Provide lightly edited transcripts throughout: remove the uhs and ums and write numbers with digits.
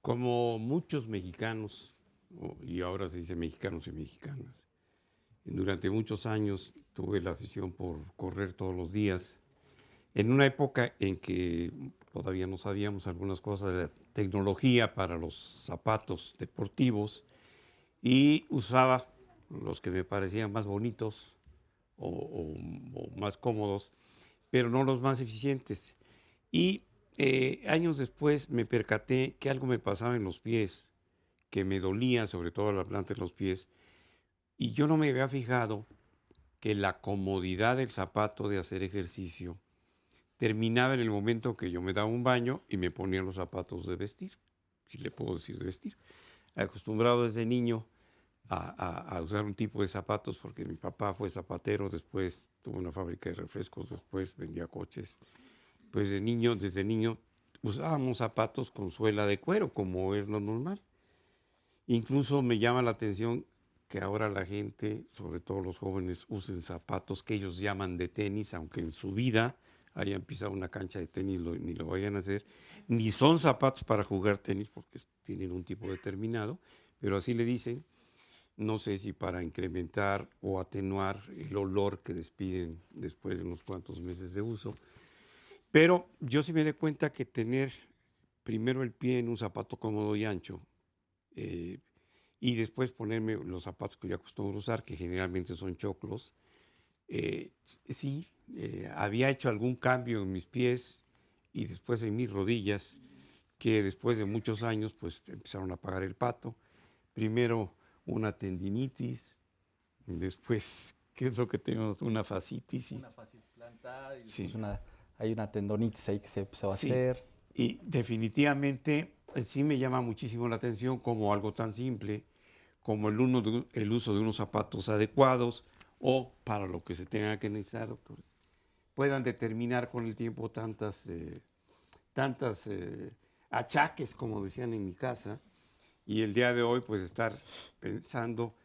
Como muchos mexicanos, y ahora se dice mexicanos y mexicanas, durante muchos años tuve la afición por correr todos los días, en una época en que todavía no sabíamos algunas cosas de la tecnología para los zapatos deportivos y usaba los que me parecían más bonitos o más cómodos, pero no los más eficientes. Y años después me percaté que algo me pasaba en los pies, que me dolía, sobre todo la planta de los pies, y yo no me había fijado que la comodidad del zapato de hacer ejercicio terminaba en el momento que yo me daba un baño y me ponía los zapatos de vestir, si le puedo decir de vestir. Acostumbrado desde niño a usar un tipo de zapatos porque mi papá fue zapatero, después tuvo una fábrica de refrescos, después vendía coches. Pues desde niño usábamos zapatos con suela de cuero, como es lo normal. Incluso me llama la atención que ahora la gente, sobre todo los jóvenes, usen zapatos que ellos llaman de tenis, aunque en su vida hayan pisado una cancha de tenis ni lo vayan a hacer, ni son zapatos para jugar tenis porque tienen un tipo determinado, pero así le dicen, no sé si para incrementar o atenuar el olor que despiden después de unos cuantos meses de uso. Pero yo sí me di cuenta que tener primero el pie en un zapato cómodo y ancho, y después ponerme los zapatos que yo acostumbro usar, que generalmente son choclos, sí, había hecho algún cambio en mis pies y después en mis rodillas, que después de muchos años pues empezaron a pagar el pato. Primero una tendinitis, después, ¿qué es lo que tengo? Una fascitis. Una fascitis plantar y sí. Hay una tendonitis ahí que se empezó a Sí. hacer. Y definitivamente sí me llama muchísimo la atención como algo tan simple como el uso de unos zapatos adecuados o para lo que se tenga que necesitar, doctores, puedan determinar con el tiempo tantas achaques, como decían en mi casa, y el día de hoy pues estar pensando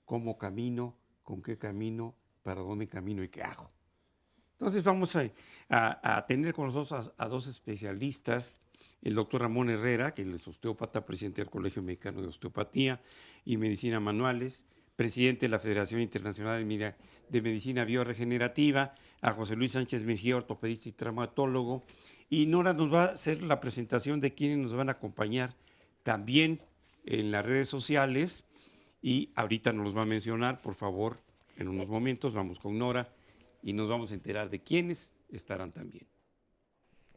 cómo camino, con qué camino, para dónde camino y qué hago. Entonces vamos a tener con nosotros a dos especialistas, el doctor Ramón Herrera, que es osteópata, presidente del Colegio Mexicano de Osteopatía y Medicina Manuales, presidente de la Federación Internacional de Medicina Bioregenerativa, a José Luis Sánchez Mejía, ortopedista y traumatólogo, y Nora nos va a hacer la presentación de quienes nos van a acompañar también en las redes sociales, y ahorita nos los va a mencionar, por favor, en unos momentos. Vamos con Nora y nos vamos a enterar de quiénes estarán también.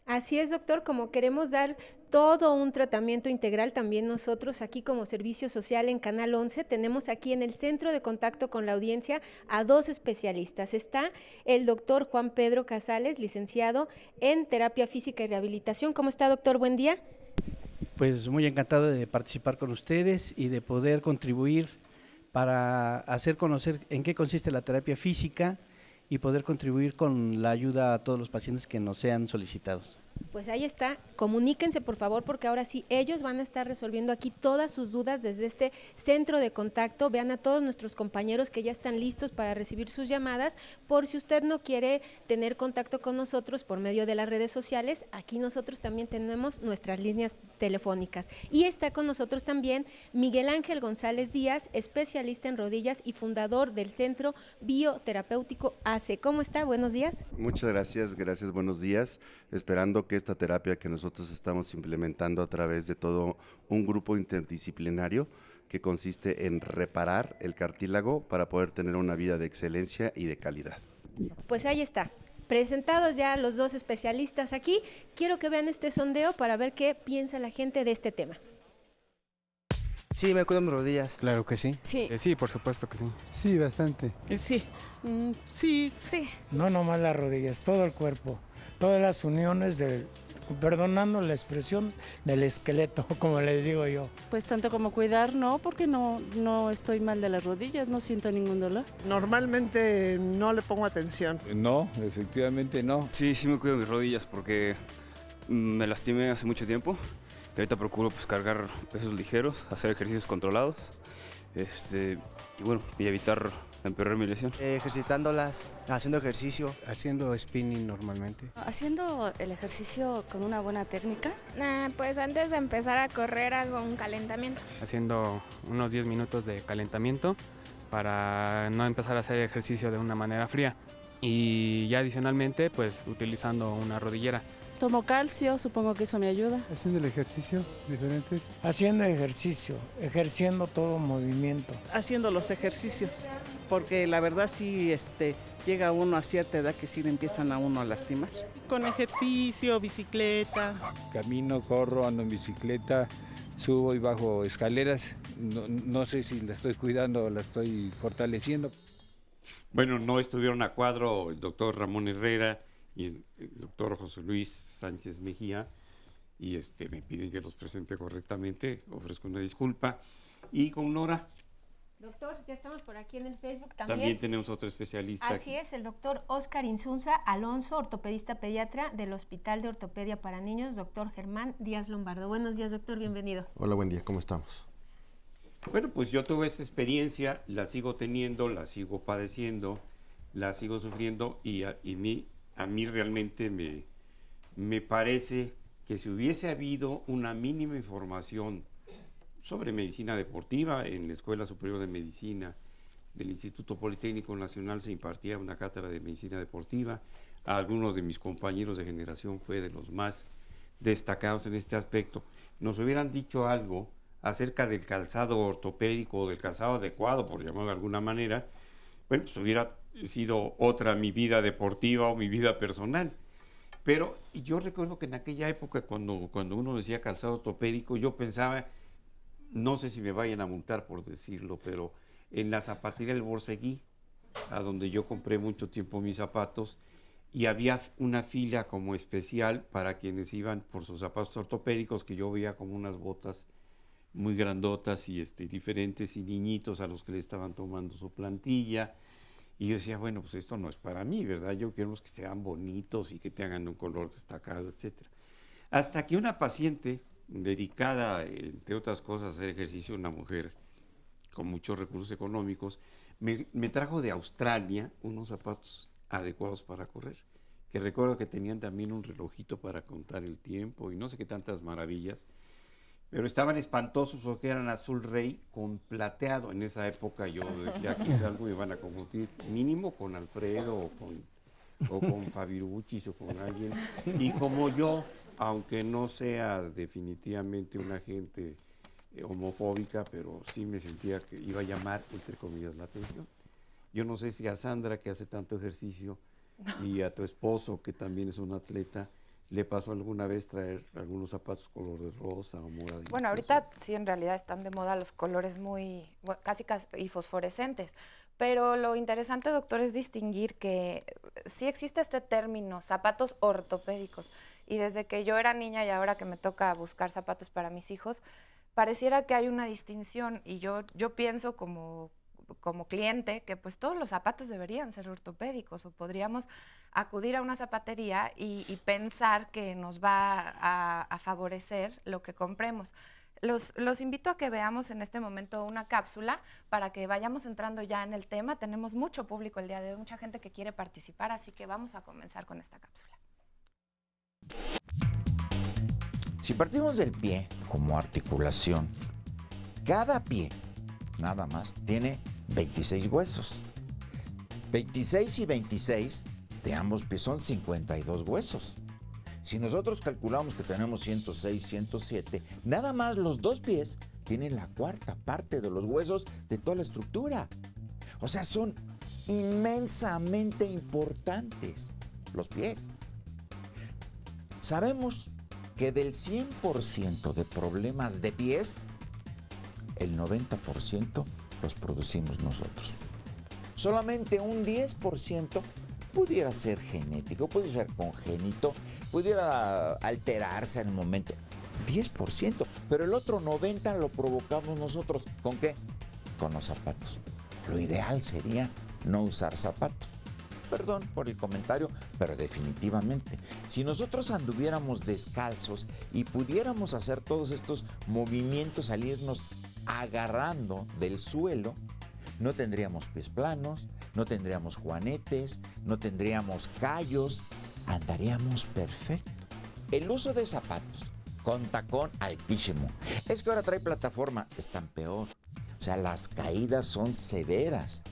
Así es, doctor, como queremos dar todo un tratamiento integral, también nosotros aquí como Servicio Social en Canal 11 tenemos aquí en el centro de contacto con la audiencia a dos especialistas. Está el doctor Juan Pedro Casales, licenciado en Terapia Física y Rehabilitación. ¿Cómo está, doctor? Buen día. Pues muy encantado de participar con ustedes y de poder contribuir para hacer conocer en qué consiste la terapia física y poder contribuir con la ayuda a todos los pacientes que nos sean solicitados. Pues ahí está, comuníquense por favor porque ahora sí ellos van a estar resolviendo aquí todas sus dudas desde este centro de contacto. Vean a todos nuestros compañeros que ya están listos para recibir sus llamadas. Por si usted no quiere tener contacto con nosotros por medio de las redes sociales, aquí nosotros también tenemos nuestras líneas telefónicas. Y está con nosotros también Miguel Ángel González Díaz, especialista en rodillas y fundador del Centro Bioterapéutico ACE. ¿Cómo está? Buenos días. Muchas gracias, buenos días. Esperando que esta terapia que nosotros estamos implementando a través de todo un grupo interdisciplinario que consiste en reparar el cartílago para poder tener una vida de excelencia y de calidad. Pues ahí está. Presentados ya los dos especialistas aquí, quiero que vean este sondeo para ver qué piensa la gente de este tema. Sí, me cuido mis rodillas. Claro que sí. Sí. Sí, por supuesto que sí. Sí, bastante. Sí. Sí. Sí. No nomás las rodillas, todo el cuerpo, todas las uniones perdonando la expresión, del esqueleto, como les digo yo. Pues tanto como cuidar, no, porque no estoy mal de las rodillas, no siento ningún dolor. Normalmente no le pongo atención. No, efectivamente no. Sí, me cuido mis rodillas porque me lastimé hace mucho tiempo. Y ahorita procuro pues cargar pesos ligeros, hacer ejercicios controlados, y bueno, y evitar empeoró mi lesión. Ejercitándolas, haciendo ejercicio. Haciendo spinning normalmente. Haciendo el ejercicio con una buena técnica. Pues antes de empezar a correr hago un calentamiento. Haciendo unos 10 minutos de calentamiento para no empezar a hacer ejercicio de una manera fría. Y ya adicionalmente, pues utilizando una rodillera. Tomo calcio, supongo que eso me ayuda. Haciendo el ejercicio diferentes. Haciendo ejercicio, ejerciendo todo movimiento. Haciendo los ejercicios, porque la verdad sí llega uno a cierta edad que sí le empiezan a uno a lastimar. Con ejercicio, bicicleta. Camino, corro, ando en bicicleta, subo y bajo escaleras. No sé si la estoy cuidando o la estoy fortaleciendo. Bueno, no estuvieron a cuadro el doctor Ramón Herrera y el doctor José Luis Sánchez Mejía, y me piden que los presente correctamente, ofrezco una disculpa. Y con Nora. Doctor, ya estamos por aquí en el Facebook También tenemos otro especialista. Así es, el doctor Óscar Insunza Alonso, ortopedista pediatra del Hospital de Ortopedia para Niños, doctor Germán Díaz Lombardo. Buenos días, doctor, bienvenido. Hola, buen día, ¿cómo estamos? Bueno, pues yo tuve esta experiencia, la sigo teniendo, la sigo padeciendo, la sigo sufriendo, y a mí realmente me parece que si hubiese habido una mínima información sobre medicina deportiva, en la Escuela Superior de Medicina del Instituto Politécnico Nacional se impartía una cátedra de medicina deportiva. A algunos de mis compañeros de generación fue de los más destacados en este aspecto. Nos hubieran dicho algo acerca del calzado ortopédico o del calzado adecuado, por llamarlo de alguna manera, bueno, pues hubiera sido otra mi vida deportiva o mi vida personal. Pero yo recuerdo que en aquella época, cuando uno decía calzado ortopédico, yo pensaba, no sé si me vayan a multar por decirlo, pero en la zapatería del Borseguí, a donde yo compré mucho tiempo mis zapatos, y había una fila como especial para quienes iban por sus zapatos ortopédicos, que yo veía como unas botas muy grandotas y diferentes, y niñitos a los que le estaban tomando su plantilla. Y yo decía, bueno, pues esto no es para mí, ¿verdad? Yo quiero que sean bonitos y que tengan un color destacado, etcétera. Hasta que una paciente dedicada, entre otras cosas, a hacer ejercicio, una mujer con muchos recursos económicos, me trajo de Australia unos zapatos adecuados para correr, que recuerdo que tenían también un relojito para contar el tiempo y no sé qué tantas maravillas, pero estaban espantosos porque eran azul rey con plateado. En esa época yo decía, aquí salgo y van a confundir mínimo con Alfredo o con Fabiruchis o con alguien. Y como yo, aunque no sea definitivamente una gente homofóbica, pero sí me sentía que iba a llamar, entre comillas, la atención. Yo no sé si a Sandra, que hace tanto ejercicio, y a tu esposo, que también es un atleta, ¿le pasó alguna vez traer algunos zapatos color de rosa o morado? Bueno, ahorita sí, en realidad están de moda los colores muy, casi y fosforescentes, pero lo interesante, doctor, es distinguir que sí existe este término, zapatos ortopédicos, y desde que yo era niña y ahora que me toca buscar zapatos para mis hijos, pareciera que hay una distinción, y yo pienso como cliente que pues todos los zapatos deberían ser ortopédicos, o podríamos acudir a una zapatería y pensar que nos va a favorecer lo que compremos. Los invito a que veamos en este momento una cápsula para que vayamos entrando ya en el tema. Tenemos mucho público el día de hoy, mucha gente que quiere participar, así que vamos a comenzar con esta cápsula. Si partimos del pie como articulación, cada pie nada más tiene 26 huesos. 26 y 26 de ambos pies son 52 huesos. Si nosotros calculamos que tenemos 106, 107, nada más los dos pies tienen la cuarta parte de los huesos de toda la estructura. O sea, son inmensamente importantes los pies. Sabemos que del 100% de problemas de pies, el 90% los producimos nosotros. Solamente un 10% pudiera ser genético, pudiera ser congénito, pudiera alterarse en el momento. 10%, pero el otro 90% lo provocamos nosotros. ¿Con qué? Con los zapatos. Lo ideal sería no usar zapatos. Perdón por el comentario, pero definitivamente, si nosotros anduviéramos descalzos y pudiéramos hacer todos estos movimientos al irnos agarrando del suelo, no tendríamos pies planos, no tendríamos juanetes, no tendríamos callos, andaríamos perfecto. El uso de zapatos con tacón altísimo. Es que ahora trae plataforma, están peor. O sea, las caídas son severas.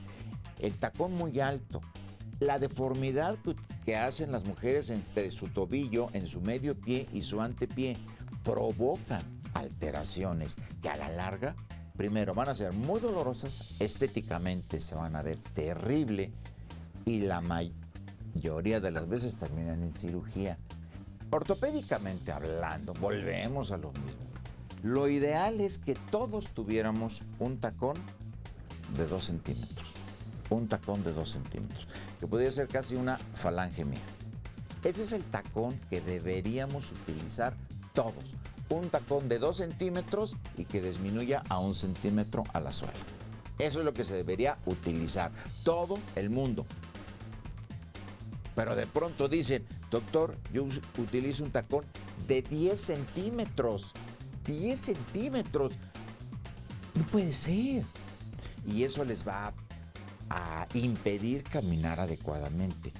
El tacón muy alto. La deformidad que hacen las mujeres entre su tobillo, en su medio pie y su antepié, provocan alteraciones que a la larga, primero, van a ser muy dolorosas, estéticamente se van a ver terrible y la mayoría de las veces terminan en cirugía. Ortopédicamente hablando, volvemos a lo mismo. Lo ideal es que todos tuviéramos un tacón de 2 centímetros. Un tacón de 2 centímetros, que podría ser casi una falange mía. Ese es el tacón que deberíamos utilizar todos. Un tacón de 2 centímetros y que disminuya a 1 centímetro a la suela. Eso es lo que se debería utilizar todo el mundo. Pero de pronto dicen, doctor, yo utilizo un tacón de 10 centímetros. 10 centímetros. No puede ser. Y eso les va a impedir caminar adecuadamente.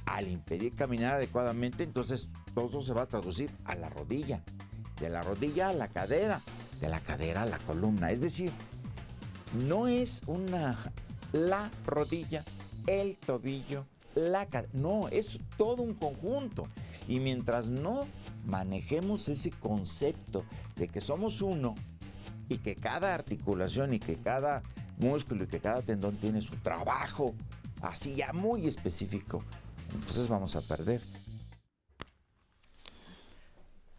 Al impedir caminar adecuadamente, entonces todo se va a traducir a la rodilla. De la rodilla a la cadera. De la cadera a la columna. Es decir, no es la rodilla, el tobillo, la cadera. No, es todo un conjunto. Y mientras no manejemos ese concepto de que somos uno y que cada articulación y que cada músculo y que cada tendón tiene su trabajo así ya muy específico, entonces vamos a perder.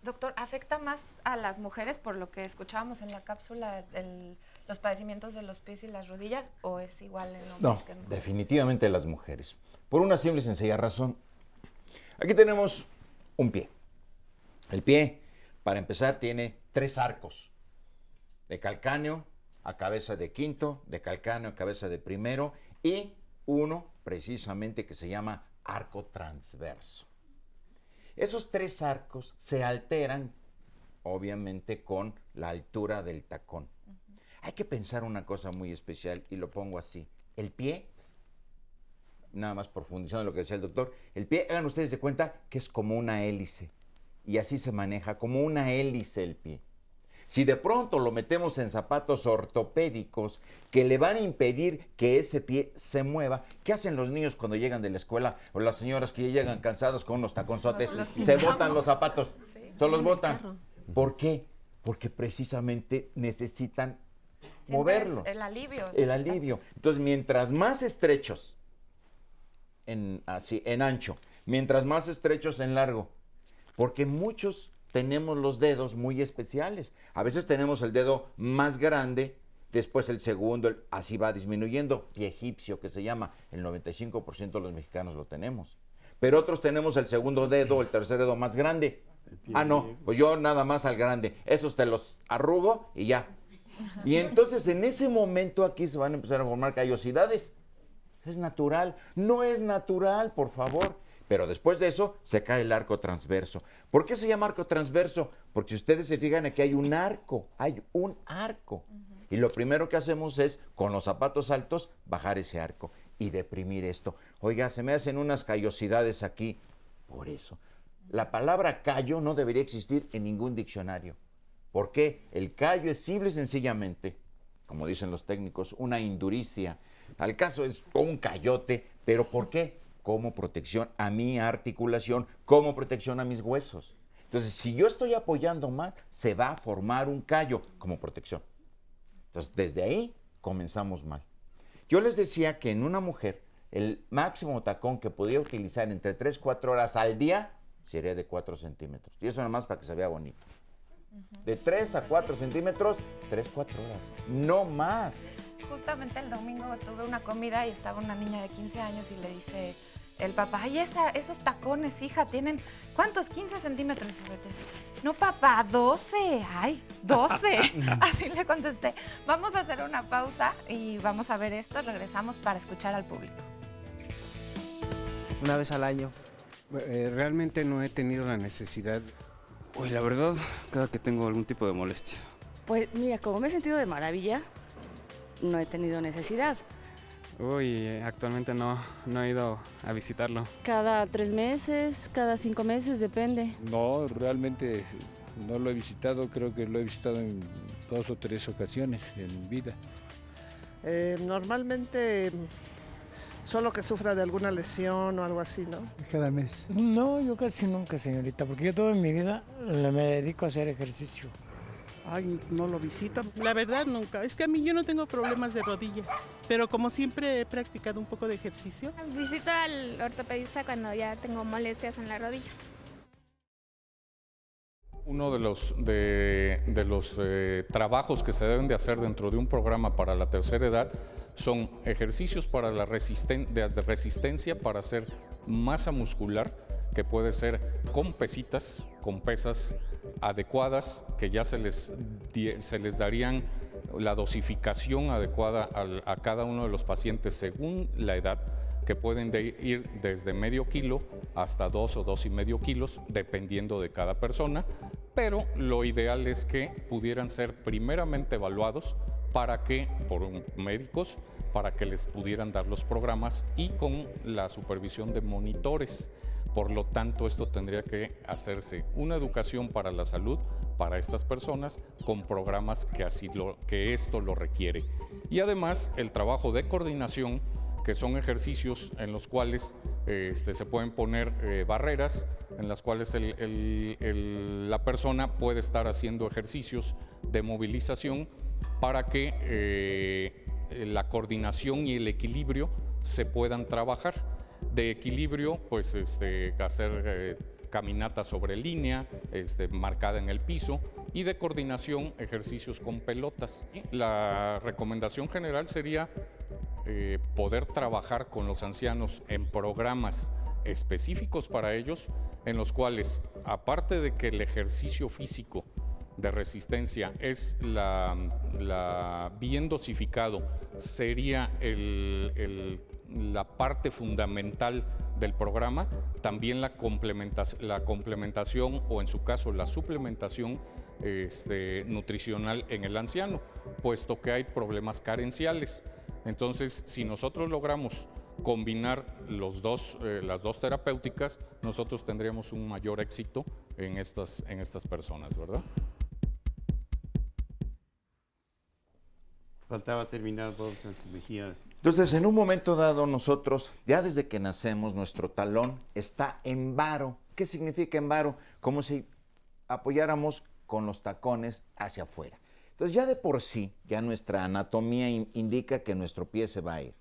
Doctor, ¿afecta más a las mujeres por lo que escuchábamos en la cápsula, los padecimientos de los pies y las rodillas, o es igual en hombres No, que en mujeres? definitivamente las mujeres. Por una simple y sencilla razón. Aquí tenemos un pie. El pie, para empezar, tiene 3 arcos. De calcáneo a cabeza de quinto, de calcáneo a cabeza de primero y uno precisamente que se llama arco transverso. Esos 3 arcos se alteran obviamente con la altura del tacón. Hay que pensar una cosa muy especial y lo pongo así. El pie, nada más profundizando en lo que decía el doctor, el pie, hagan ustedes de cuenta que es como una hélice y así se maneja, como una hélice el pie. Si de pronto lo metemos en zapatos ortopédicos que le van a impedir que ese pie se mueva, ¿qué hacen los niños cuando llegan de la escuela o las señoras que ya llegan cansados con unos taconzotes? Se botan los zapatos, se los botan. ¿Por qué? Porque precisamente necesitan moverlos. El alivio. El alivio. Entonces, mientras más estrechos en ancho, mientras más estrechos en largo, porque muchos tenemos los dedos muy especiales. A veces tenemos el dedo más grande, después el segundo, así va disminuyendo. Pie egipcio, que se llama, el 95% de los mexicanos lo tenemos. Pero otros tenemos el segundo dedo, el tercer dedo más grande. Ah, no, pues yo nada más al grande. Esos te los arrugo y ya. Y entonces en ese momento aquí se van a empezar a formar callosidades. Es natural. No es natural, por favor. Pero después de eso se cae el arco transverso. ¿Por qué se llama arco transverso? Porque ustedes se fijan aquí hay un arco, Y lo primero que hacemos es, con los zapatos altos, bajar ese arco y deprimir esto. Oiga, se me hacen unas callosidades aquí. Por eso, la palabra callo no debería existir en ningún diccionario. ¿Por qué? El callo es simple y sencillamente, como dicen los técnicos, una induricia. Al caso es un callote, ¿pero por qué? Como protección a mi articulación, como protección a mis huesos. Entonces, si yo estoy apoyando más, se va a formar un callo como protección. Entonces, desde ahí comenzamos mal. Yo les decía que en una mujer, el máximo tacón que podía utilizar entre 3-4 horas al día sería de 4 centímetros. Y eso nada más para que se vea bonito. De 3 a 4 centímetros, 3-4 horas, no más. Justamente el domingo tuve una comida y estaba una niña de 15 años y le dice el papá, ay, esos tacones, hija, tienen, ¿cuántos? 15 centímetros. No, papá, 12. Ay, 12. Así le contesté. Vamos a hacer una pausa y vamos a ver esto. Regresamos para escuchar al público. Una vez al año. Realmente no he tenido la necesidad. Uy, la verdad, cada que tengo algún tipo de molestia. Pues mira, como me he sentido de maravilla, no he tenido necesidad. Uy, actualmente no he ido a visitarlo. Cada 3 meses, cada 5 meses, depende. No, realmente no lo he visitado, creo que lo he visitado en 2 o 3 ocasiones en mi vida. Normalmente solo que sufra de alguna lesión o algo así, ¿no? Cada mes. No, yo casi nunca, señorita, porque yo toda mi vida me dedico a hacer ejercicio. Ay, no lo visito. La verdad, nunca. Es que a mí yo no tengo problemas de rodillas, pero como siempre he practicado un poco de ejercicio. Visito al ortopedista cuando ya tengo molestias en la rodilla. Uno de los trabajos que se deben de hacer dentro de un programa para la tercera edad son ejercicios para la resistencia para hacer masa muscular, que puede ser con pesitas, con pesas adecuadas, que ya se les darían la dosificación adecuada a cada uno de los pacientes según la edad, que pueden ir desde medio kilo hasta 2 o 2,5 kilos, dependiendo de cada persona, pero lo ideal es que pudieran ser primeramente evaluados por médicos, para que les pudieran dar los programas y con la supervisión de monitores. Por lo tanto, esto tendría que hacerse una educación para la salud para estas personas con programas que esto lo requiere. Y además, el trabajo de coordinación, que son ejercicios en los cuales se pueden poner barreras, en las cuales la persona puede estar haciendo ejercicios de movilización para que la coordinación y el equilibrio se puedan trabajar. De equilibrio, pues hacer caminata sobre línea, marcada en el piso, y de coordinación, ejercicios con pelotas. La recomendación general sería poder trabajar con los ancianos en programas específicos para ellos, en los cuales, aparte de que el ejercicio físico de resistencia es bien dosificado, sería la parte fundamental del programa, también la complementación o en su caso la suplementación nutricional en el anciano, puesto que hay problemas carenciales. Entonces, si nosotros logramos combinar las dos terapéuticas, nosotros tendríamos un mayor éxito en estas personas, ¿verdad? Faltaba terminar dos Mejías. Entonces, en un momento dado, nosotros, ya desde que nacemos, nuestro talón está en varo. ¿Qué significa en varo? Como si apoyáramos con los tacones hacia afuera. Entonces, ya de por sí, ya nuestra anatomía indica que nuestro pie se va a ir.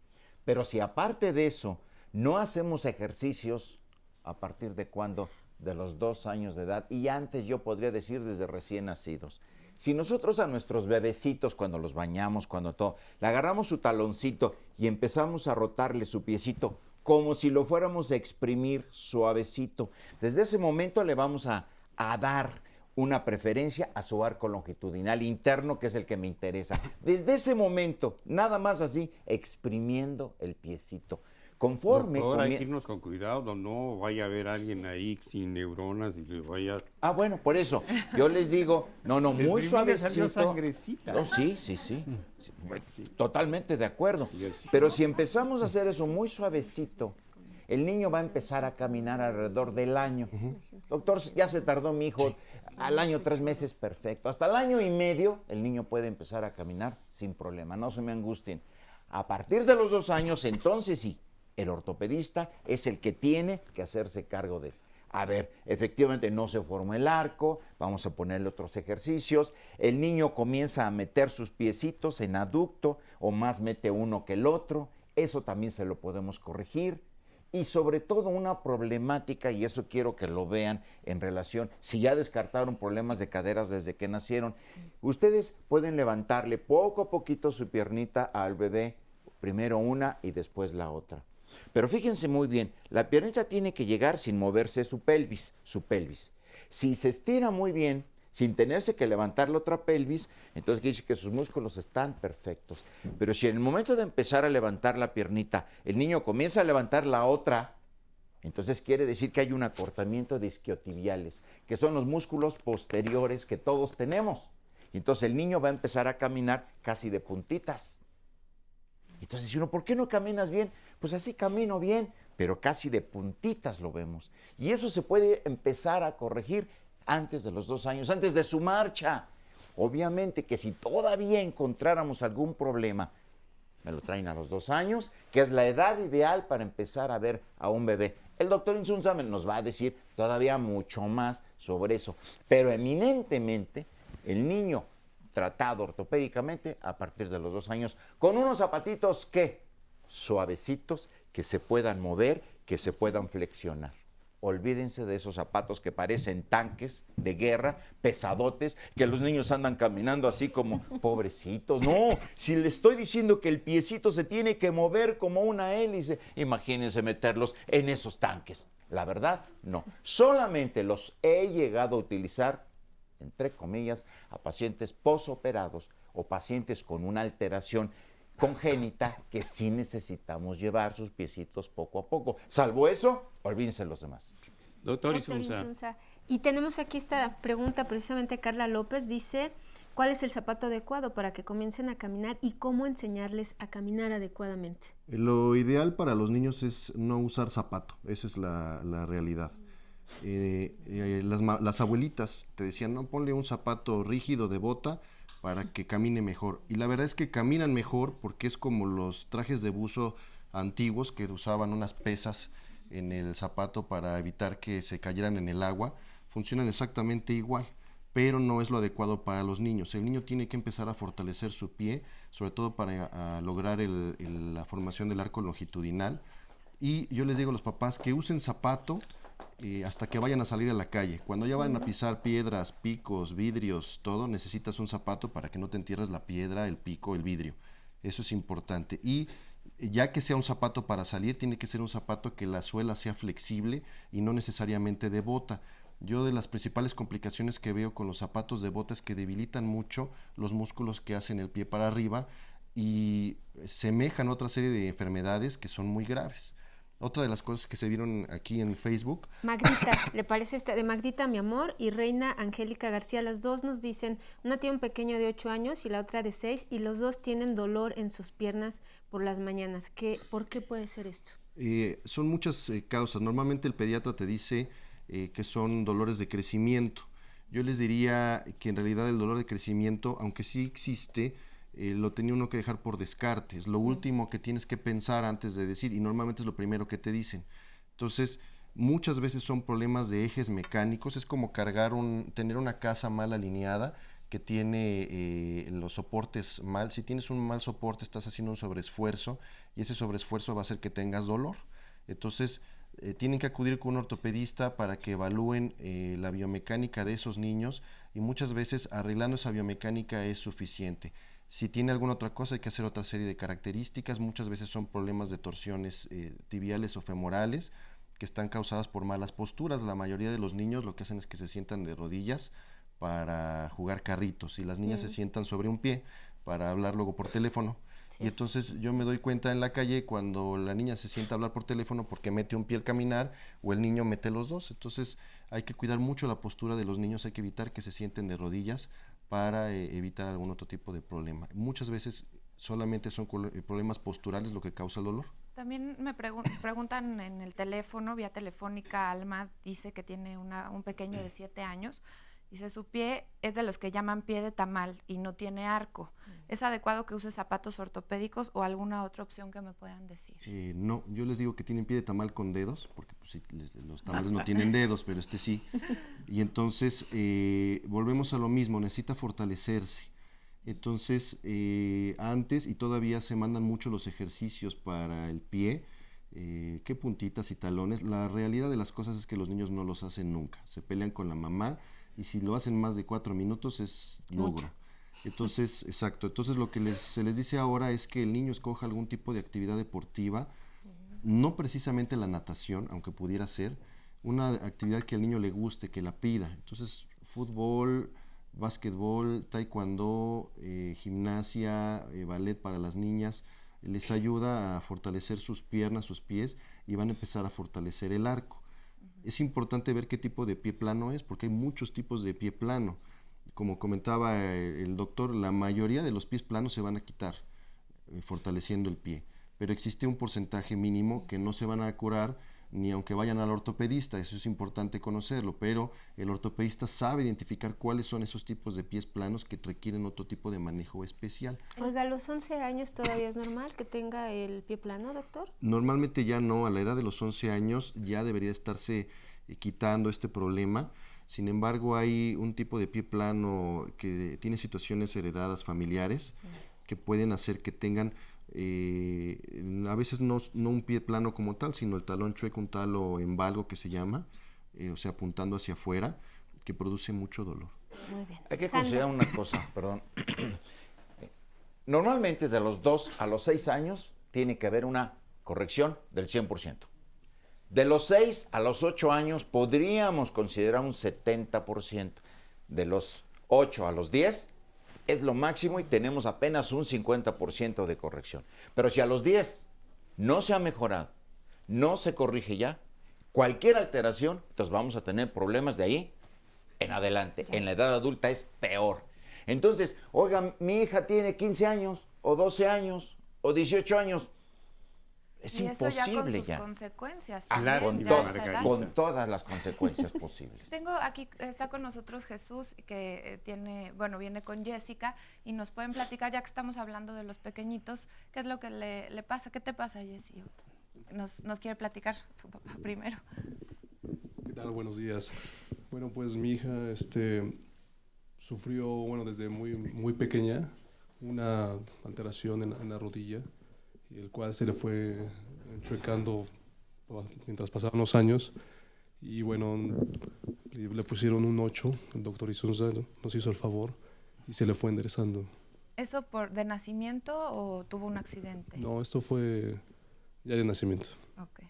Pero si aparte de eso, no hacemos ejercicios, ¿a partir de cuándo? De los 2 años de edad, y antes yo podría decir desde recién nacidos. Si nosotros a nuestros bebecitos, cuando los bañamos, le agarramos su taloncito y empezamos a rotarle su piecito como si lo fuéramos a exprimir suavecito, desde ese momento le vamos a dar una preferencia a su arco longitudinal interno, que es el que me interesa. Desde ese momento, nada más así, exprimiendo el piecito. Conforme... Ahora hay que irnos con cuidado, no vaya a haber alguien ahí sin neuronas y le vaya... Ah, bueno, por eso, yo les digo, muy suavecito. Sangrecita. No, sí. Totalmente de acuerdo. Pero si empezamos a hacer eso muy suavecito, el niño va a empezar a caminar alrededor del año. Doctor, ya se tardó mi hijo, al año 3 meses, perfecto. Hasta el año y medio, el niño puede empezar a caminar sin problema, no se me angustien. A partir de los 2 años, entonces sí, el ortopedista es el que tiene que hacerse cargo de él. A ver, efectivamente no se formó el arco, vamos a ponerle otros ejercicios. El niño comienza a meter sus piecitos en aducto, o más mete uno que el otro. Eso también se lo podemos corregir. Y sobre todo una problemática, y eso quiero que lo vean en relación, si ya descartaron problemas de caderas desde que nacieron, ustedes pueden levantarle poco a poquito su piernita al bebé, primero una y después la otra. Pero fíjense muy bien, la piernita tiene que llegar sin moverse su pelvis. Si se estira muy bien, sin tenerse que levantar la otra pelvis, entonces quiere decir que sus músculos están perfectos. Pero si en el momento de empezar a levantar la piernita, el niño comienza a levantar la otra, entonces quiere decir que hay un acortamiento de isquiotibiales, que son los músculos posteriores que todos tenemos. Y entonces el niño va a empezar a caminar casi de puntitas. Entonces dice uno, ¿por qué no caminas bien? Pues así camino bien, pero casi de puntitas lo vemos. Y eso se puede empezar a corregir antes de los 2 años, antes de su marcha. Obviamente que si todavía encontráramos algún problema, me lo traen a los 2 años, que es la edad ideal para empezar a ver a un bebé. El doctor Insunza nos va a decir todavía mucho más sobre eso, pero eminentemente el niño tratado ortopédicamente a partir de los 2 años, con unos zapatitos que suavecitos, que se puedan mover, que se puedan flexionar. Olvídense de esos zapatos que parecen tanques de guerra, pesadotes, que los niños andan caminando así como pobrecitos. No, si le estoy diciendo que el piecito se tiene que mover como una hélice, imagínense meterlos en esos tanques. La verdad, no. Solamente los he llegado a utilizar, entre comillas, a pacientes posoperados o pacientes con una alteración congénita que sí necesitamos llevar sus piecitos poco a poco. Salvo eso, olvídense los demás. Doctor Insunza. Y tenemos aquí esta pregunta, precisamente Carla López dice, ¿cuál es el zapato adecuado para que comiencen a caminar y cómo enseñarles a caminar adecuadamente? Lo ideal para los niños es no usar zapato, esa es la realidad. Las abuelitas te decían, no, ponle un zapato rígido de bota para que camine mejor. Y la verdad es que caminan mejor porque es como los trajes de buzo antiguos que usaban unas pesas en el zapato para evitar que se cayeran en el agua. Funcionan exactamente igual, pero no es lo adecuado para los niños. El niño tiene que empezar a fortalecer su pie, sobre todo para lograr la formación del arco longitudinal. Y yo les digo a los papás que usen zapato hasta que vayan a salir a la calle. Cuando ya van a pisar piedras, picos, vidrios, todo, necesitas un zapato para que no te entierres la piedra, el pico, el vidrio. Eso es importante. Y ya que sea un zapato para salir, tiene que ser un zapato que la suela sea flexible y no necesariamente de bota. Yo de las principales complicaciones que veo con los zapatos de bota es que debilitan mucho los músculos que hacen el pie para arriba y semejan otra serie de enfermedades que son muy graves. Otra de las cosas que se vieron aquí en Facebook. Magdita, ¿le parece esta? De Magdita, mi amor, y Reina Angélica García, las dos nos dicen, una tiene un pequeño de 8 años y la otra de 6, y los dos tienen dolor en sus piernas por las mañanas. ¿Por qué puede ser esto? Son muchas causas. Normalmente el pediatra te dice que son dolores de crecimiento. Yo les diría que en realidad el dolor de crecimiento, aunque sí existe, lo tenía uno que dejar por descarte. Es lo último que tienes que pensar antes de decir, y normalmente es lo primero que te dicen. Entonces, muchas veces son problemas de ejes mecánicos. Es como tener una casa mal alineada que tiene los soportes mal. Si tienes un mal soporte, estás haciendo un sobreesfuerzo y ese sobreesfuerzo va a hacer que tengas dolor. Entonces, tienen que acudir con un ortopedista para que evalúen la biomecánica de esos niños, y muchas veces arreglando esa biomecánica es suficiente. Si tiene alguna otra cosa, hay que hacer otra serie de características. Muchas veces son problemas de torsiones tibiales o femorales que están causadas por malas posturas. La mayoría de los niños lo que hacen es que se sientan de rodillas para jugar carritos, y las niñas se sientan sobre un pie para hablar luego por teléfono. Y entonces yo me doy cuenta en la calle cuando la niña se sienta a hablar por teléfono porque mete un pie al caminar o el niño mete los dos. Entonces hay que cuidar mucho la postura de los niños, hay que evitar que se sienten de rodillas para evitar algún otro tipo de problema. Muchas veces solamente son problemas posturales lo que causa el dolor. También me preguntan en el teléfono, vía telefónica, Alma dice que tiene un pequeño de 7 años. Dice, su pie es de los que llaman pie de tamal y no tiene arco. ¿Es adecuado que use zapatos ortopédicos o alguna otra opción que me puedan decir? No, yo les digo que tienen pie de tamal con dedos, porque pues, sí, los tamales no tienen dedos, pero este sí. Y entonces volvemos a lo mismo, necesita fortalecerse. Entonces, antes y todavía se mandan mucho los ejercicios para el pie, qué puntitas y talones. La realidad de las cosas es que los niños no los hacen nunca. Se pelean con la mamá, y si lo hacen más de 4 minutos es logro. Entonces, exacto. Entonces lo que se les dice ahora es que el niño escoja algún tipo de actividad deportiva, no precisamente la natación, aunque pudiera ser, una actividad que al niño le guste, que la pida. Entonces, fútbol, básquetbol, taekwondo, gimnasia, ballet para las niñas, les ayuda a fortalecer sus piernas, sus pies, y van a empezar a fortalecer el arco. Es importante ver qué tipo de pie plano es, porque hay muchos tipos de pie plano. Como comentaba el doctor, la mayoría de los pies planos se van a quitar. fortaleciendo el pie. Pero existe un porcentaje mínimo que no se van a curar ni aunque vayan al ortopedista, eso es importante conocerlo, pero el ortopedista sabe identificar cuáles son esos tipos de pies planos que requieren otro tipo de manejo especial. Oiga, ¿a los 11 años todavía es normal que tenga el pie plano, doctor? Normalmente ya no, a la edad de los 11 años ya debería estarse quitando este problema. Sin embargo, hay un tipo de pie plano que tiene situaciones heredadas familiares que pueden hacer que tengan a veces no un pie plano como tal, sino el talón chueco, un talo en valgo que se llama, o sea, apuntando hacia afuera, que produce mucho dolor. Muy bien. Hay que considerar una cosa, perdón. Normalmente de los 2 a los 6 años tiene que haber una corrección del 100%. De los 6 a los 8 años podríamos considerar un 70%. De los 8 a los 10 es lo máximo y tenemos apenas un 50% de corrección. Pero si a los 10 no se ha mejorado, no se corrige ya, cualquier alteración, entonces vamos a tener problemas de ahí en adelante. En la edad adulta es peor. Entonces, oiga, mi hija tiene 15 años, o 12 años, o 18 años. Es y imposible eso ya. Con sus consecuencias. Con todas las consecuencias posibles. Tengo aquí, está con nosotros Jesús, que viene con Jessica, y nos pueden platicar, ya que estamos hablando de los pequeñitos, qué es lo que le pasa. ¿Qué te pasa, Jessy? Nos quiere platicar su papá primero. ¿Qué tal? Buenos días. Bueno, pues mi hija sufrió, desde muy pequeña, una alteración en la rodilla, el cual se le fue enchuecando mientras pasaban los años, y le pusieron un 8, el doctor nos hizo el favor, y se le fue enderezando. ¿Eso de nacimiento o tuvo un accidente? No, esto fue ya de nacimiento. Ok.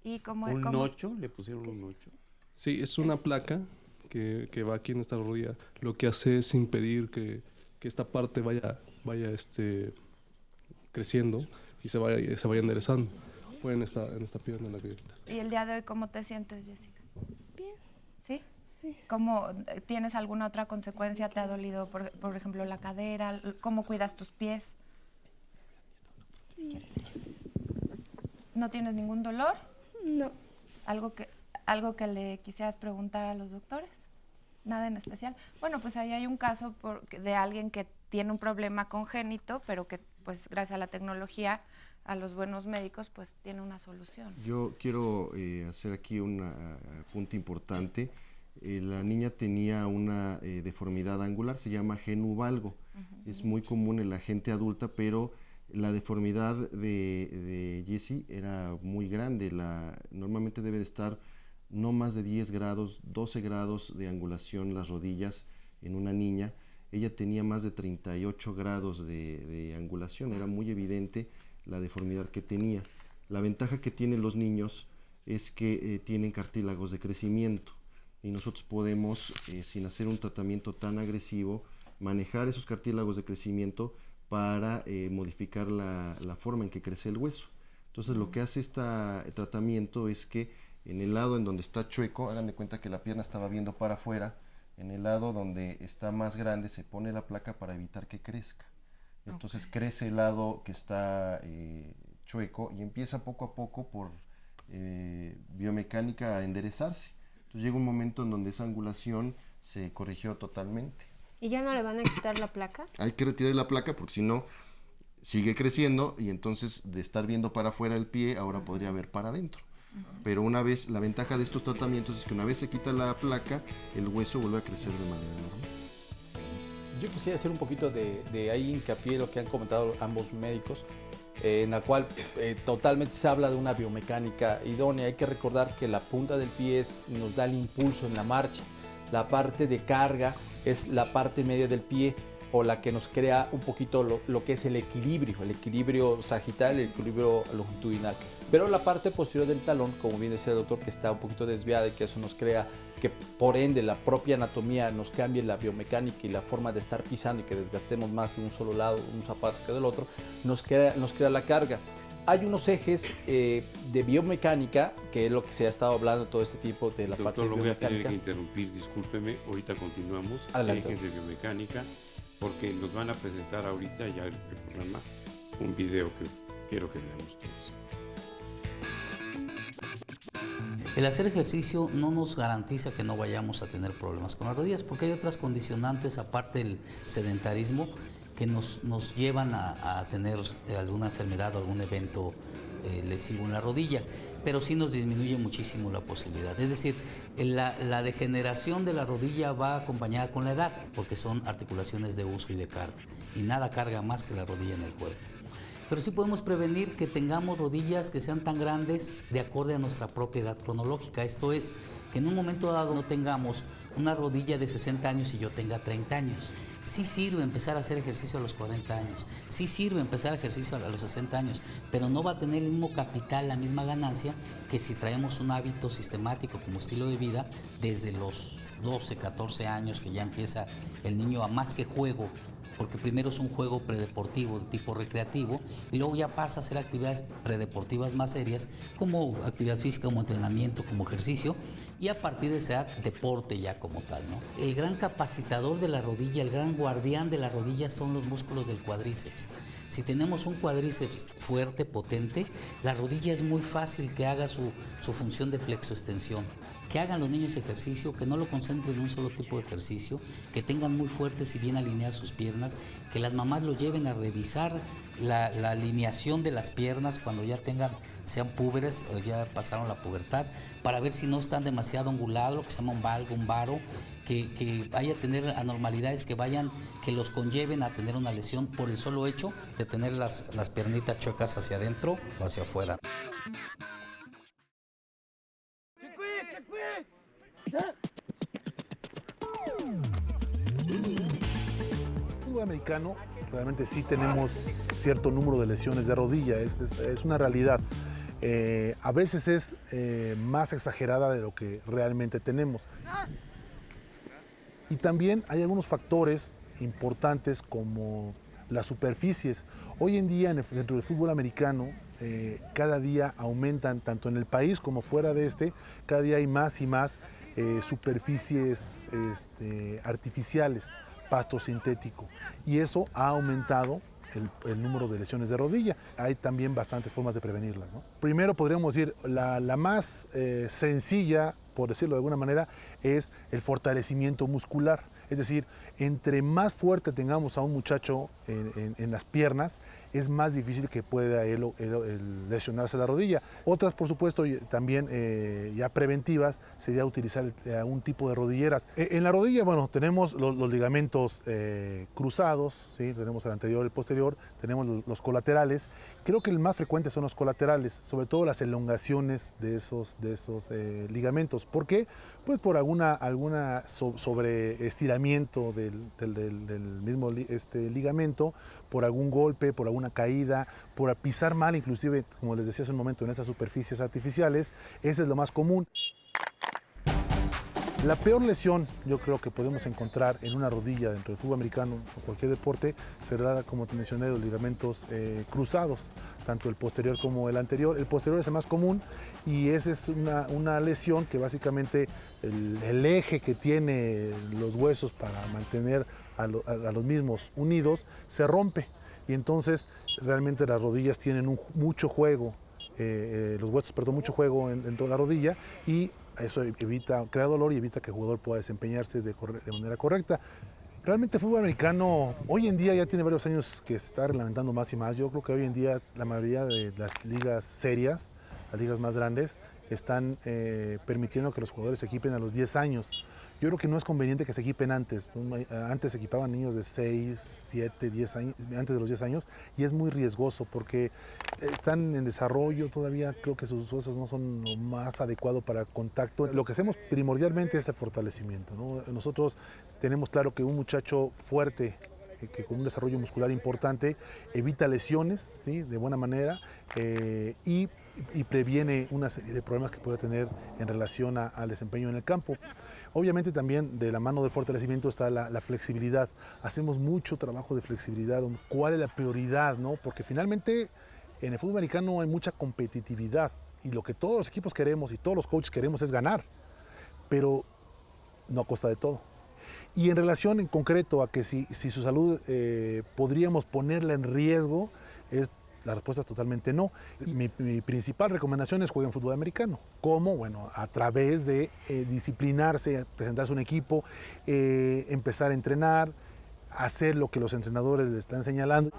¿Y cómo? ¿Un 8? ¿Le pusieron un 8? Sí, es una placa que va aquí en esta rodilla, lo que hace es impedir que esta parte vaya creciendo y se vaya enderezando. Fue en esta pierna en la que... ¿Y el día de hoy cómo te sientes, Jessica? Bien. ¿Sí? Sí. ¿Tienes alguna otra consecuencia? ¿Te ha dolido, por ejemplo, la cadera? ¿Cómo cuidas tus pies? Sí. ¿No tienes ningún dolor? No. ¿Algo que le quisieras preguntar a los doctores? ¿Nada en especial? Bueno, pues ahí hay un caso de alguien que tiene un problema congénito, pero que pues gracias a la tecnología, a los buenos médicos, pues tiene una solución. Yo quiero hacer aquí un punto importante. La niña tenía una deformidad angular, se llama genu valgo. Es muy común en la gente adulta, pero la deformidad de Jessy era muy grande. Normalmente debe de estar no más de 10 grados, 12 grados de angulación las rodillas en una niña. Ella tenía más de 38 grados de angulación, era muy evidente la deformidad que tenía. La ventaja que tienen los niños es que tienen cartílagos de crecimiento y nosotros podemos, sin hacer un tratamiento tan agresivo, manejar esos cartílagos de crecimiento para modificar la forma en que crece el hueso. Entonces lo que hace este tratamiento es que en el lado en donde está chueco, hagan de cuenta que la pierna estaba viendo para afuera, en el lado donde está más grande se pone la placa para evitar que crezca. Entonces crece el lado que está chueco y empieza poco a poco por biomecánica a enderezarse. Entonces llega un momento en donde esa angulación se corrigió totalmente. ¿Y ya no le van a quitar la placa? Hay que retirar la placa porque si no sigue creciendo y entonces de estar viendo para afuera el pie ahora podría ver para adentro. Pero la ventaja de estos tratamientos es que una vez se quita la placa, el hueso vuelve a crecer de manera normal. Yo quisiera hacer un poquito de ahí hincapié en lo que han comentado ambos médicos, en la cual totalmente se habla de una biomecánica idónea. Hay que recordar que la punta del pie nos da el impulso en la marcha. La parte de carga es la parte media del pie o la que nos crea un poquito lo que es el equilibrio sagital, el equilibrio longitudinal. Pero la parte posterior del talón, como bien decía el doctor, que está un poquito desviada y que eso nos crea que por ende la propia anatomía nos cambie la biomecánica y la forma de estar pisando y que desgastemos más en un solo lado un zapato que del otro, nos crea la carga. Hay unos ejes de biomecánica, que es lo que se ha estado hablando todo este tipo de la parte de biomecánica. Doctor, lo voy a tener que interrumpir, discúlpeme, ahorita continuamos. Adelante. Ejes de biomecánica, porque nos van a presentar ahorita ya el programa un video que quiero que veamos todos. El hacer ejercicio no nos garantiza que no vayamos a tener problemas con las rodillas, porque hay otras condicionantes, aparte del sedentarismo, que nos llevan a tener alguna enfermedad o algún evento lesivo en la rodilla, pero sí nos disminuye muchísimo la posibilidad. Es decir, la degeneración de la rodilla va acompañada con la edad, porque son articulaciones de uso y de carga, y nada carga más que la rodilla en el cuerpo. Pero sí podemos prevenir que tengamos rodillas que sean tan grandes de acorde a nuestra propia edad cronológica. Esto es, que en un momento dado no tengamos una rodilla de 60 años y yo tenga 30 años. Sí sirve empezar a hacer ejercicio a los 40 años, sí sirve empezar ejercicio a los 60 años, pero no va a tener el mismo capital, la misma ganancia que si traemos un hábito sistemático como estilo de vida desde los 12, 14 años, que ya empieza el niño a más que juego, porque primero es un juego predeportivo de tipo recreativo y luego ya pasa a hacer actividades predeportivas más serias como actividad física, como entrenamiento, como ejercicio, y a partir de esa edad deporte ya como tal, ¿no? El gran capacitador de la rodilla, el gran guardián de la rodilla son los músculos del cuádriceps. Si tenemos un cuádriceps fuerte, potente, la rodilla es muy fácil que haga su función de flexoextensión. Que hagan los niños ejercicio, que no lo concentren en un solo tipo de ejercicio, que tengan muy fuertes y bien alineadas sus piernas, que las mamás lo lleven a revisar la alineación de las piernas cuando ya sean púberes o ya pasaron la pubertad, para ver si no están demasiado angulados, lo que se llama un valgo, un varo, que vaya a tener anormalidades que los conlleven a tener una lesión por el solo hecho de tener las piernitas chuecas hacia adentro o hacia afuera. fútbol americano realmente sí tenemos cierto número de lesiones de rodilla, es una realidad. A veces es más exagerada de lo que realmente tenemos. Y también hay algunos factores importantes como las superficies. Hoy en día dentro del fútbol americano cada día aumentan, tanto en el país como fuera de cada día hay más y más superficies artificiales, pasto sintético, y eso ha aumentado el número de lesiones de rodilla. Hay también bastantes formas de prevenirlas, ¿no? Primero podríamos decir, la más sencilla, por decirlo de alguna manera, es el fortalecimiento muscular. Es decir, entre más fuerte tengamos a un muchacho en las piernas, es más difícil que pueda él lesionarse la rodilla. Otras, por supuesto, también ya preventivas, sería utilizar un tipo de rodilleras. En la rodilla, bueno, tenemos los ligamentos cruzados, ¿sí? Tenemos el anterior y el posterior, tenemos los colaterales. Creo que el más frecuente son los colaterales, sobre todo las elongaciones de esos ligamentos. ¿Por qué? Pues por alguna sobreestiramiento del mismo ligamento, por algún golpe, por alguna caída, por pisar mal, inclusive, como les decía hace un momento, en esas superficies artificiales. Ese es lo más común. La peor lesión, yo creo que podemos encontrar en una rodilla dentro del fútbol americano o cualquier deporte, será, como te mencioné, los ligamentos cruzados, tanto el posterior como el anterior. El posterior es el más común y esa es una lesión que básicamente el eje que tiene los huesos para mantener a los mismos unidos se rompe, y entonces realmente las rodillas tienen mucho juego, los huesos, perdón, mucho juego en toda la rodilla, y eso crea dolor y evita que el jugador pueda desempeñarse de manera correcta. Realmente el fútbol americano hoy en día ya tiene varios años que se está reglamentando más y más. Yo creo que hoy en día la mayoría de las ligas serias, las ligas más grandes, están permitiendo que los jugadores se equipen a los 10 años. Yo creo que no es conveniente que se equipen antes. Antes se equipaban niños de 6, 7, 10 años, antes de los 10 años, y es muy riesgoso porque están en desarrollo todavía. Creo que sus huesos no son lo más adecuado para contacto. Lo que hacemos primordialmente es el fortalecimiento, ¿no? Nosotros tenemos claro que un muchacho fuerte, que con un desarrollo muscular importante, evita lesiones, ¿sí?, de buena manera, y previene una serie de problemas que puede tener en relación al desempeño en el campo. Obviamente también de la mano del fortalecimiento está la flexibilidad. Hacemos mucho trabajo de flexibilidad. ¿Cuál es la prioridad, no? Porque finalmente en el fútbol americano hay mucha competitividad y lo que todos los equipos queremos y todos los coaches queremos es ganar, pero no a costa de todo. Y en relación en concreto a que si su salud podríamos ponerla en riesgo, La respuesta es totalmente no. Mi principal recomendación es jueguen fútbol americano. ¿Cómo? Bueno, a través de disciplinarse, presentarse a un equipo, empezar a entrenar, hacer lo que los entrenadores les están señalando.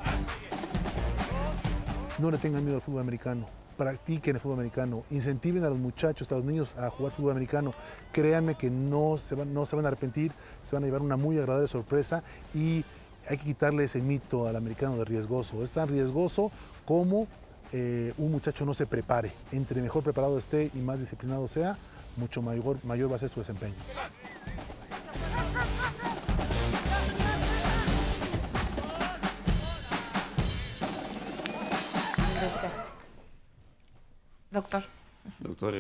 No le tengan miedo al fútbol americano. Practiquen el fútbol americano, incentiven a los muchachos, a los niños a jugar fútbol americano. Créanme que no se van a arrepentir, se van a llevar una muy agradable sorpresa y hay que quitarle ese mito al americano de riesgoso. Es tan riesgoso como un muchacho no se prepare. Entre mejor preparado esté y más disciplinado sea, mucho mayor va a ser su desempeño. Doctor. Doctor.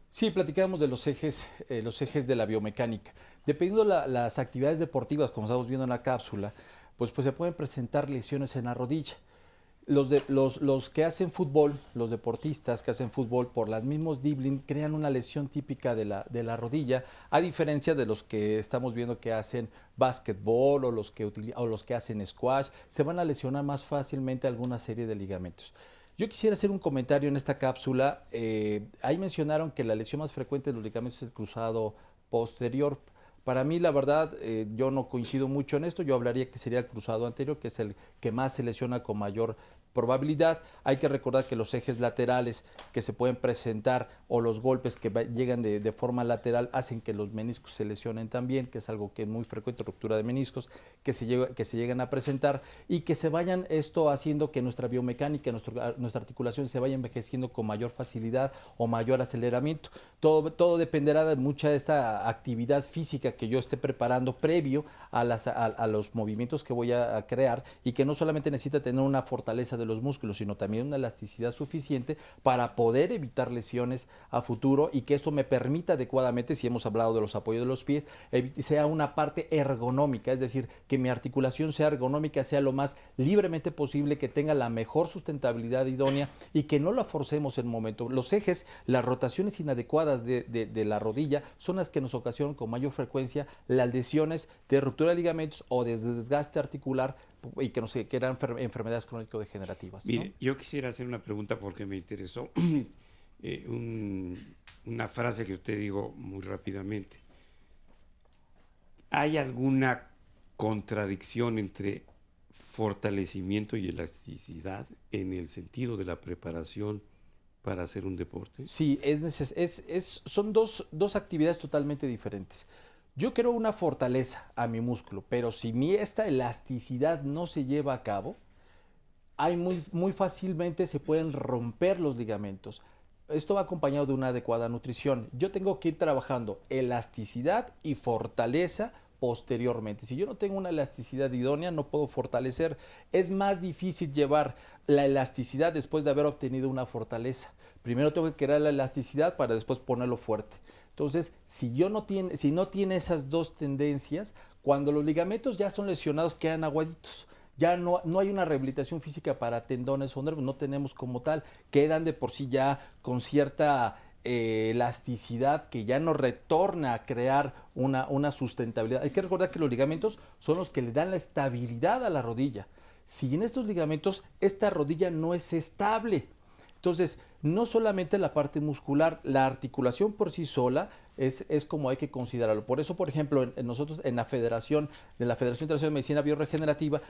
Sí, platicábamos de los ejes de la biomecánica. Dependiendo las actividades deportivas, como estamos viendo en la cápsula, pues se pueden presentar lesiones en la rodilla. Los que hacen fútbol, los deportistas que hacen fútbol por los mismos dribbling crean una lesión típica de la rodilla, a diferencia de los que estamos viendo que hacen básquetbol o los que hacen squash, se van a lesionar más fácilmente alguna serie de ligamentos. Yo quisiera hacer un comentario en esta cápsula. Ahí mencionaron que la lesión más frecuente de los ligamentos es el cruzado posterior. Para mí, la verdad, yo no coincido mucho en esto. Yo hablaría que sería el cruzado anterior, que es el que más se lesiona con mayor probabilidad. Hay que recordar que los ejes laterales que se pueden presentar o los golpes que llegan de forma lateral hacen que los meniscos se lesionen también, que es algo que es muy frecuente, ruptura de meniscos, que se llegan a presentar y que se vayan esto haciendo que nuestra biomecánica, nuestra articulación se vaya envejeciendo con mayor facilidad o mayor aceleramiento. Todo dependerá de mucha de esta actividad física que yo esté preparando previo a los movimientos que voy a crear y que no solamente necesita tener una fortaleza de los músculos, sino también una elasticidad suficiente para poder evitar lesiones a futuro y que esto me permita adecuadamente, si hemos hablado de los apoyos de los pies, sea una parte ergonómica, es decir, que mi articulación sea ergonómica, sea lo más libremente posible, que tenga la mejor sustentabilidad idónea y que no la forcemos en el momento. Los ejes, las rotaciones inadecuadas de la rodilla son las que nos ocasionan con mayor frecuencia las lesiones de ruptura de ligamentos o de desgaste articular y que eran enfermedades crónico-degenerativas. Mire, yo quisiera hacer una pregunta porque me interesó una frase que usted dijo muy rápidamente. ¿Hay alguna contradicción entre fortalecimiento y elasticidad en el sentido de la preparación para hacer un deporte? Sí, son dos actividades totalmente diferentes. Yo quiero una fortaleza a mi músculo, pero si esta elasticidad no se lleva a cabo, muy fácilmente se pueden romper los ligamentos. Esto va acompañado de una adecuada nutrición. Yo tengo que ir trabajando elasticidad y fortaleza posteriormente. Si yo no tengo una elasticidad idónea, no puedo fortalecer. Es más difícil llevar la elasticidad después de haber obtenido una fortaleza. Primero tengo que crear la elasticidad para después ponerlo fuerte. Entonces, si no tiene esas dos tendencias, cuando los ligamentos ya son lesionados, quedan aguaditos. Ya no hay una rehabilitación física para tendones o nervios, no tenemos como tal. Quedan de por sí ya con cierta elasticidad que ya no retorna a crear una sustentabilidad. Hay que recordar que los ligamentos son los que le dan la estabilidad a la rodilla. Si en estos ligamentos esta rodilla no es estable, entonces no solamente la parte muscular, la articulación por sí sola es como hay que considerarlo. Por eso, por ejemplo, nosotros en la Federación Internacional de Medicina Bioregenerativa,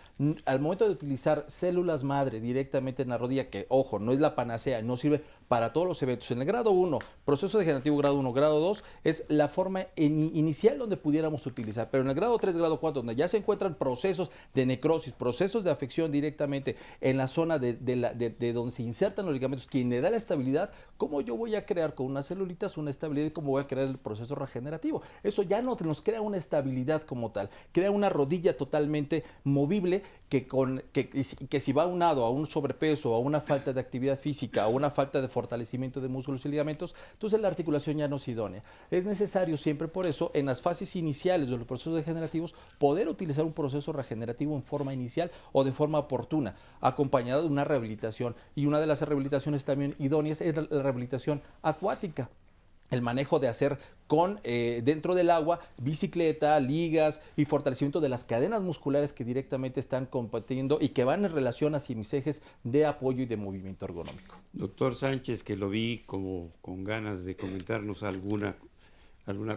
al momento de utilizar células madre directamente en la rodilla, que ojo, no es la panacea, no sirve para todos los eventos. En el grado 1, proceso degenerativo grado 1, grado 2, es la forma inicial donde pudiéramos utilizar. Pero en el grado 3, grado 4, donde ya se encuentran procesos de necrosis, procesos de afección directamente en la zona de donde se insertan los ligamentos, quien le da la estabilidad, ¿cómo yo voy a crear con unas celulitas una estabilidad y cómo voy a crear el proceso regenerativo? Eso ya no nos crea una estabilidad como tal, crea una rodilla totalmente movible que si va aunado a un sobrepeso, a una falta de actividad física, a una falta de fortalecimiento de músculos y ligamentos, entonces la articulación ya no es idónea. Es necesario siempre por eso, en las fases iniciales de los procesos degenerativos, poder utilizar un proceso regenerativo en forma inicial o de forma oportuna, acompañado de una rehabilitación. Y una de las rehabilitaciones también idóneas es la rehabilitación acuática. el manejo de hacer con dentro del agua bicicleta, ligas y fortalecimiento de las cadenas musculares que directamente están compatiendo y que van en relación hacia mis ejes de apoyo y de movimiento ergonómico. Doctor Sánchez, que lo vi como con ganas de comentarnos alguna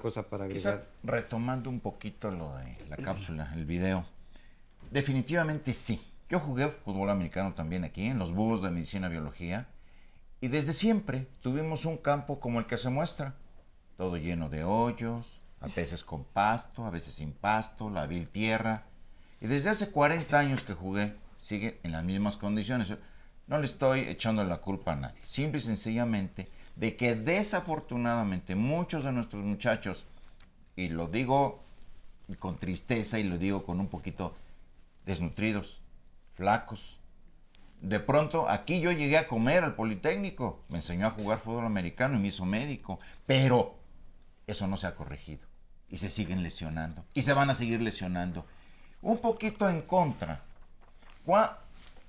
cosa para agregar. Quizá retomando un poquito lo de la cápsula, el video. Definitivamente sí. Yo jugué fútbol americano también aquí, en los búhos de medicina y biología, y desde siempre tuvimos un campo como el que se muestra, todo lleno de hoyos, a veces con pasto, a veces sin pasto, la vil tierra, y desde hace 40 años que jugué, sigue en las mismas condiciones. No le estoy echando la culpa a nadie, simple y sencillamente de que desafortunadamente muchos de nuestros muchachos, y lo digo con tristeza y lo digo con un poquito desnutridos, flacos. De pronto, aquí yo llegué a comer al Politécnico, me enseñó a jugar fútbol americano y me hizo médico, pero eso no se ha corregido y se siguen lesionando y se van a seguir lesionando. Un poquito en contra.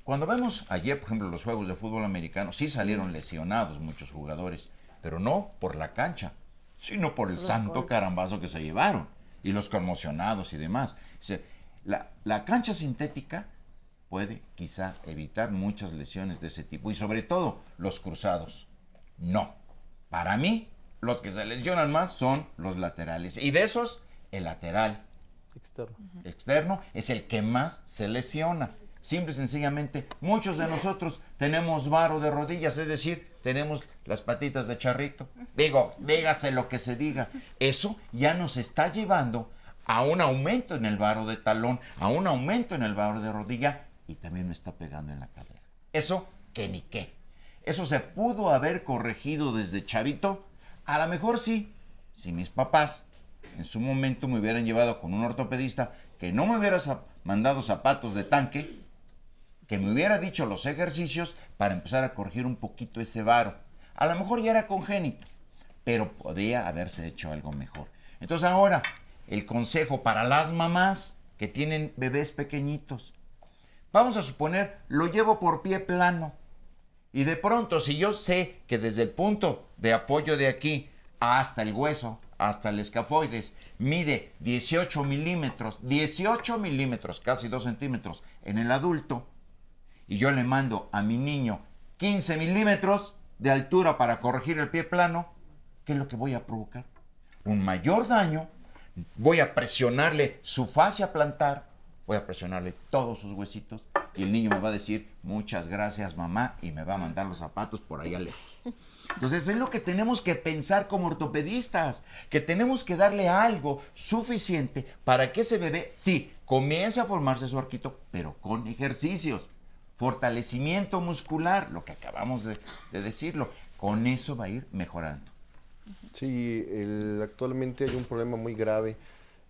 Cuando vemos ayer, por ejemplo, los juegos de fútbol americano, sí salieron lesionados muchos jugadores, pero no por la cancha, sino por el santo carambazo que se llevaron y los conmocionados y demás. O sea, la cancha sintética puede quizá evitar muchas lesiones de ese tipo y sobre todo los cruzados. No, para mí los que se lesionan más son los laterales y de esos el lateral externo es el que más se lesiona. Simple y sencillamente muchos de nosotros tenemos varo de rodillas, es decir, tenemos las patitas de charrito. Dígase lo que se diga, eso ya nos está llevando a un aumento en el varo de talón, a un aumento en el varo de rodilla y también me está pegando en la cadera. Eso que ni qué. Eso se pudo haber corregido desde chavito. A lo mejor sí, si mis papás en su momento me hubieran llevado con un ortopedista que no me hubiera mandado zapatos de tanque, que me hubiera dicho los ejercicios para empezar a corregir un poquito ese varo. A lo mejor ya era congénito, pero podría haberse hecho algo mejor. Entonces ahora, el consejo para las mamás que tienen bebés pequeñitos. Vamos a suponer, lo llevo por pie plano. Y de pronto, si yo sé que desde el punto de apoyo de aquí hasta el hueso, hasta el escafoides, mide 18 milímetros, casi 2 centímetros en el adulto, y yo le mando a mi niño 15 milímetros de altura para corregir el pie plano, ¿qué es lo que voy a provocar? Un mayor daño, voy a presionarle su fascia plantar, voy a presionarle todos sus huesitos y el niño me va a decir muchas gracias mamá y me va a mandar los zapatos por allá lejos. Entonces es lo que tenemos que pensar como ortopedistas, que tenemos que darle algo suficiente para que ese bebé sí comience a formarse su arquito, pero con ejercicios, fortalecimiento muscular, lo que acabamos de decirlo, con eso va a ir mejorando. Sí, actualmente hay un problema muy grave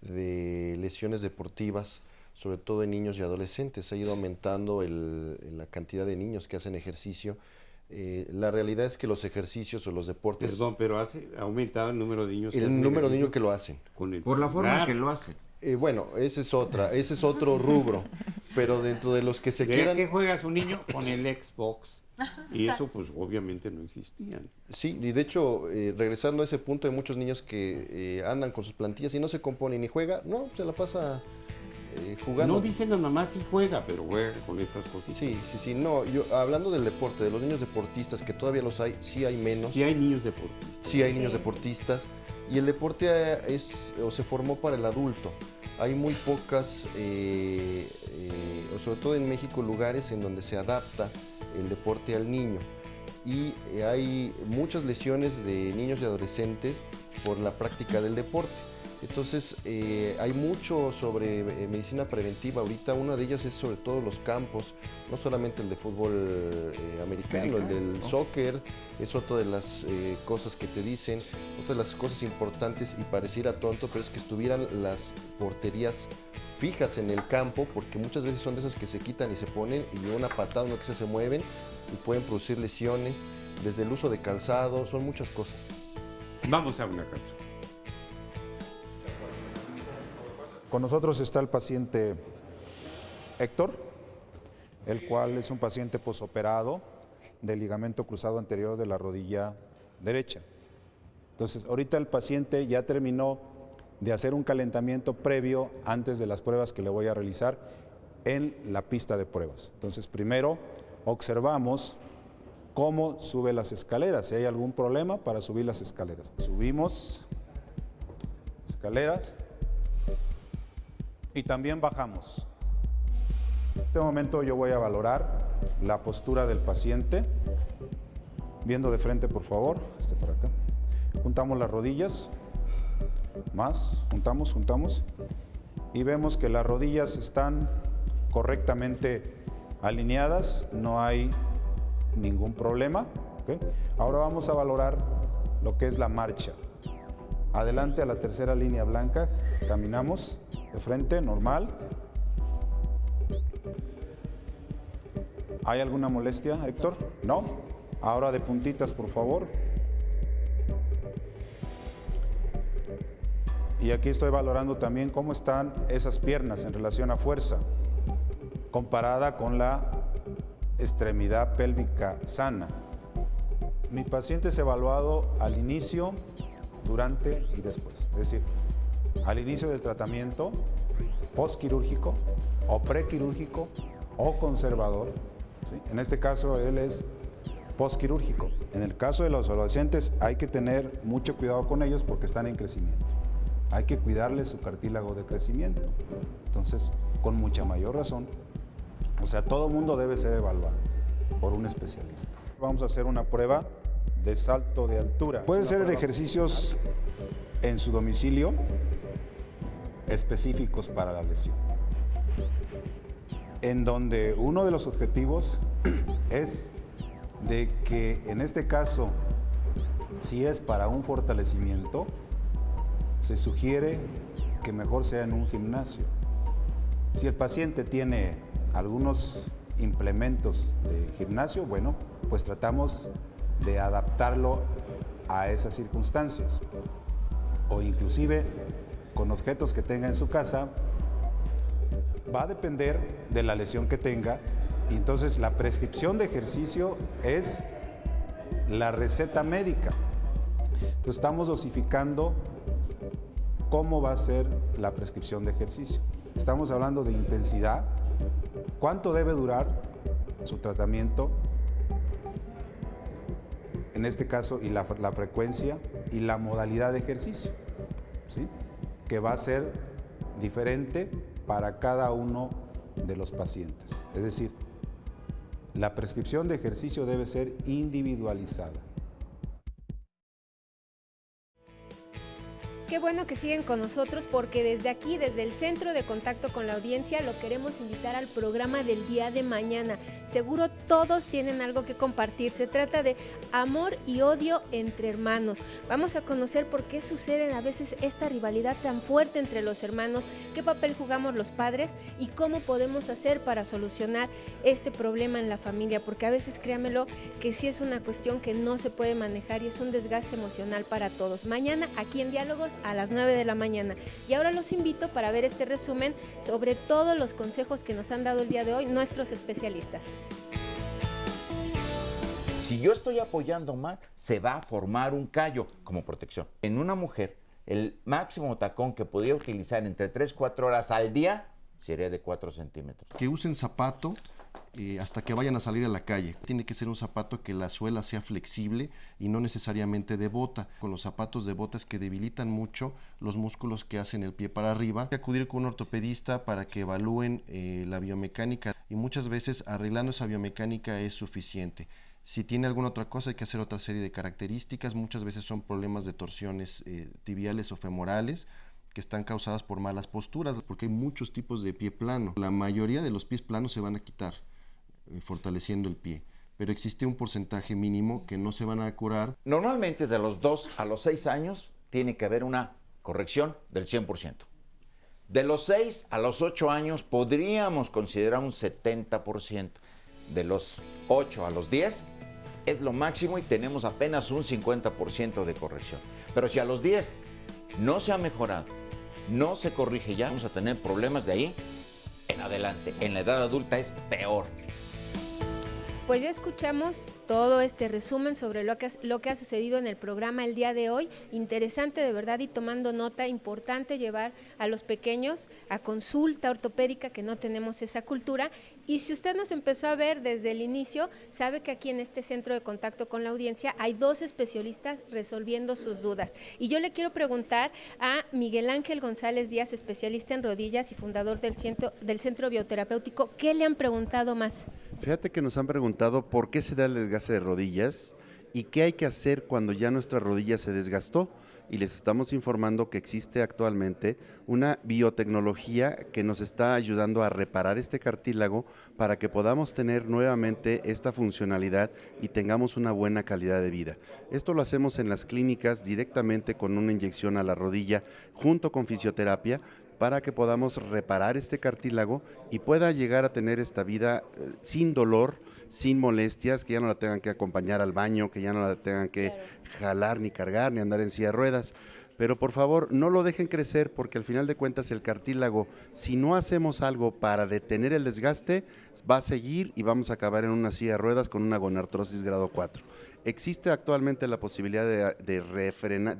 de lesiones deportivas, sobre todo en niños y adolescentes. Ha ido aumentando la cantidad de niños que hacen ejercicio. La realidad es que los ejercicios o los deportes... Perdón, pero ha aumentado el número de niños que hacen el número de ejercicio niños que lo hacen. Por la forma en que lo hacen. Bueno, ese es otro rubro. Pero dentro de los que se quedan... ¿Qué juega su niño? Con el Xbox. Y eso pues obviamente no existían. Sí, y de hecho, regresando a ese punto, hay muchos niños que andan con sus plantillas y no se componen ni juega, no, se la pasa jugando. No dicen las mamás si juega, pero juega con estas cositas. Sí, no, yo hablando del deporte, de los niños deportistas, que todavía los hay, sí hay menos. Sí hay niños deportistas. Sí hay niños deportistas, y el deporte se formó para el adulto. Hay muy pocas, sobre todo en México, lugares en donde se adapta el deporte al niño. Y hay muchas lesiones de niños y adolescentes por la práctica del deporte. Entonces, hay mucho sobre medicina preventiva. Ahorita una de ellas es sobre todo los campos, no solamente el de fútbol americano, el del soccer, es otra de las cosas que te dicen, otra de las cosas importantes, y pareciera tonto, pero es que estuvieran las porterías fijas en el campo, porque muchas veces son de esas que se quitan y se ponen, y una patada, una que se mueven, y pueden producir lesiones, desde el uso de calzado, son muchas cosas. Vamos a una cápsula. Con nosotros está el paciente Héctor, el cual es un paciente posoperado del ligamento cruzado anterior de la rodilla derecha. Entonces, ahorita el paciente ya terminó de hacer un calentamiento previo antes de las pruebas que le voy a realizar en la pista de pruebas. Entonces, primero observamos cómo sube las escaleras, si hay algún problema para subir las escaleras. Subimos escaleras y también bajamos. En este momento yo voy a valorar la postura del paciente, viendo de frente, por favor, por acá. Juntamos las rodillas, más, juntamos, y vemos que las rodillas están correctamente alineadas, no hay ningún problema. ¿Okay? Ahora vamos a valorar lo que es la marcha. Adelante a la tercera línea blanca, caminamos de frente, normal. ¿Hay alguna molestia, Héctor? ¿No? Ahora de puntitas, por favor. Y aquí estoy valorando también cómo están esas piernas en relación a fuerza, comparada con la extremidad pélvica sana. Mi paciente es evaluado al inicio, durante y después. Es decir, al inicio del tratamiento, postquirúrgico o prequirúrgico o conservador. ¿Sí? En este caso, él es postquirúrgico. En el caso de los adolescentes, hay que tener mucho cuidado con ellos porque están en crecimiento. Hay que cuidarles su cartílago de crecimiento. Entonces, con mucha mayor razón, o sea, todo mundo debe ser evaluado por un especialista. Vamos a hacer una prueba de salto de altura. Puede ser ejercicios en su domicilio específicos para la lesión, en donde uno de los objetivos es de que, en este caso, si es para un fortalecimiento, se sugiere que mejor sea en un gimnasio. Si el paciente tiene algunos implementos de gimnasio, bueno, pues tratamos de adaptarlo a esas circunstancias. O inclusive con objetos que tenga en su casa, va a depender de la lesión que tenga, y entonces la prescripción de ejercicio es la receta médica. Entonces estamos dosificando cómo va a ser la prescripción de ejercicio. Estamos hablando de intensidad, cuánto debe durar su tratamiento, en este caso, y la frecuencia y la modalidad de ejercicio, ¿sí? Que va a ser diferente para cada uno de los pacientes. Es decir, la prescripción de ejercicio debe ser individualizada. Qué bueno que siguen con nosotros, porque desde aquí, desde el Centro de Contacto con la Audiencia, lo queremos invitar al programa del día de mañana. Seguro todos tienen algo que compartir. Se trata de amor y odio entre hermanos. Vamos a conocer por qué sucede a veces esta rivalidad tan fuerte entre los hermanos, qué papel jugamos los padres y cómo podemos hacer para solucionar este problema en la familia, porque a veces, créanmelo, que sí es una cuestión que no se puede manejar y es un desgaste emocional para todos. Mañana, aquí en Diálogos, a las 9 de la mañana. Y ahora los invito para ver este resumen sobre todos los consejos que nos han dado el día de hoy nuestros especialistas. Si yo estoy apoyando mal, se va a formar un callo como protección. En una mujer, el máximo tacón que podría utilizar entre 3-4 horas al día sería de 4 centímetros. Que usen zapato hasta que vayan a salir a la calle. Tiene que ser un zapato que la suela sea flexible y no necesariamente de bota. Con los zapatos de botas que debilitan mucho los músculos que hacen el pie para arriba. Hay que acudir con un ortopedista para que evalúen la biomecánica, y muchas veces arreglando esa biomecánica es suficiente. Si tiene alguna otra cosa, hay que hacer otra serie de características. Muchas veces son problemas de torsiones tibiales o femorales que están causadas por malas posturas, porque hay muchos tipos de pie plano. La mayoría de los pies planos se van a quitar fortaleciendo el pie, pero existe un porcentaje mínimo que no se van a curar. Normalmente de los 2 a los 6 años tiene que haber una corrección del 100%. De los 6 a los 8 años podríamos considerar un 70%. De los 8 a los 10 es lo máximo y tenemos apenas un 50% de corrección. Pero si a los 10 no se ha mejorado, no se corrige ya, vamos a tener problemas de ahí en adelante. En la edad adulta es peor. Pues ya escuchamos todo este resumen sobre lo que ha sucedido en el programa el día de hoy. Interesante de verdad, y tomando nota, importante llevar a los pequeños a consulta ortopédica, que no tenemos esa cultura. Y si usted nos empezó a ver desde el inicio, sabe que aquí en este centro de contacto con la audiencia hay 2 especialistas resolviendo sus dudas. Y yo le quiero preguntar a Miguel Ángel González Díaz, especialista en rodillas y fundador del Centro Bioterapéutico, ¿qué le han preguntado más? Fíjate que nos han preguntado por qué se da el desgaste de rodillas y qué hay que hacer cuando ya nuestra rodilla se desgastó. Y les estamos informando que existe actualmente una biotecnología que nos está ayudando a reparar este cartílago para que podamos tener nuevamente esta funcionalidad y tengamos una buena calidad de vida. Esto lo hacemos en las clínicas directamente con una inyección a la rodilla junto con fisioterapia, para que podamos reparar este cartílago y pueda llegar a tener esta vida sin dolor, sin molestias, que ya no la tengan que acompañar al baño, que ya no la tengan que jalar ni cargar ni andar en silla de ruedas. Pero por favor, no lo dejen crecer, porque al final de cuentas el cartílago, si no hacemos algo para detener el desgaste, va a seguir y vamos a acabar en una silla de ruedas con una gonartrosis grado 4. Existe actualmente la posibilidad de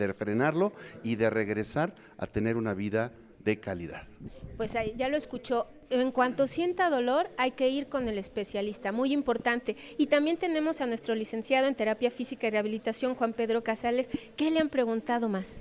refrenarlo y de regresar a tener una vida de calidad. Pues ahí ya lo escuchó. En cuanto sienta dolor, hay que ir con el especialista, muy importante. Y también tenemos a nuestro licenciado en terapia física y rehabilitación, Juan Pedro Casales. ¿Qué le han preguntado más?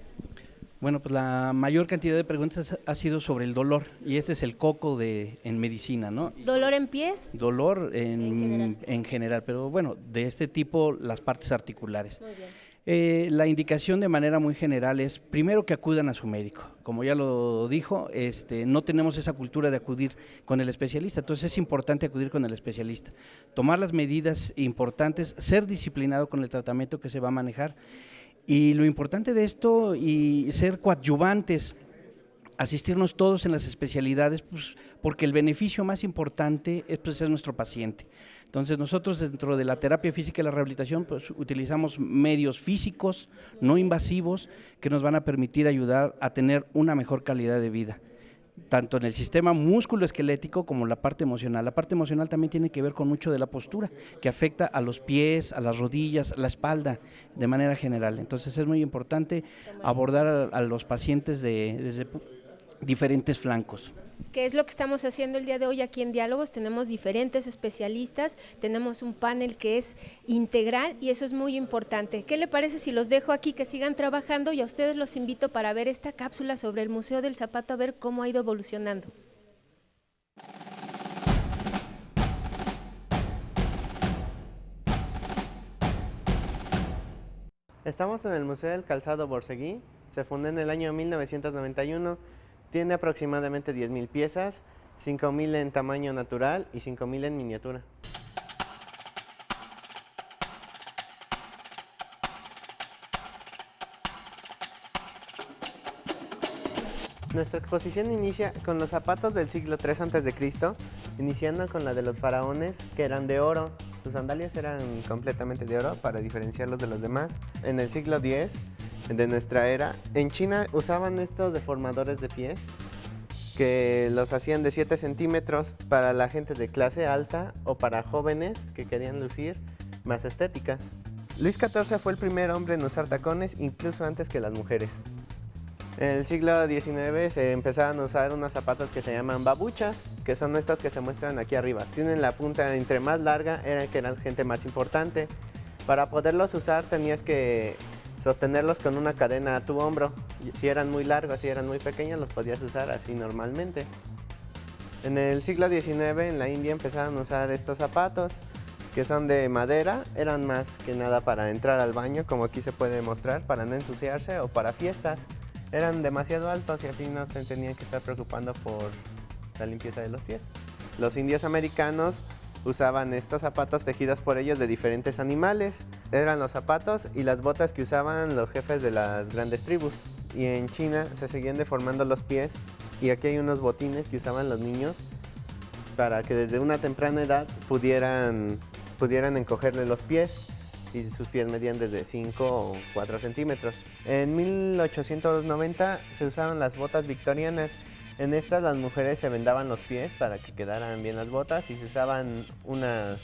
Bueno, pues la mayor cantidad de preguntas ha sido sobre el dolor, y este es el coco en medicina, ¿no? ¿Dolor en pies? Dolor en general, pero bueno, de este tipo las partes articulares. Muy bien. La indicación de manera muy general es primero que acudan a su médico. Como ya lo dijo, no tenemos esa cultura de acudir con el especialista, entonces es importante acudir con el especialista, tomar las medidas importantes, ser disciplinado con el tratamiento que se va a manejar, y lo importante de esto, y ser coadyuvantes, asistirnos todos en las especialidades, pues, porque el beneficio más importante es nuestro paciente. Entonces nosotros dentro de la terapia física y la rehabilitación pues utilizamos medios físicos no invasivos que nos van a permitir ayudar a tener una mejor calidad de vida, tanto en el sistema músculo-esquelético como la parte emocional. La parte emocional también tiene que ver con mucho de la postura, que afecta a los pies, a las rodillas, a la espalda, de manera general. Entonces es muy importante abordar a los pacientes desde diferentes flancos. ¿Qué es lo que estamos haciendo el día de hoy aquí en Diálogos? Tenemos diferentes especialistas, tenemos un panel que es integral y eso es muy importante. ¿Qué le parece si los dejo aquí que sigan trabajando, y a ustedes los invito para ver esta cápsula sobre el Museo del Zapato, a ver cómo ha ido evolucionando? Estamos en el Museo del Calzado Borseguí, se fundó en el año 1991. Tiene aproximadamente 10,000 piezas, 5,000 en tamaño natural y 5,000 en miniatura. Nuestra exposición inicia con los zapatos del siglo III a.C., iniciando con la de los faraones, que eran de oro. Sus sandalias eran completamente de oro para diferenciarlos de los demás. En el siglo X de nuestra era, en China usaban estos deformadores de pies que los hacían de 7 centímetros para la gente de clase alta o para jóvenes que querían lucir más estéticas. Luis XIV fue el primer hombre en usar tacones, incluso antes que las mujeres. En el siglo XIX se empezaron a usar unos zapatos que se llaman babuchas, que son estas que se muestran aquí arriba. Tienen la punta entre más larga, que eran gente más importante. Para poderlos usar tenías que sostenerlos con una cadena a tu hombro. Si eran muy largos, si eran muy pequeños, los podías usar así normalmente. En el siglo XIX en la India empezaron a usar estos zapatos, que son de madera. Eran más que nada para entrar al baño, como aquí se puede mostrar, para no ensuciarse, o para fiestas. Eran demasiado altos y así no se tenían que estar preocupando por la limpieza de los pies. Los indios americanos usaban estos zapatos tejidos por ellos de diferentes animales. Eran los zapatos y las botas que usaban los jefes de las grandes tribus. Y en China se seguían deformando los pies, y aquí hay unos botines que usaban los niños para que desde una temprana edad pudieran encogerle los pies, y sus pies medían desde 5 o 4 centímetros. En 1890 se usaron las botas victorianas. En estas las mujeres se vendaban los pies para que quedaran bien las botas, y se usaban unas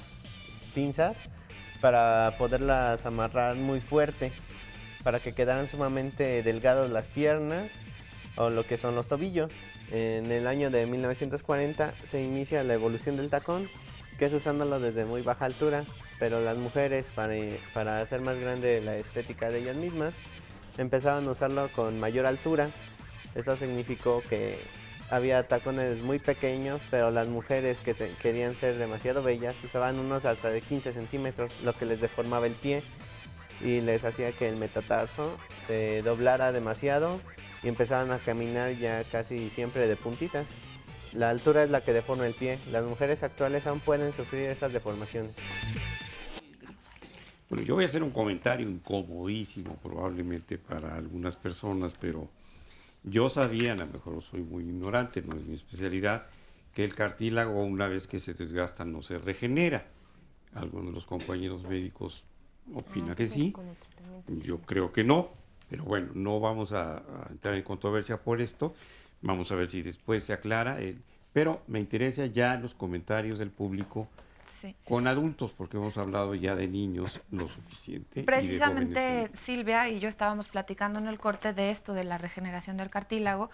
pinzas para poderlas amarrar muy fuerte, para que quedaran sumamente delgadas las piernas o lo que son los tobillos. En el año de 1940 se inicia la evolución del tacón, que es usándolo desde muy baja altura, pero las mujeres, para hacer más grande la estética de ellas mismas, empezaban a usarlo con mayor altura. Eso significó que había tacones muy pequeños, pero las mujeres que querían ser demasiado bellas usaban unos hasta de 15 centímetros, lo que les deformaba el pie y les hacía que el metatarso se doblara demasiado y empezaban a caminar ya casi siempre de puntitas. La altura es la que deforma el pie. Las mujeres actuales aún pueden sufrir esas deformaciones. Bueno, yo voy a hacer un comentario incomodísimo probablemente para algunas personas, pero yo sabía, a lo mejor soy muy ignorante, no es mi especialidad, que el cartílago una vez que se desgasta no se regenera. Algunos de los compañeros médicos opinan que sí, yo creo que no, pero bueno, no vamos a entrar en controversia por esto, vamos a ver si después se aclara, pero me interesa ya los comentarios del público. Sí. Con adultos, porque hemos hablado ya de niños lo suficiente. Precisamente Silvia y yo estábamos platicando en el corte de esto, de la regeneración del cartílago,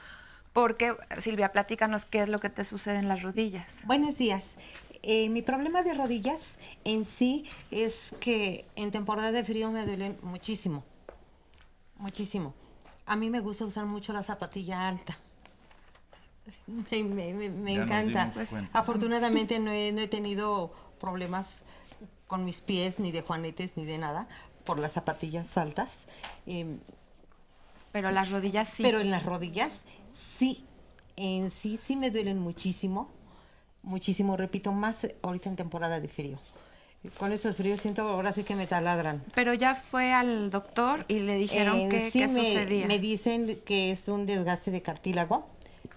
porque Silvia, platícanos qué es lo que te sucede en las rodillas. Buenos días. Mi problema de rodillas en sí es que en temporada de frío me duelen muchísimo, muchísimo. A mí me gusta usar mucho la zapatilla alta. Me encanta. Afortunadamente no he tenido problemas con mis pies, ni de juanetes, ni de nada, por las zapatillas altas. Pero las rodillas sí. Pero en las rodillas sí, en sí me duelen muchísimo, muchísimo, repito, más ahorita en temporada de frío. Con estos fríos siento ahora sí que me taladran. Pero ya fue al doctor y le dijeron qué sucedía. Me dicen que es un desgaste de cartílago.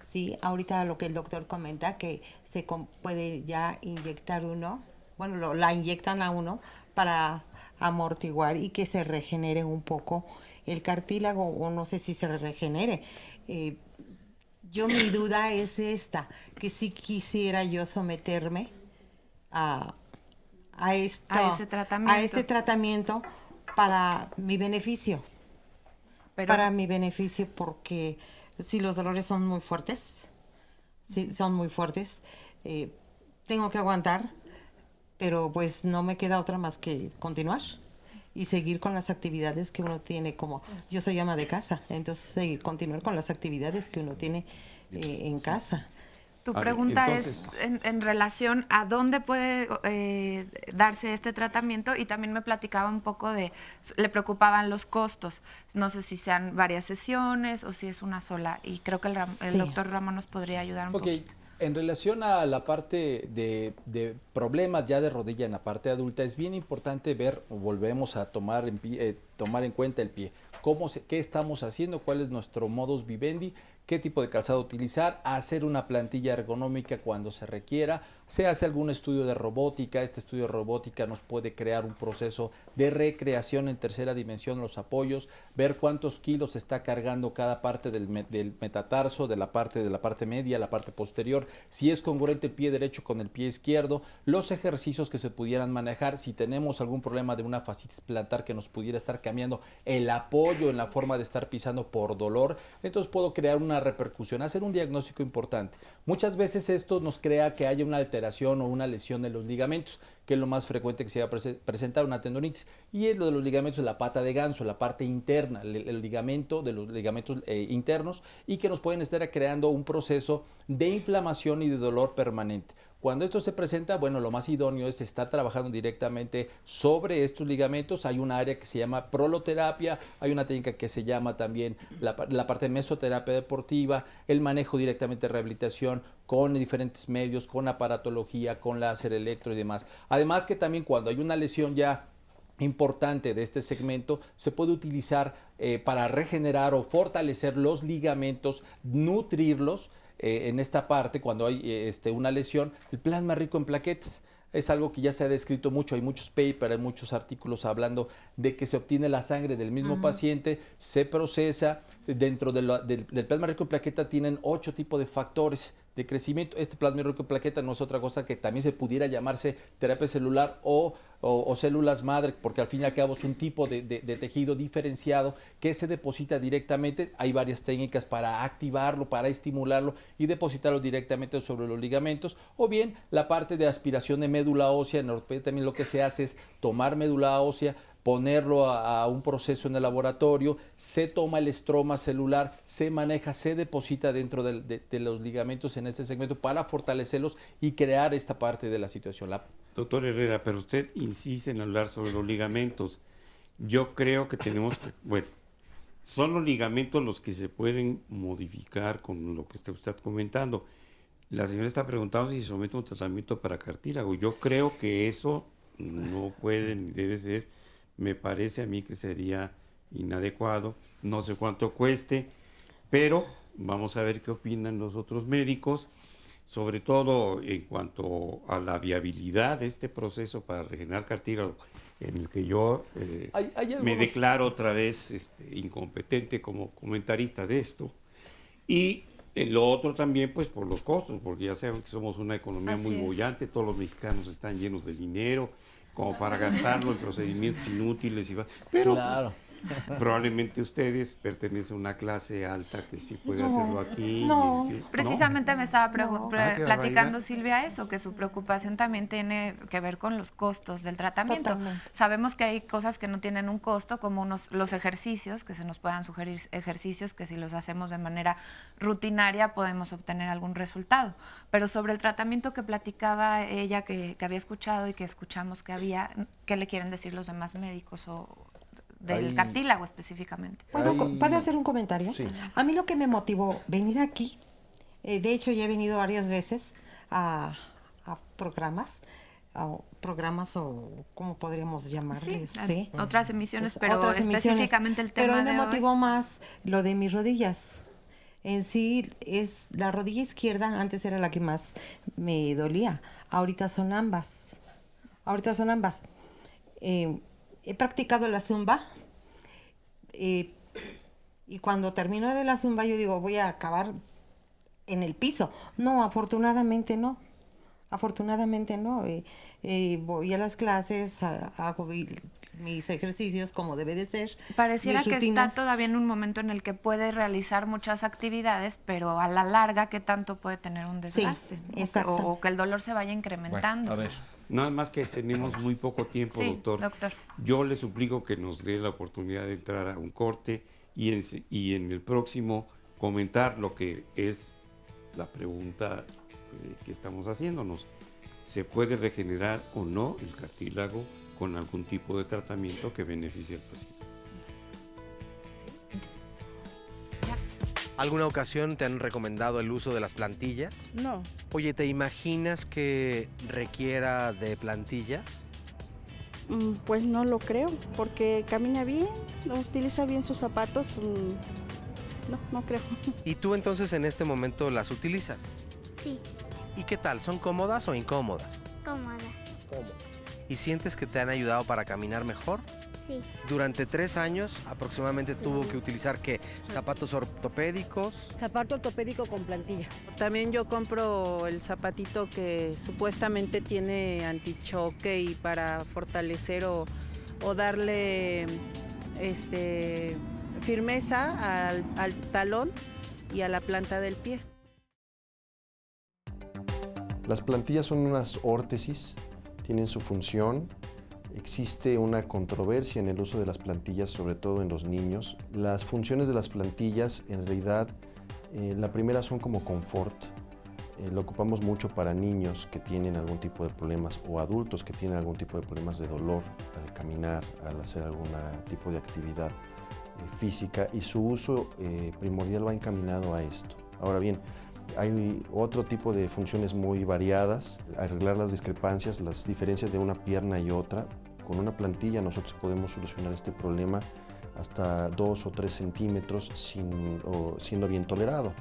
Sí, ahorita lo que el doctor comenta, que se puede ya inyectar uno, bueno, la inyectan a uno para amortiguar y que se regenere un poco el cartílago, o no sé si se regenere. Mi duda es esta, que sí quisiera yo someterme a este tratamiento para mi beneficio. Para mi beneficio, porque sí, los dolores son muy fuertes. Sí, son muy fuertes. Tengo que aguantar, pero pues no me queda otra más que continuar y seguir con las actividades que uno tiene, como yo soy ama de casa, entonces continuar con las actividades que uno tiene en casa. Tu pregunta es en relación a dónde puede darse este tratamiento, y también me platicaba un poco le preocupaban los costos. No sé si sean varias sesiones o si es una sola, y creo que el doctor Ramón nos podría ayudar un poquito. En relación a la parte de problemas ya de rodilla en la parte adulta, es bien importante ver, volvemos a tomar en cuenta el pie. ¿Qué estamos haciendo? ¿Cuál es nuestro modus vivendi? ¿Qué tipo de calzado utilizar? Hacer una plantilla ergonómica cuando se requiera. Se hace algún estudio de robótica. Este estudio de robótica nos puede crear un proceso de recreación en tercera dimensión, los apoyos, ver cuántos kilos está cargando cada parte del metatarso, de la parte media, la parte posterior, si es congruente el pie derecho con el pie izquierdo, los ejercicios que se pudieran manejar, si tenemos algún problema de una fascitis plantar que nos pudiera estar cambiando el apoyo en la forma de estar pisando por dolor, entonces puedo crear una repercusión, hacer un diagnóstico importante. Muchas veces esto nos crea que haya una alteración o una lesión de los ligamentos, que es lo más frecuente que se va a presentar una tendonitis, y es lo de los ligamentos de la pata de ganso, la parte interna, el ligamento de los ligamentos internos, y que nos pueden estar creando un proceso de inflamación y de dolor permanente. Cuando esto se presenta, bueno, lo más idóneo es estar trabajando directamente sobre estos ligamentos. Hay una área que se llama proloterapia, hay una técnica que se llama también la parte de mesoterapia deportiva, el manejo directamente de rehabilitación con diferentes medios, con aparatología, con láser electro y demás. Además que también cuando hay una lesión ya importante de este segmento, se puede utilizar para regenerar o fortalecer los ligamentos, nutrirlos. En esta parte, cuando hay una lesión, el plasma rico en plaquetas es algo que ya se ha descrito mucho, hay muchos papers, hay muchos artículos hablando de que se obtiene la sangre del mismo paciente, se procesa, dentro del plasma rico en plaqueta tienen 8 tipos de factores de crecimiento. Este plasma rico en plaqueta no es otra cosa que también se pudiera llamarse terapia celular o células madre, porque al fin y al cabo es un tipo de tejido diferenciado que se deposita directamente. Hay varias técnicas para activarlo, para estimularlo y depositarlo directamente sobre los ligamentos, o bien la parte de aspiración de médula ósea. En ortopedia también lo que se hace es tomar médula ósea, ponerlo a un proceso en el laboratorio, se toma el estroma celular, se maneja, se deposita dentro de los ligamentos en este segmento para fortalecerlos y crear esta parte de la situación. Doctor Herrera, pero usted insiste en hablar sobre los ligamentos. Yo creo que tenemos que, bueno, son los ligamentos los que se pueden modificar con lo que está usted comentando. La señora está preguntando si se somete a un tratamiento para cartílago. Yo creo que eso no puede ni debe ser. Me parece a mí que sería inadecuado, no sé cuánto cueste, pero vamos a ver qué opinan los otros médicos, sobre todo en cuanto a la viabilidad de este proceso para regenerar cartílago, en el que yo me declaro otra vez incompetente como comentarista de esto. Y en lo otro también, pues por los costos, porque ya saben que somos una economía muy bollante, todos los mexicanos están llenos de dinero, como para gastarlo en procedimientos inútiles. Pero claro, probablemente ustedes pertenecen a una clase alta que sí puede hacerlo aquí. No, precisamente me estaba platicando Silvia eso, que su preocupación también tiene que ver con los costos del tratamiento. Totalmente. Sabemos que hay cosas que no tienen un costo, como los ejercicios, que se nos puedan sugerir ejercicios que si los hacemos de manera rutinaria podemos obtener algún resultado. Pero sobre el tratamiento que platicaba ella, que había escuchado y que escuchamos que había, ¿qué le quieren decir los demás médicos o del cartílago específicamente? ¿Puedo hacer un comentario? Sí. A mí lo que me motivó venir aquí, de hecho ya he venido varias veces a programas o ¿cómo podríamos llamarles? Sí. Otras emisiones, pero específicamente el tema pero me de motivó hoy. más lo de mis rodillas. En sí, es la rodilla izquierda, antes era la que más me dolía. Ahorita son ambas. He practicado la zumba y cuando termino de la zumba yo digo, voy a acabar en el piso. No, afortunadamente no. Voy a las clases, hago mis ejercicios como debe de ser. Pareciera que está todavía en un momento en el que puede realizar muchas actividades, pero a la larga, ¿qué tanto puede tener un desgaste? Sí, exacto. O que el dolor se vaya incrementando. Bueno, a ver. Nada más que tenemos muy poco tiempo, Sí, doctor. Yo le suplico que nos dé la oportunidad de entrar a un corte y en el próximo comentar lo que es la pregunta que estamos haciéndonos. ¿Se puede regenerar o no el cartílago con algún tipo de tratamiento que beneficie al paciente? ¿Alguna ocasión te han recomendado el uso de las plantillas? No. Oye, ¿te imaginas que requiera de plantillas? Pues no lo creo, porque camina bien, utiliza bien sus zapatos. No creo. ¿Y tú entonces en este momento las utilizas? Sí, ¿Y qué tal? ¿Son cómodas o incómodas? cómoda. ¿Y sientes que te han ayudado para caminar mejor? Sí. Durante 3 años aproximadamente tuvo que utilizar ¿qué? ¿Zapatos ortopédicos? Zapato ortopédico con plantilla. También yo compro el zapatito que supuestamente tiene antichoque y para fortalecer o darle firmeza al talón y a la planta del pie. Las plantillas son unas órtesis, tienen su función. Existe una controversia en el uso de las plantillas, sobre todo en los niños. Las funciones de las plantillas, en realidad, la primera son como confort. Lo ocupamos mucho para niños que tienen algún tipo de problemas o adultos que tienen algún tipo de problemas de dolor al caminar, al hacer algún tipo de actividad física, y su uso primordial va encaminado a esto. Ahora bien, hay otro tipo de funciones muy variadas, arreglar las discrepancias, las diferencias de una pierna y otra. Con una plantilla nosotros podemos solucionar este problema hasta 2 o 3 centímetros siendo bien tolerado.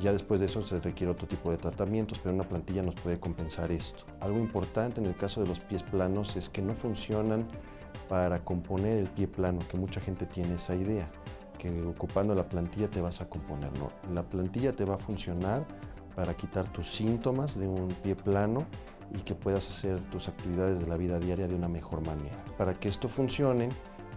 Ya después de eso se requiere otro tipo de tratamientos, pero una plantilla nos puede compensar esto. Algo importante en el caso de los pies planos es que no funcionan para componer el pie plano, que mucha gente tiene esa idea, que ocupando la plantilla te vas a componer, no. La plantilla te va a funcionar para quitar tus síntomas de un pie plano y que puedas hacer tus actividades de la vida diaria de una mejor manera. Para que esto funcione,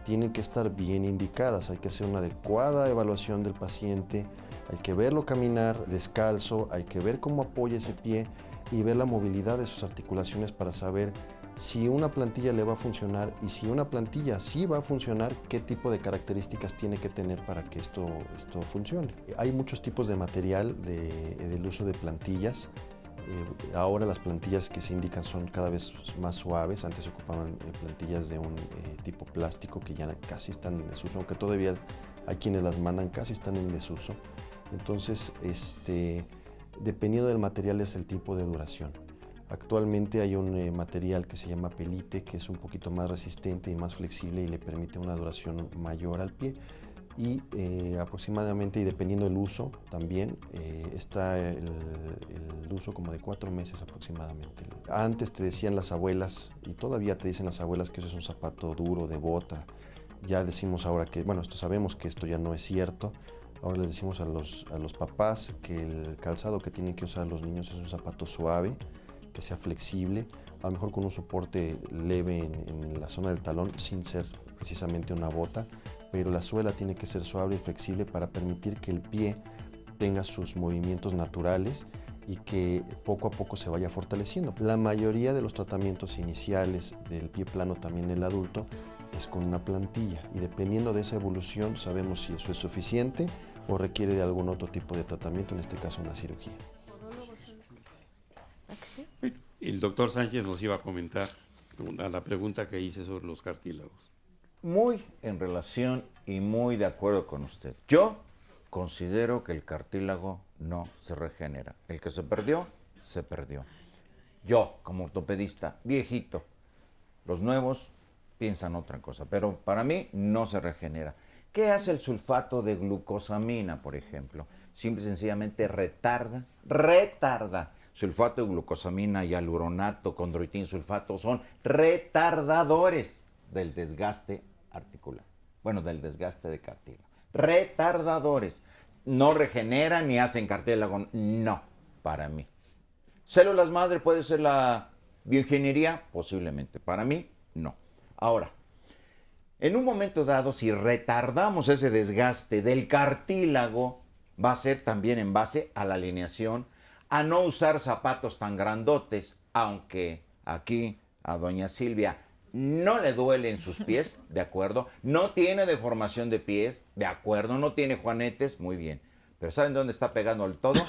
tienen que estar bien indicadas, hay que hacer una adecuada evaluación del paciente, hay que verlo caminar descalzo, hay que ver cómo apoya ese pie y ver la movilidad de sus articulaciones para saber si una plantilla le va a funcionar y si una plantilla sí va a funcionar, qué tipo de características tiene que tener para que esto funcione. Hay muchos tipos de material del uso de plantillas. Ahora las plantillas que se indican son cada vez más suaves. Antes se ocupaban plantillas de un tipo plástico que ya casi están en desuso, aunque todavía hay quienes las mandan, casi están en desuso. Entonces, dependiendo del material es el tipo de duración. Actualmente hay un material que se llama Pelite, que es un poquito más resistente y más flexible y le permite una duración mayor al pie. Y aproximadamente, y dependiendo del uso también, está el uso como de 4 meses aproximadamente. Antes te decían las abuelas, y todavía te dicen las abuelas, que eso es un zapato duro, de bota. Ya decimos ahora que, bueno, sabemos que esto ya no es cierto. Ahora les decimos a los papás que el calzado que tienen que usar los niños es un zapato suave, que sea flexible, a lo mejor con un soporte leve en la zona del talón, sin ser precisamente una bota, pero la suela tiene que ser suave y flexible para permitir que el pie tenga sus movimientos naturales y que poco a poco se vaya fortaleciendo. La mayoría de los tratamientos iniciales del pie plano, también del adulto, es con una plantilla, y dependiendo de esa evolución sabemos si eso es suficiente o requiere de algún otro tipo de tratamiento, en este caso una cirugía. El doctor Sánchez nos iba a comentar a la pregunta que hice sobre los cartílagos. Muy en relación y muy de acuerdo con usted. Yo considero que el cartílago no se regenera. El que se perdió, se perdió. Yo, como ortopedista, viejito, los nuevos piensan otra cosa, pero para mí no se regenera. ¿Qué hace el sulfato de glucosamina, por ejemplo? Simple y sencillamente retarda. Sulfato de glucosamina y aluronato, condroitin sulfato son retardadores del desgaste articular. Bueno, del desgaste de cartílago. Retardadores. No regeneran ni hacen cartílago. No, para mí. ¿Células madre puede ser la bioingeniería? Posiblemente. Para mí, no. Ahora, en un momento dado, si retardamos ese desgaste del cartílago, va a ser también en base a la alineación, a no usar zapatos tan grandotes, aunque aquí a doña Silvia no le duelen sus pies, de acuerdo, no tiene deformación de pies, de acuerdo, no tiene juanetes, muy bien, pero ¿saben dónde está pegando el todo?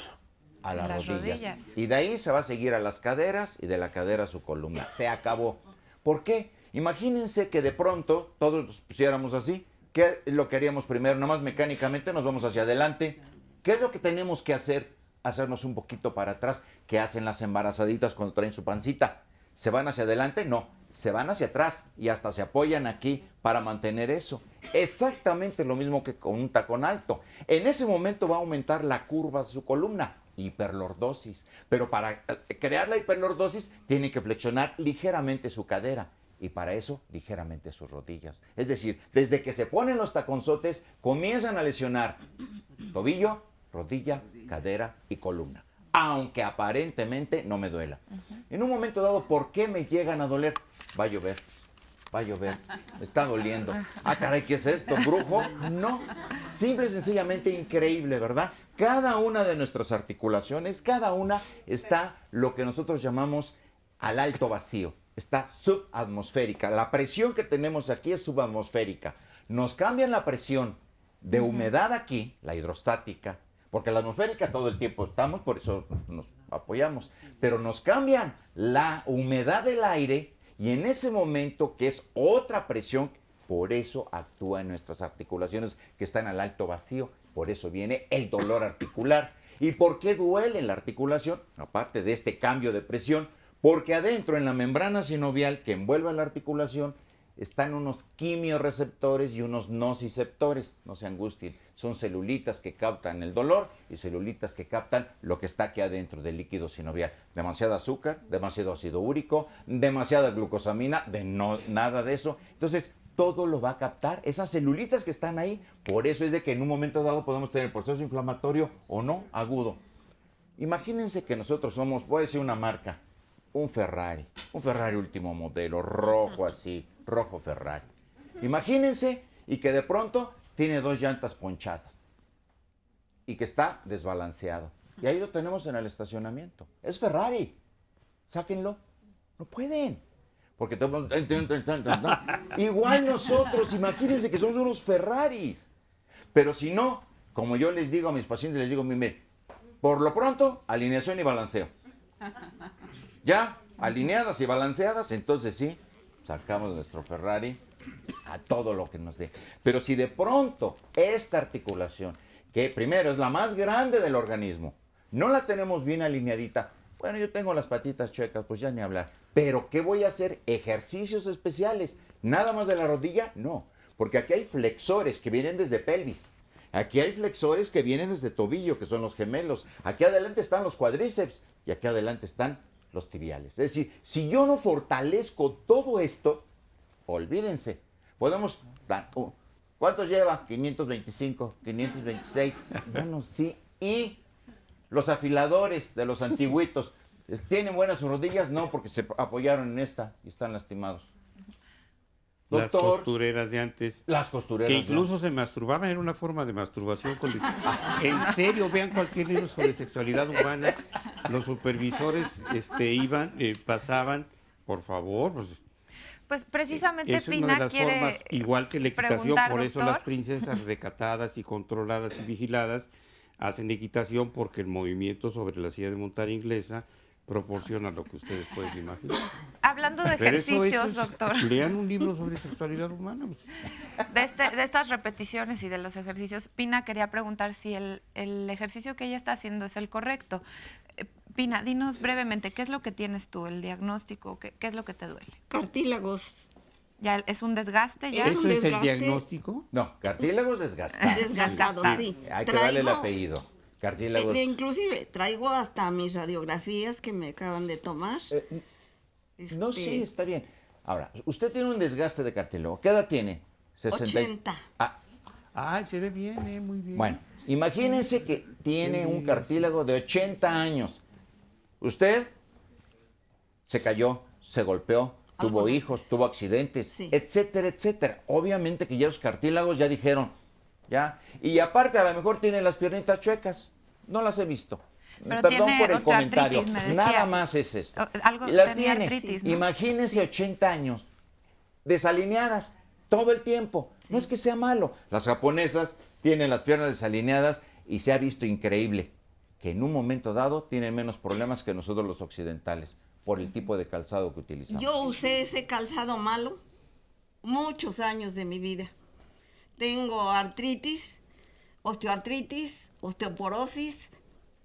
A las rodillas. Y de ahí se va a seguir a las caderas y de la cadera a su columna. Se acabó. ¿Por qué? Imagínense que de pronto todos nos pusiéramos así. ¿Qué es lo que haríamos primero? Nomás mecánicamente nos vamos hacia adelante. ¿Qué es lo que tenemos que hacer? Hacernos un poquito para atrás. ¿Qué hacen las embarazaditas cuando traen su pancita? ¿Se van hacia adelante? No, se van hacia atrás y hasta se apoyan aquí para mantener eso. Exactamente lo mismo que con un tacón alto. En ese momento va a aumentar la curva de su columna. Hiperlordosis. Pero para crear la hiperlordosis tiene que flexionar ligeramente su cadera. Y para eso, ligeramente sus rodillas. Es decir, desde que se ponen los taconzotes, comienzan a lesionar tobillo, rodilla, cadera y columna. Aunque aparentemente no me duela. En un momento dado, ¿por qué me llegan a doler? Va a llover. Me está doliendo. Ah, caray, ¿qué es esto? ¿Brujo? No. Simple y sencillamente increíble, ¿verdad? Cada una de nuestras articulaciones, cada una está lo que nosotros llamamos al alto vacío. Está subatmosférica. La presión que tenemos aquí es subatmosférica. Nos cambian la presión de humedad aquí, la hidrostática, porque la atmosférica todo el tiempo estamos, por eso nos apoyamos, pero nos cambian la humedad del aire y en ese momento, que es otra presión, por eso actúa en nuestras articulaciones que están al alto vacío, por eso viene el dolor articular. ¿Y por qué duele la articulación? Aparte de este cambio de presión, porque adentro en la membrana sinovial que envuelve la articulación están unos quimiorreceptores y unos nociceptores. No se angustien, son celulitas que captan el dolor y celulitas que captan lo que está aquí adentro del líquido sinovial. Demasiado azúcar, demasiado ácido úrico, demasiada glucosamina, nada de eso. Entonces, todo lo va a captar. Esas celulitas que están ahí, por eso es de que en un momento dado podemos tener proceso inflamatorio o no agudo. Imagínense que nosotros somos, voy a decir una marca, un Ferrari último modelo, rojo así, rojo Ferrari. Imagínense y que de pronto tiene 2 llantas ponchadas y que está desbalanceado. Y ahí lo tenemos en el estacionamiento. Es Ferrari. Sáquenlo. No pueden. Porque igual nosotros, imagínense que somos unos Ferraris. Pero si no, como yo les digo a mis pacientes, les digo, mire, por lo pronto, alineación y balanceo. Ya, alineadas y balanceadas, entonces sí, sacamos nuestro Ferrari a todo lo que nos dé. Pero si de pronto esta articulación, que primero es la más grande del organismo, no la tenemos bien alineadita, bueno, yo tengo las patitas chuecas, pues ya ni hablar. Pero ¿qué voy a hacer? Ejercicios especiales. ¿Nada más de la rodilla? No, porque aquí hay flexores que vienen desde pelvis. Aquí hay flexores que vienen desde tobillo, que son los gemelos. Aquí adelante están los cuádriceps y aquí adelante están los tibiales. Es decir, si yo no fortalezco todo esto, olvídense. Podemos dar... ¿Cuántos lleva? 525, 526. Bueno, sí. Y los afiladores de los antiguitos, ¿tienen buenas rodillas? No, porque se apoyaron en esta y están lastimados. Doctor, las costureras de antes. Las costureras. Que incluso se masturbaban, era una forma de masturbación. En serio, vean cualquier libro sobre sexualidad humana. Los supervisores iban, pasaban, por favor. Pues precisamente es una de las formas, igual que la equitación, por eso las princesas recatadas y controladas y vigiladas hacen equitación, porque el movimiento sobre la silla de montar inglesa proporciona lo que ustedes pueden imaginar. Hablando de ejercicios, eso doctor. Lean un libro sobre sexualidad humana. De estas repeticiones y de los ejercicios, Pina quería preguntar si el ejercicio que ella está haciendo es el correcto. Pina, dinos brevemente, ¿qué es lo que tienes tú, el diagnóstico? ¿Qué es lo que te duele? Cartílagos. ¿Ya es un desgaste? ¿Ya? ¿Eso es el diagnóstico? No, cartílagos desgastados. Desgastados, sí. Hay que darle el apellido. Cartílagos. Inclusive traigo hasta mis radiografías que me acaban de tomar. No, sí, está bien. Ahora, usted tiene un desgaste de cartílago. ¿Qué edad tiene? 80. Se ve bien, muy bien. Bueno, imagínense que tiene un cartílago de 80 años. Usted se cayó, se golpeó, tuvo hijos, tuvo accidentes, etcétera, etcétera. Obviamente que ya los cartílagos ya dijeron, ya. Y aparte a lo mejor tiene las piernitas chuecas. No las he visto. Pero perdón por el comentario. Nada más es esto. Algo las tenía tiene. artritis, ¿no? Imagínense 80 años desalineadas todo el tiempo. No es que sea malo. Las japonesas tienen las piernas desalineadas y se ha visto increíble que en un momento dado tienen menos problemas que nosotros los occidentales por el tipo de calzado que utilizamos. Yo usé ese calzado malo muchos años de mi vida. Tengo artritis, osteoartritis, osteoporosis,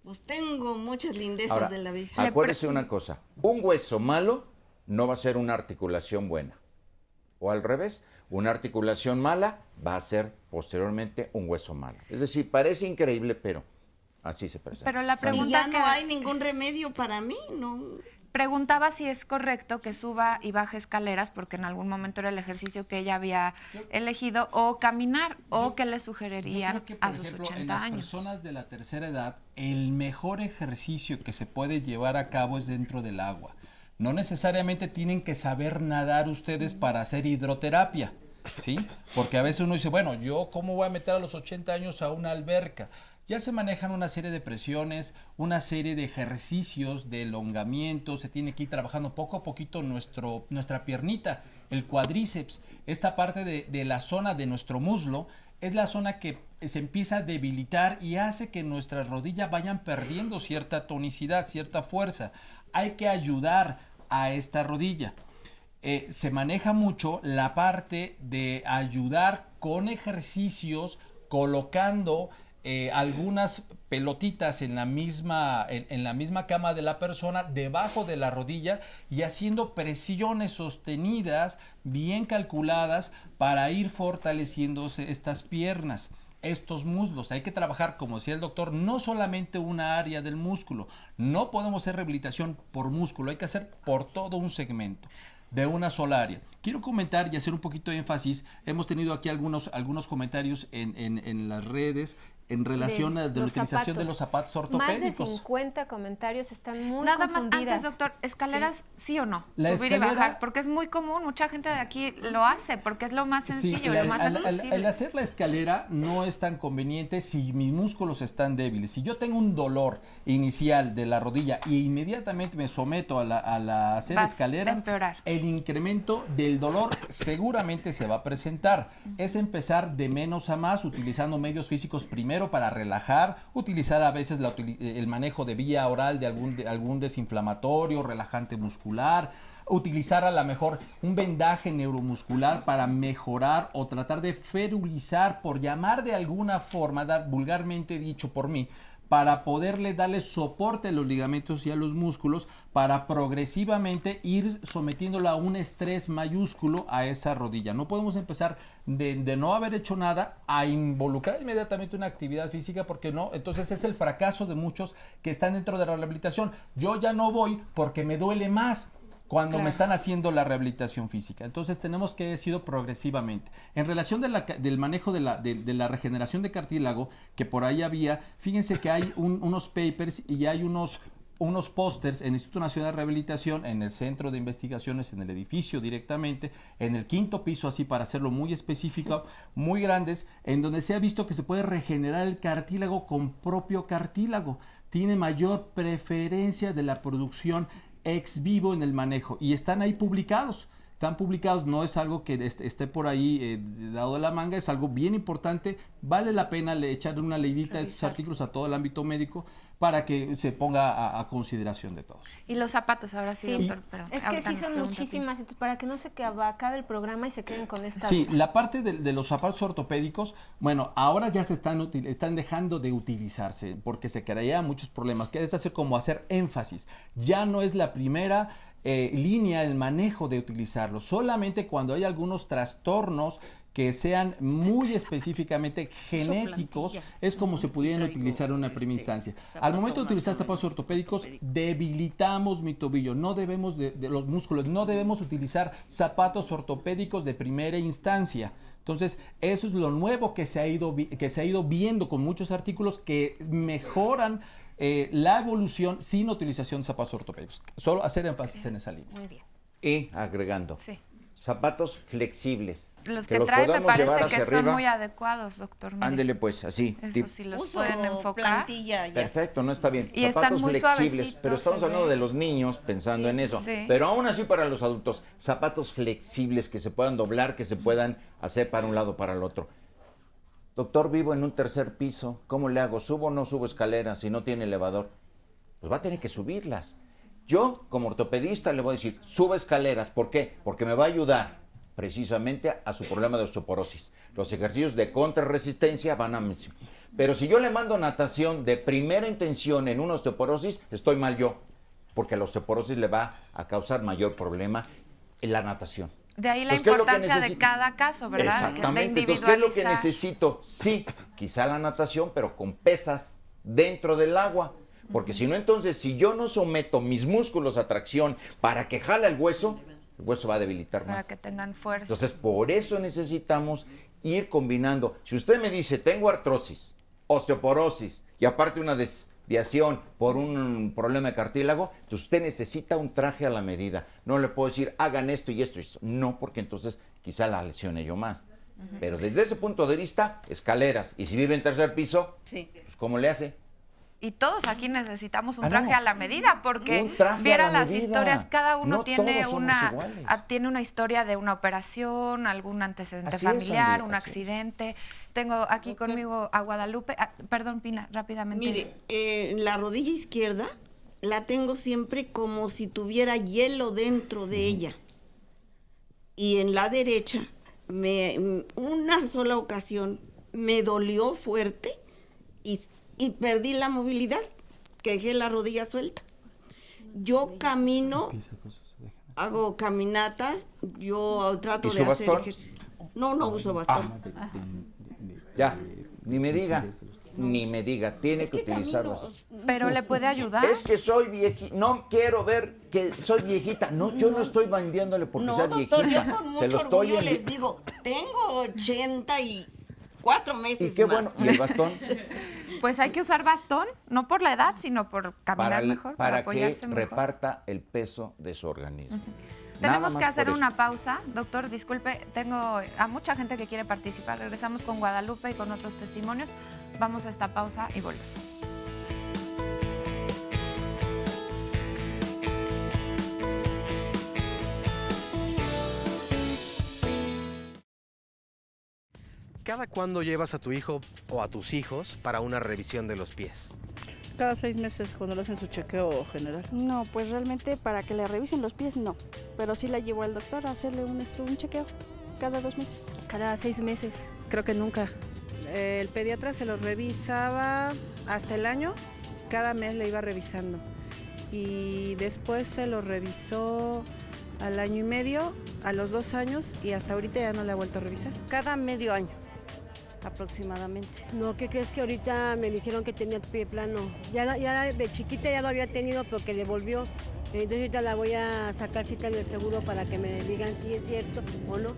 pues tengo muchas lindezas Ahora, de la vida. Acuérdese una cosa, un hueso malo no va a ser una articulación buena. O al revés, una articulación mala va a ser posteriormente un hueso malo. Es decir, parece increíble, pero así se presenta. Pero la pregunta y ya no hay ningún remedio para mí, ¿no? Preguntaba si es correcto que suba y baje escaleras, porque en algún momento era el ejercicio que ella había elegido, o caminar, o que le sugerirían a sus 80 en las años. Personas de la tercera edad, el mejor ejercicio que se puede llevar a cabo es dentro del agua. No necesariamente tienen que saber nadar ustedes para hacer hidroterapia, ¿sí? Porque a veces uno dice, bueno, ¿yo cómo voy a meter a los 80 años a una alberca? Ya se manejan una serie de presiones, una serie de ejercicios, de elongamiento, se tiene que ir trabajando poco a poquito nuestra piernita, el cuádriceps, esta parte de la zona de nuestro muslo, es la zona que se empieza a debilitar y hace que nuestras rodillas vayan perdiendo cierta tonicidad, cierta fuerza. Hay que ayudar a esta rodilla. Se maneja mucho la parte de ayudar con ejercicios, colocando algunas pelotitas en la misma cama de la persona, debajo de la rodilla, y haciendo presiones sostenidas, bien calculadas, para ir fortaleciéndose estas piernas, estos muslos. Hay que trabajar, como decía el doctor, no solamente una área del músculo. No podemos hacer rehabilitación por músculo, hay que hacer por todo un segmento. de una sola área. Quiero comentar y hacer un poquito de énfasis. Hemos tenido aquí algunos comentarios en las redes en relación a la utilización de los zapatos ortopédicos. Más de 50 comentarios están muy Nada más confundidas. antes, doctor, ¿escaleras sí o no? La Subir y bajar, porque es muy común, mucha gente de aquí lo hace, porque es lo más sencillo, lo más accesible. Al hacer la escalera no es tan conveniente si mis músculos están débiles. Si yo tengo un dolor inicial de la rodilla y inmediatamente me someto a la hacer escaleras, el incremento del dolor seguramente se va a presentar. Es empezar de menos a más, utilizando medios físicos primero para relajar, utilizar a veces el manejo de vía oral de algún desinflamatorio, relajante muscular, utilizar a lo mejor un vendaje neuromuscular para mejorar o tratar de ferulizar, por llamar de alguna forma, vulgarmente dicho por mí, para poderle darle soporte a los ligamentos y a los músculos, para progresivamente ir sometiéndolo a un estrés mayúsculo a esa rodilla. No podemos empezar de no haber hecho nada a involucrar inmediatamente una actividad física, porque no, entonces es el fracaso de muchos que están dentro de la rehabilitación. Yo ya no voy porque me duele más cuando me están haciendo la rehabilitación física. Entonces tenemos que decirlo progresivamente. En relación del manejo de la regeneración de cartílago, que por ahí había, fíjense que hay unos papers y hay unos pósters en el Instituto Nacional de Rehabilitación, en el Centro de Investigaciones, en el edificio directamente, en el 5º piso, así para hacerlo muy específico, muy grandes, en donde se ha visto que se puede regenerar el cartílago con propio cartílago. Tiene mayor preferencia de la producción ex vivo en el manejo, y están ahí publicados. Están publicados, no es algo que esté por ahí dado de la manga, es algo bien importante. Vale la pena echarle una leidita de estos artículos a todo el ámbito médico para que se ponga a consideración de todos. Y los zapatos, ahora sí, doctor, perdón. Es que sí son muchísimas, entonces para que no se acabe el programa y se queden con esta Sí, duda. la parte de los zapatos ortopédicos, bueno, ahora ya se están dejando de utilizarse porque se creaban muchos problemas, que es hacer énfasis. Ya no es la primera línea el manejo de utilizarlo, solamente cuando hay algunos trastornos que sean muy específicamente genéticos, es como se pudieran utilizar en una primera instancia. Al momento de utilizar zapatos ortopédicos, debilitamos mi tobillo, no debemos de los músculos, no debemos utilizar zapatos ortopédicos de primera instancia. Entonces, eso es lo nuevo que se ha ido viendo con muchos artículos que mejoran la evolución sin utilización de zapatos ortopédicos. Solo hacer énfasis en esa línea. Muy bien. Y agregando, zapatos flexibles. Los que traen me parece que son muy adecuados, doctor. Ándele pues, así. Eso sí los pueden enfocar. Perfecto, no está bien. Y zapatos están muy flexibles, pero estamos se hablando ve. de los niños pensando en eso. Sí. Pero aún así para los adultos, zapatos flexibles que se puedan doblar, que se puedan hacer para un lado o para el otro. Doctor, vivo en un 3er piso, ¿cómo le hago? ¿Subo o no subo escaleras si no tiene elevador? Pues va a tener que subirlas. Yo, como ortopedista, le voy a decir, suba escaleras. ¿Por qué? Porque me va a ayudar precisamente a su problema de osteoporosis. Los ejercicios de contrarresistencia van a mencionar. Pero si yo le mando natación de primera intención en una osteoporosis, estoy mal yo, porque la osteoporosis le va a causar mayor problema en la natación. De ahí la Pues, ¿qué es lo que importancia de necesito? cada caso, ¿verdad? Exactamente. De Entonces, ¿qué es lo que individualizar. necesito? Sí, quizá la natación, pero con pesas dentro del agua. Porque si no, entonces, si yo no someto mis músculos a tracción para que jale el hueso va a debilitar Para más. que tengan fuerza. Entonces, por eso necesitamos ir combinando. Si usted me dice, tengo artrosis, osteoporosis y aparte una desviación por un problema de cartílago, entonces usted necesita un traje a la medida. No le puedo decir, hagan esto y esto y esto. No, porque entonces quizá la lesione yo más. Pero desde ese punto de vista, escaleras. Y si vive en 3er piso, pues ¿cómo le hace? Y todos aquí necesitamos un traje a la medida, porque Un traje a viera la las medida. historias, cada uno No tiene todos somos iguales. tiene una historia de una operación, algún antecedente Así es, familiar, Andy, un así es. accidente. Tengo aquí conmigo a Guadalupe. Perdón, Pina, rápidamente. Mire, la rodilla izquierda la tengo siempre como si tuviera hielo dentro de ella. Y en la derecha, una sola ocasión me dolió fuerte y perdí la movilidad, que dejé la rodilla suelta. Yo camino, hago caminatas, yo trato ¿Y de su hacer bastón? ejercicio. No uso bastón. Ya, ni me diga. ni me diga, tiene que utilizarlo así. Pero le puede ayudar. Es que soy viejita, no quiero ver que soy viejita. No, yo no estoy vendiéndole porque sea doctor, viejita. yo con mucho Se lo estoy orgullo les digo, tengo 84 meses Y qué más. bueno, ¿y el bastón? Pues hay que usar bastón, no por la edad, sino por caminar mejor, para para que apoyarse mejor. reparta el peso de su organismo. Tenemos que hacer por una pausa. Doctor, disculpe, tengo a mucha gente que quiere participar. Regresamos con Guadalupe y con otros testimonios. Vamos a esta pausa y volvemos. ¿Cada cuándo llevas a tu hijo o a tus hijos para una revisión de los pies? Cada 6 meses cuando le hacen su chequeo general. No, pues realmente para que le revisen los pies no, pero sí la llevo al doctor a hacerle un chequeo cada 2 meses. Cada 6 meses. Creo que nunca. El pediatra se los revisaba hasta el año, cada mes le iba revisando. Y después se lo revisó al año y medio, a los 2 años y hasta ahorita ya no le ha vuelto a revisar. Cada medio año, aproximadamente. No, ¿qué crees que ahorita me dijeron que tenía el pie plano? Ya de chiquita ya lo había tenido, pero que le volvió. Entonces ahorita la voy a sacar cita en el seguro para que me digan si es cierto o no.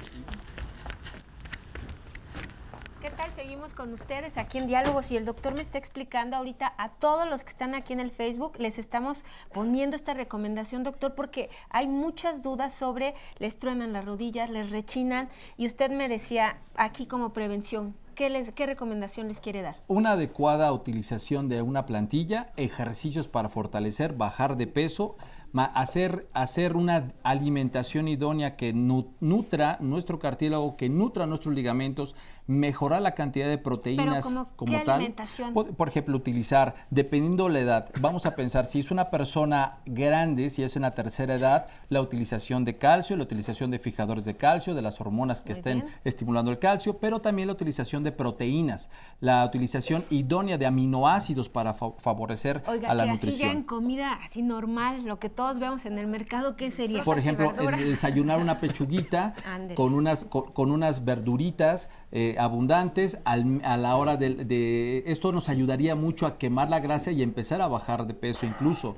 ¿Qué tal? Seguimos con ustedes aquí en Diálogos y el doctor me está explicando ahorita a todos los que están aquí en el Facebook, les estamos poniendo esta recomendación, doctor, porque hay muchas dudas sobre les truenan las rodillas, les rechinan y usted me decía aquí como prevención, ¿qué recomendación les quiere dar? Una adecuada utilización de una plantilla, ejercicios para fortalecer, bajar de peso, hacer una alimentación idónea que nutra nuestro cartílago, que nutra nuestros ligamentos, mejorar la cantidad de proteínas como ¿qué tal. alimentación? Por ejemplo, utilizar, dependiendo la edad, vamos a pensar, si es una persona grande, si es en la tercera edad, la utilización de calcio, la utilización de fijadores de calcio, de las hormonas que estén estimulando el calcio, pero también la utilización de proteínas, la utilización idónea de aminoácidos para favorecer a la nutrición. Así ya en comida así normal, lo que todos vemos en el mercado, ¿qué sería? Por ejemplo, desayunar una pechuguita con unas verduritas abundantes a la hora de esto nos ayudaría mucho a quemar la grasa y empezar a bajar de peso incluso.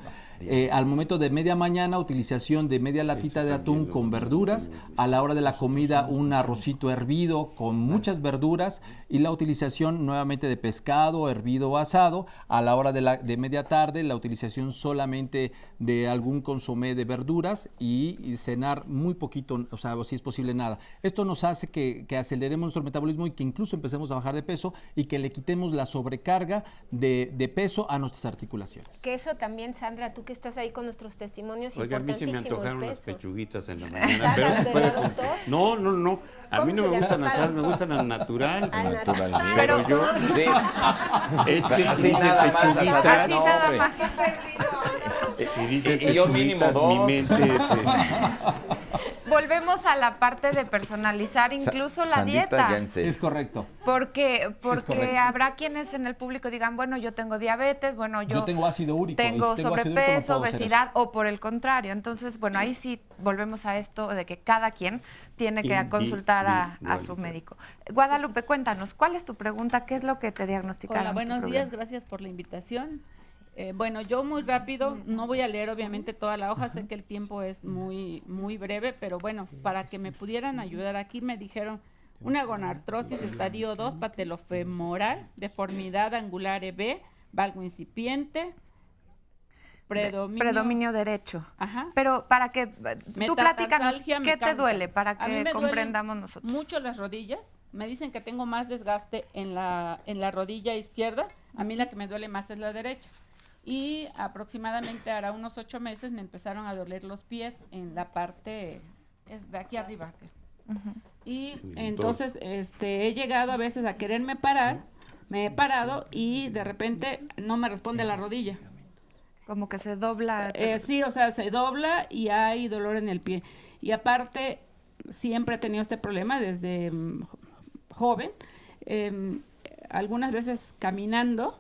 Al momento de media mañana, utilización de media latita de atún con verduras, a la hora de la comida un arrocito hervido con muchas verduras y la utilización nuevamente de pescado hervido o asado, a la hora de media tarde la utilización solamente de algún consomé de verduras y cenar muy poquito, o sea, si es posible nada. Esto nos hace que aceleremos nuestro metabolismo y que incluso empecemos a bajar de peso y que le quitemos la sobrecarga de peso a nuestras articulaciones. Que eso también, Sandra, tú que estás ahí con nuestros testimonios, oiga, a mí se me importantísimo antojaron el las peso. pechuguitas en la mañana. Pero se puede no. A mí no me gustan asadas, me gustan al natural. Pero yo, sí. Es que así si dice nada más, pechuguitas, así nada más. Si dice Y yo mínimo pechuguitas, mi dos. mente Volvemos a la parte de personalizar incluso la dieta. Es correcto. Porque correcto. habrá quienes en el público digan, bueno, yo tengo diabetes, bueno, yo tengo ácido úrico. tengo ácido úrico, sobrepeso, no puedo hacer obesidad, o por el contrario. Entonces, bueno, ahí sí volvemos a esto de que cada quien tiene que consultar a su médico. Guadalupe, cuéntanos, ¿cuál es tu pregunta? ¿Qué es lo que te diagnosticaron? Hola, buenos días, gracias por la invitación. Bueno, yo muy rápido, no voy a leer obviamente toda la hoja, sé que el tiempo es muy breve, pero bueno, para que me pudieran ayudar aquí me dijeron una gonartrosis estadio 2, patelofemoral, deformidad angular EB, valgo incipiente, predominio derecho. Ajá. Pero para que tú platícanos, ¿qué te mecánica. duele? Para A mí que me comprendamos duelen nosotros. mucho las rodillas. Me dicen que tengo más desgaste en la rodilla izquierda. A mí la que me duele más es la derecha. Y aproximadamente hará unos 8 meses me empezaron a doler los pies en la parte de aquí arriba. Y entonces he llegado a veces a quererme parar, me he parado y de repente no me responde la rodilla. Como que se dobla. Sí, o sea, se dobla y hay dolor en el pie. Y aparte, siempre he tenido este problema desde joven. Algunas veces caminando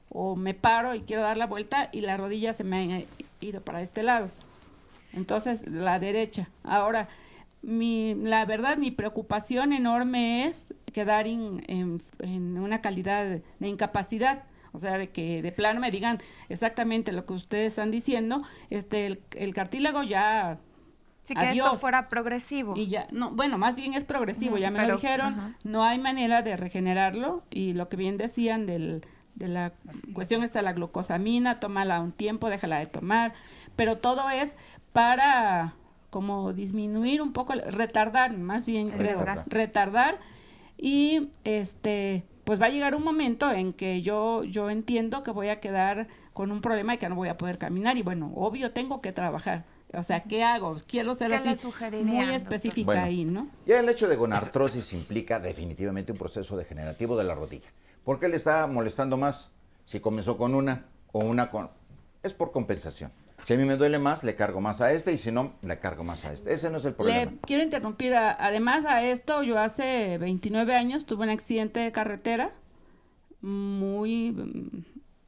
o me paro y quiero dar la vuelta y la rodilla se me ha ido para este lado. Entonces, la derecha. Ahora, la verdad, mi preocupación enorme es quedar en una calidad de incapacidad. O sea, de que de plano me digan exactamente lo que ustedes están diciendo, el cartílago ya... Sí, que adiós. esto fuera progresivo. Y ya, no, bueno, más bien es progresivo, ya me lo dijeron, no hay manera de regenerarlo, y lo que bien decían de la cuestión está la glucosamina, tómala un tiempo, déjala de tomar, pero todo es para como disminuir un poco, retardar, más bien creo, retardar, y pues va a llegar un momento en que yo entiendo que voy a quedar con un problema y que no voy a poder caminar, y bueno, obvio tengo que trabajar. O sea, ¿qué hago? Quiero ser así muy específica bueno, ahí, ¿no? Ya el hecho de gonartrosis implica definitivamente un proceso degenerativo de la rodilla. ¿Por qué le está molestando más? Si comenzó con una o una con... Es por compensación. Si a mí me duele más, le cargo más a y si no, le cargo más a Ese no es el problema. Le quiero interrumpir. Además a esto, yo hace 29 años tuve un accidente de carretera muy...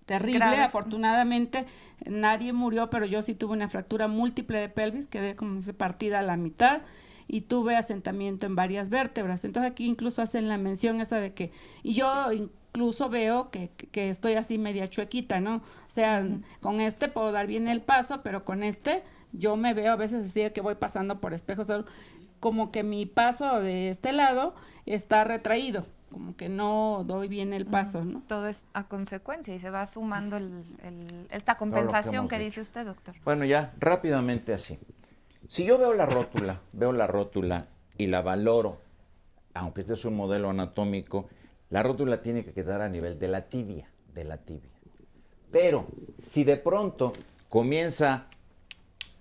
terrible, grave. Afortunadamente nadie murió, pero yo sí tuve una fractura múltiple de pelvis, quedé como partida a la mitad y tuve asentamiento en varias vértebras. Entonces aquí incluso hacen la mención esa de que, y yo incluso veo que estoy así media chuequita, ¿no? O sea, con puedo dar bien el paso, pero con yo me veo a veces así de que voy pasando por espejos, como que mi paso de este lado está retraído, como que no doy bien el paso, ¿no? Todo es a consecuencia y se va sumando esta compensación que dice usted, doctor. Bueno, ya rápidamente así. Si yo veo la rótula y la valoro, aunque este es un modelo anatómico, la rótula tiene que quedar a nivel de la tibia, Pero si de pronto comienza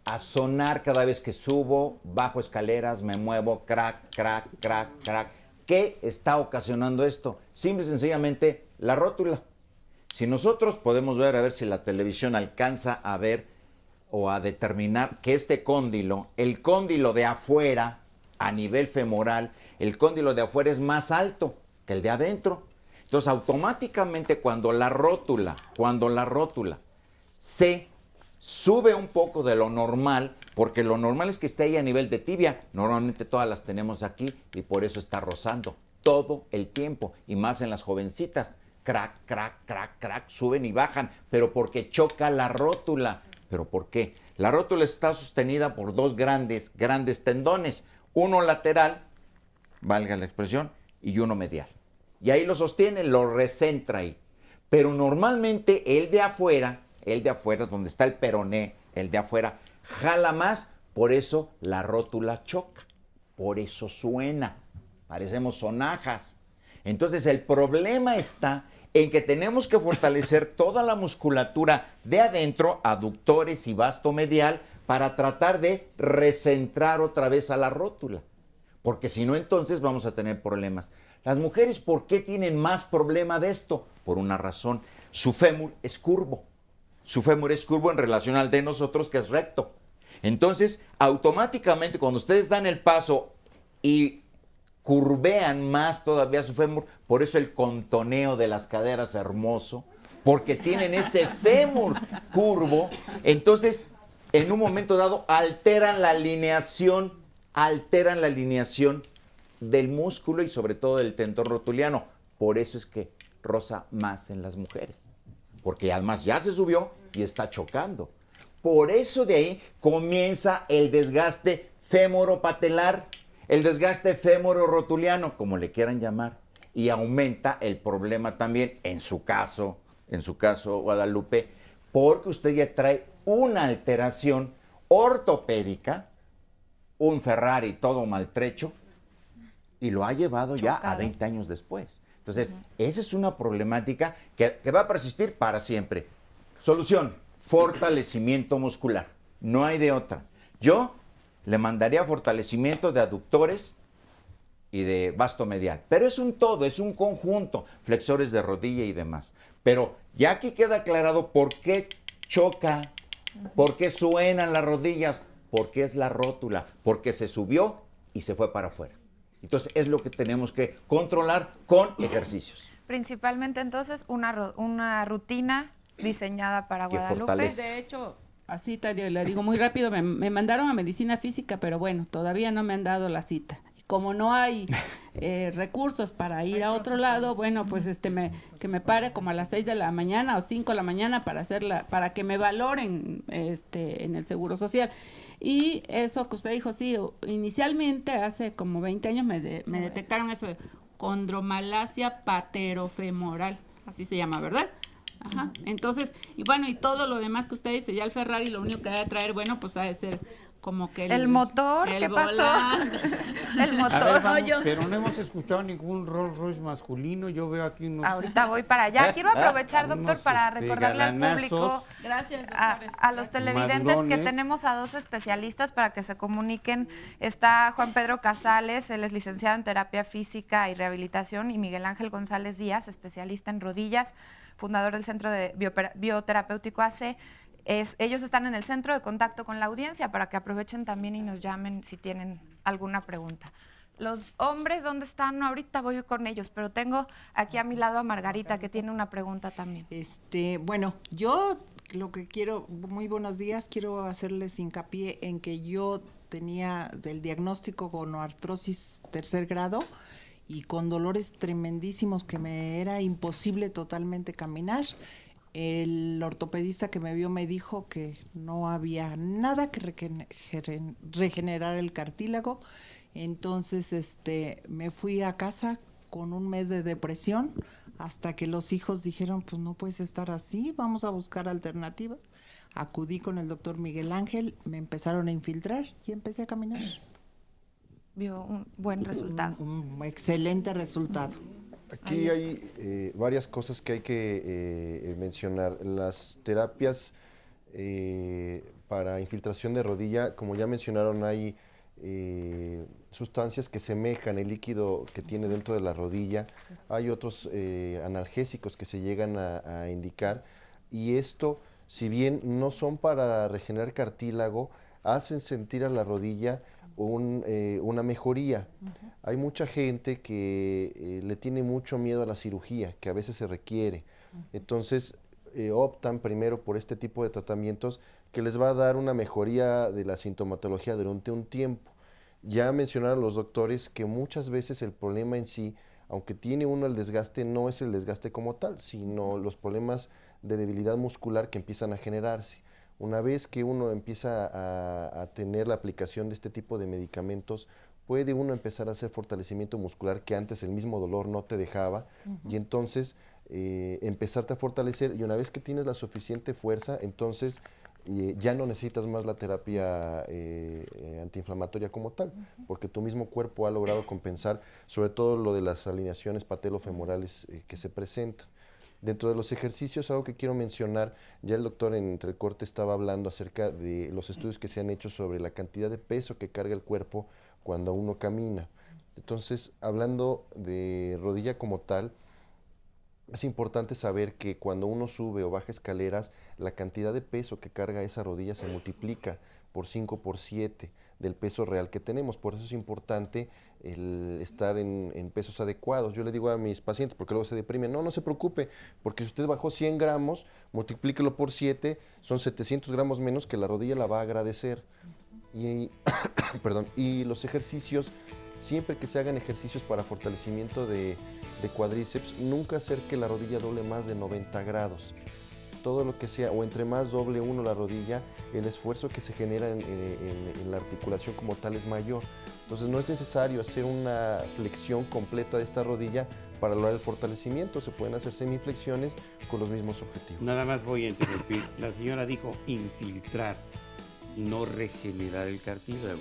a sonar cada vez que subo, bajo escaleras, me muevo, crack, crack, crack, crack, ¿qué está ocasionando esto? Simple y sencillamente la rótula. Si nosotros podemos ver, a ver si la televisión alcanza a ver o a determinar que cóndilo, el cóndilo de afuera, a nivel femoral, el cóndilo de afuera es más alto que el de adentro. Entonces, automáticamente cuando la rótula se sube un poco de lo normal, porque lo normal es que esté ahí a nivel de tibia. Normalmente todas las tenemos aquí y por eso está rozando todo el tiempo, y más en las jovencitas. Crack, crack, crack, crack, suben y bajan, pero porque choca la rótula. ¿Pero por qué? La rótula está sostenida por dos grandes tendones, uno lateral, valga la expresión, y uno medial. Y ahí lo sostiene, lo recentra ahí. Pero normalmente el de afuera, donde está el peroné, el de afuera, jala más, por eso la rótula choca, por eso suena, parecemos sonajas. Entonces el problema está en que tenemos que fortalecer toda la musculatura de adentro, aductores y vasto medial, para tratar de recentrar otra vez a la rótula, porque si no, entonces vamos a tener problemas. Las mujeres, ¿por qué tienen más problema de esto? Por una razón, su fémur es curvo. Su fémur es curvo en relación al de nosotros, que es recto. Entonces, automáticamente, cuando ustedes dan el paso y curvean más todavía su fémur, por eso el contoneo de las caderas hermoso, porque tienen ese fémur curvo, entonces, en un momento dado, alteran la alineación del músculo y sobre todo del tendón rotuliano. Por eso es que roza más en las mujeres, porque además ya se subió y está chocando. Por eso de ahí comienza el desgaste fémoro-patelar, el desgaste fémoro-rotuliano, como le quieran llamar, y aumenta el problema también, en su caso, Guadalupe, porque usted ya trae una alteración ortopédica, un Ferrari todo maltrecho, y lo ha llevado ya a 20 años después. Entonces, esa es una problemática que va a persistir para siempre. Solución: fortalecimiento muscular. No hay de otra. Yo le mandaría fortalecimiento de aductores y de vasto medial. Pero es un todo, es un conjunto. Flexores de rodilla y demás. Pero ya aquí queda aclarado por qué choca, por qué suenan las rodillas, porque es la rótula, porque se subió y se fue para afuera. Entonces, es lo que tenemos que controlar con ejercicios. Principalmente, entonces, una rutina diseñada para Guadalupe. De hecho, a cita, yo le digo muy rápido, me mandaron a medicina física, pero bueno, todavía no me han dado la cita. Y como no hay recursos para ir a otro lado, bueno, pues que me pare como a las 6 de la mañana o 5 de la mañana para que me valoren en el Seguro Social. Y eso que usted dijo, sí, inicialmente hace como 20 años me detectaron eso de condromalacia paterofemoral, así se llama, ¿verdad? Ajá, entonces, y bueno, y todo lo demás que usted dice, ya el Ferrari lo único que debe traer, bueno, pues ha de ser como que el motor, ¿qué pasó? El motor. A ver, vamos, pero no hemos escuchado ningún Rolls Royce masculino. Yo veo aquí unos... Ahorita voy para allá. Quiero aprovechar, doctor, para recordarle al público, gracias, a los televidentes, madurones, que tenemos a 2 especialistas para que se comuniquen. Está Juan Pedro Casales, él es licenciado en terapia física y rehabilitación, y Miguel Ángel González Díaz, especialista en rodillas, fundador del Centro de Bioterapéutico AC. Ellos están en el centro de contacto con la audiencia para que aprovechen también y nos llamen si tienen alguna pregunta. Los hombres, ¿dónde están? Ahorita voy con ellos, pero tengo aquí a mi lado a Margarita, que tiene una pregunta también. Bueno, yo lo que quiero, muy buenos días, quiero hacerles hincapié en que yo tenía el diagnóstico con artrosis 3er grado y con dolores tremendísimos que me era imposible totalmente caminar. El ortopedista que me vio me dijo que no había nada que regenerar el cartílago. Entonces me fui a casa con un mes de depresión hasta que los hijos dijeron, pues no puedes estar así, vamos a buscar alternativas. Acudí con el doctor Miguel Ángel, me empezaron a infiltrar y empecé a caminar. Vio un buen resultado. Un excelente resultado. Aquí hay varias cosas que hay que mencionar. Las terapias para infiltración de rodilla, como ya mencionaron, hay sustancias que semejan el líquido que tiene dentro de la rodilla. Hay otros analgésicos que se llegan a indicar, y esto, si bien no son para regenerar cartílago, hacen sentir a la rodilla una mejoría. Hay mucha gente que le tiene mucho miedo a la cirugía, que a veces se requiere. Entonces optan primero por este tipo de tratamientos que les va a dar una mejoría de la sintomatología durante un tiempo. Ya mencionaron los doctores que muchas veces el problema en sí, aunque tiene uno el desgaste, no es el desgaste como tal, sino los problemas de debilidad muscular que empiezan a generarse. Una vez que uno empieza a tener la aplicación de este tipo de medicamentos, puede uno empezar a hacer fortalecimiento muscular que antes el mismo dolor no te dejaba, y entonces empezarte a fortalecer, y una vez que tienes la suficiente fuerza, entonces ya no necesitas más la terapia antiinflamatoria como tal, porque tu mismo cuerpo ha logrado compensar sobre todo lo de las alineaciones patelofemorales que se presentan. Dentro de los ejercicios, algo que quiero mencionar, ya el doctor entre el corte estaba hablando acerca de los estudios que se han hecho sobre la cantidad de peso que carga el cuerpo cuando uno camina. Entonces, hablando de rodilla como tal, es importante saber que cuando uno sube o baja escaleras, la cantidad de peso que carga esa rodilla se multiplica por 5, por 7 del peso real que tenemos. Por eso es importante el estar en pesos adecuados. Yo le digo a mis pacientes, porque luego se deprimen, no se preocupe, porque si usted bajó 100 gramos, multiplíquelo por 7, son 700 gramos menos que la rodilla la va a agradecer. Y, y los ejercicios, siempre que se hagan ejercicios para fortalecimiento de cuádriceps, nunca hacer que la rodilla doble más de 90 grados. Todo lo que sea, o entre más doble uno la rodilla, el esfuerzo que se genera en la articulación como tal es mayor. Entonces no es necesario hacer una flexión completa de esta rodilla para lograr el fortalecimiento. Se pueden hacer semiflexiones con los mismos objetivos. Nada más voy a interrumpir. La señora dijo infiltrar, no regenerar el cartílago.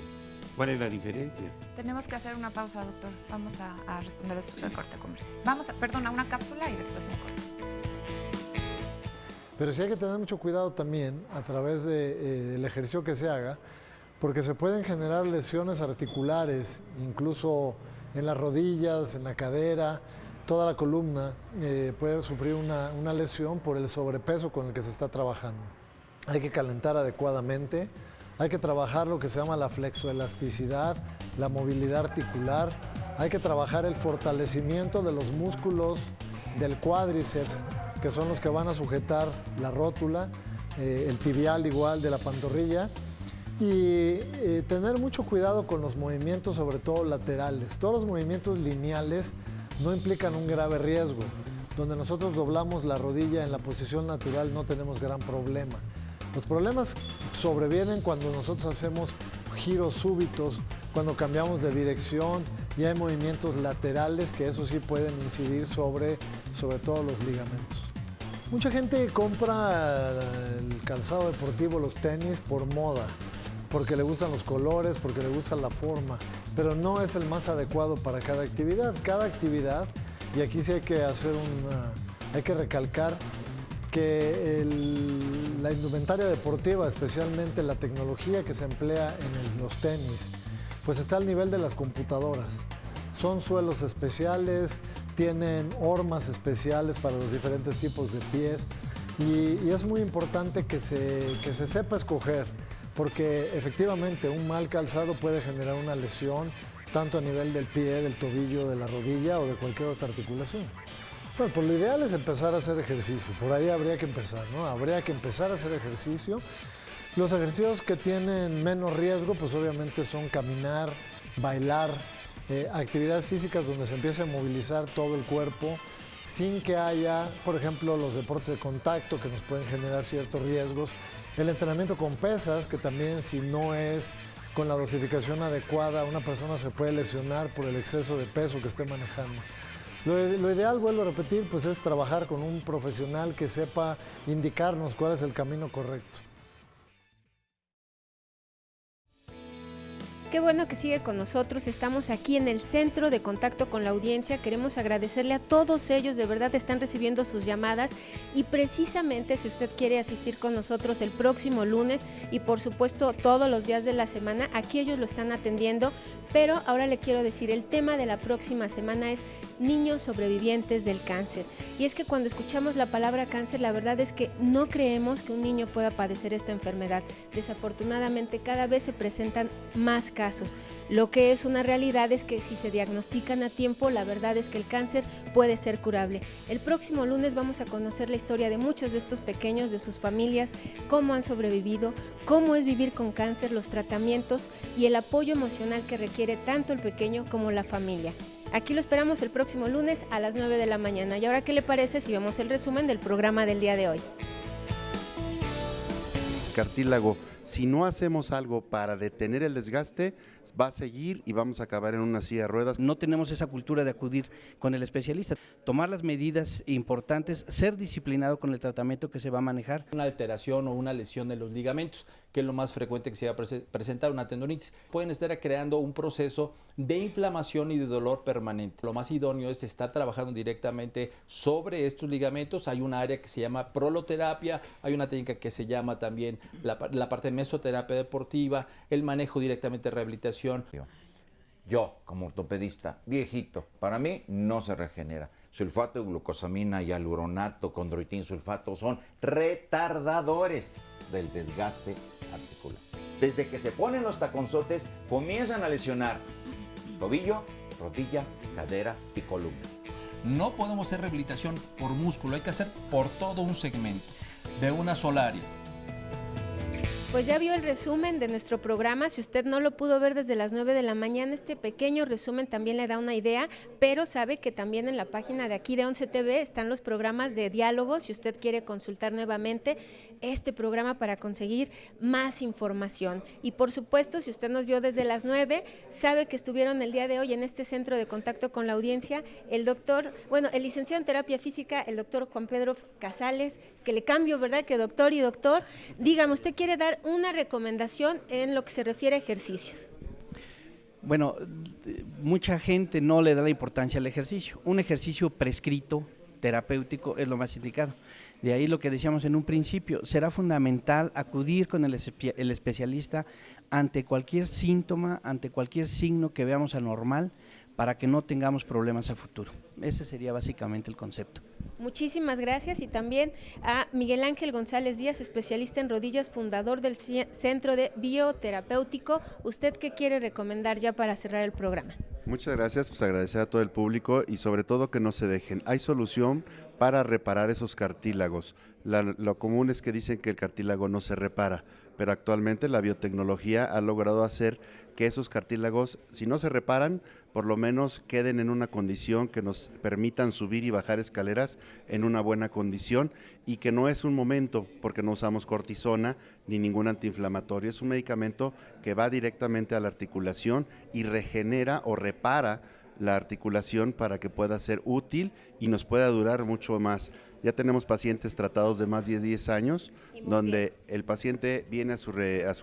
¿Cuál es la diferencia? Tenemos que hacer una pausa, doctor. Vamos a responder después del corte comercial. Vamos a una cápsula y después un corte. Pero sí hay que tener mucho cuidado también a través del ejercicio que se haga, porque se pueden generar lesiones articulares, incluso en las rodillas, en la cadera, toda la columna puede sufrir una lesión por el sobrepeso con el que se está trabajando. Hay que calentar adecuadamente, hay que trabajar lo que se llama la flexoelasticidad, la movilidad articular, hay que trabajar el fortalecimiento de los músculos del cuádriceps, que son los que van a sujetar la rótula, el tibial igual, de la pantorrilla. Y tener mucho cuidado con los movimientos, sobre todo laterales. Todos los movimientos lineales no implican un grave riesgo. Donde nosotros doblamos la rodilla en la posición natural no tenemos gran problema. Los problemas sobrevienen cuando nosotros hacemos giros súbitos, cuando cambiamos de dirección y hay movimientos laterales que eso sí pueden incidir sobre todo los ligamentos. Mucha gente compra el calzado deportivo, los tenis, por moda, porque le gustan los colores, porque le gusta la forma, pero no es el más adecuado para cada actividad. Cada actividad, y aquí sí hay que hay que recalcar que la indumentaria deportiva, especialmente la tecnología que se emplea en los tenis, pues está al nivel de las computadoras. Son suelos especiales, tienen hormas especiales para los diferentes tipos de pies y es muy importante que se sepa escoger, porque efectivamente un mal calzado puede generar una lesión tanto a nivel del pie, del tobillo, de la rodilla o de cualquier otra articulación. Bueno, pues lo ideal es empezar a hacer ejercicio, por ahí habría que empezar, ¿no? Habría que empezar a hacer ejercicio. Los ejercicios que tienen menos riesgo, pues obviamente son caminar, bailar, actividades físicas donde se empiece a movilizar todo el cuerpo sin que haya, por ejemplo, los deportes de contacto que nos pueden generar ciertos riesgos. El entrenamiento con pesas, que también si no es con la dosificación adecuada, una persona se puede lesionar por el exceso de peso que esté manejando. Lo ideal, vuelvo a repetir, pues es trabajar con un profesional que sepa indicarnos cuál es el camino correcto. Qué bueno que sigue con nosotros, estamos aquí en el centro de contacto con la audiencia, queremos agradecerle a todos ellos, de verdad están recibiendo sus llamadas y precisamente si usted quiere asistir con nosotros el próximo lunes y por supuesto todos los días de la semana, aquí ellos lo están atendiendo, pero ahora le quiero decir, el tema de la próxima semana es niños sobrevivientes del cáncer. Y es que cuando escuchamos la palabra cáncer, la verdad es que no creemos que un niño pueda padecer esta enfermedad. Desafortunadamente, cada vez se presentan más casos. Lo que es una realidad es que si se diagnostican a tiempo, la verdad es que el cáncer puede ser curable. El próximo lunes vamos a conocer la historia de muchos de estos pequeños, de sus familias, cómo han sobrevivido, cómo es vivir con cáncer, los tratamientos y el apoyo emocional que requiere tanto el pequeño como la familia. Aquí lo esperamos el próximo lunes a las 9 de la mañana. ¿Y ahora qué le parece si vemos el resumen del programa del día de hoy? Cartílago, si no hacemos algo para detener el desgaste, va a seguir y vamos a acabar en una silla de ruedas. No tenemos esa cultura de acudir con el especialista, tomar las medidas importantes, ser disciplinado con el tratamiento que se va a manejar. Una alteración o una lesión de los ligamentos, que es lo más frecuente que se va a presentar, una tendonitis. Pueden estar creando un proceso de inflamación y de dolor permanente. Lo más idóneo es estar trabajando directamente sobre estos ligamentos. Hay una área que se llama proloterapia, hay una técnica que se llama también la parte de mesoterapia deportiva, el manejo directamente de rehabilitación. Yo, como ortopedista, viejito, para mí no se regenera. Sulfato de glucosamina, hialuronato, condroitin sulfato son retardadores del desgaste articular. Desde que se ponen los taconzotes, comienzan a lesionar tobillo, rodilla, cadera y columna. No podemos hacer rehabilitación por músculo, hay que hacer por todo un segmento, de una sola área. Pues ya vio el resumen de nuestro programa, si usted no lo pudo ver desde las 9 de la mañana, este pequeño resumen también le da una idea, pero sabe que también en la página de aquí de 11 TV están los programas de diálogo, si usted quiere consultar nuevamente este programa para conseguir más información. Y por supuesto, si usted nos vio desde las 9, sabe que estuvieron el día de hoy en este centro de contacto con la audiencia, el licenciado en terapia física, el doctor Juan Pedro Casales, que le cambio, ¿verdad? Que doctor y doctor, dígame, ¿usted quiere dar una recomendación en lo que se refiere a ejercicios? Bueno, mucha gente no le da la importancia al ejercicio. Un ejercicio prescrito, terapéutico, es lo más indicado. De ahí lo que decíamos en un principio, será fundamental acudir con el especialista ante cualquier síntoma, ante cualquier signo que veamos anormal, para que no tengamos problemas a futuro. Ese sería básicamente el concepto. Muchísimas gracias y también a Miguel Ángel González Díaz, especialista en rodillas, fundador del Centro de Bioterapéutico. ¿Usted qué quiere recomendar ya para cerrar el programa? Muchas gracias, pues agradecer a todo el público y sobre todo que no se dejen. Hay solución para reparar esos cartílagos. Lo común es que dicen que el cartílago no se repara, pero actualmente la biotecnología ha logrado hacer que esos cartílagos, si no se reparan, por lo menos queden en una condición que nos permitan subir y bajar escaleras en una buena condición, y que no es un momento, porque no usamos cortisona ni ningún antiinflamatorio, es un medicamento que va directamente a la articulación y regenera o repara la articulación para que pueda ser útil y nos pueda durar mucho más. Ya tenemos pacientes tratados de más de 10 años, donde el paciente viene a su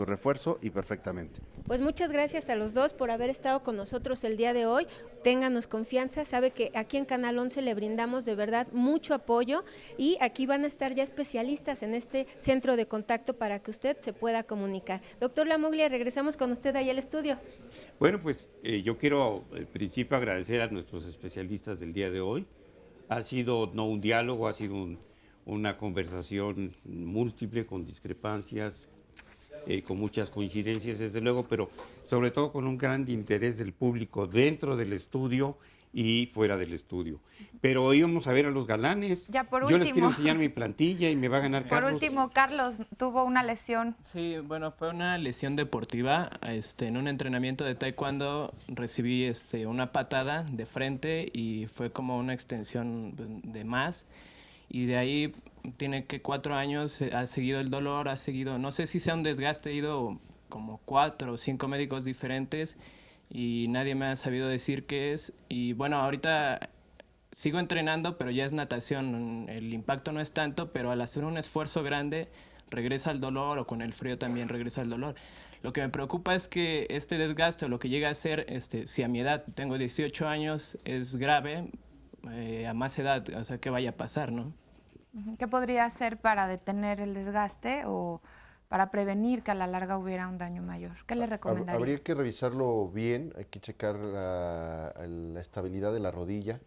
refuerzo y perfectamente. Pues muchas gracias a los dos por haber estado con nosotros el día de hoy. Ténganos confianza, sabe que aquí en Canal 11 le brindamos de verdad mucho apoyo, y aquí van a estar ya especialistas en este centro de contacto para que usted se pueda comunicar. Doctor Lamuglia, regresamos con usted ahí al estudio. Bueno, pues yo quiero en principio agradecer a nuestros especialistas del día de hoy. Ha sido no un diálogo, ha sido una conversación múltiple, con discrepancias, con muchas coincidencias desde luego, pero sobre todo con un gran interés del público dentro del estudio y fuera del estudio. Pero hoy vamos a ver a los galanes. Ya por Yo último. les quiero enseñar mi plantilla y me va a ganar Por Carlos. último, Carlos tuvo una lesión. Sí, bueno, fue una lesión deportiva. En un entrenamiento de taekwondo recibí una patada de frente y fue como una extensión de más. Y de ahí tiene que 4 años, ha seguido el dolor, ha seguido, no sé si sea un desgaste, he ido como 4 o 5 médicos diferentes y nadie me ha sabido decir qué es. Y bueno, ahorita sigo entrenando, pero ya es natación, el impacto no es tanto, pero al hacer un esfuerzo grande regresa el dolor, o con el frío también regresa el dolor. Lo que me preocupa es que este desgaste, o lo que llega a ser, si a mi edad, tengo 18 años, es grave, a más edad, o sea, ¿qué vaya a pasar, no? ¿Qué podría hacer para detener el desgaste o para prevenir que a la larga hubiera un daño mayor? ¿Qué le recomendaría? Habría que revisarlo bien, hay que checar la estabilidad de la rodilla,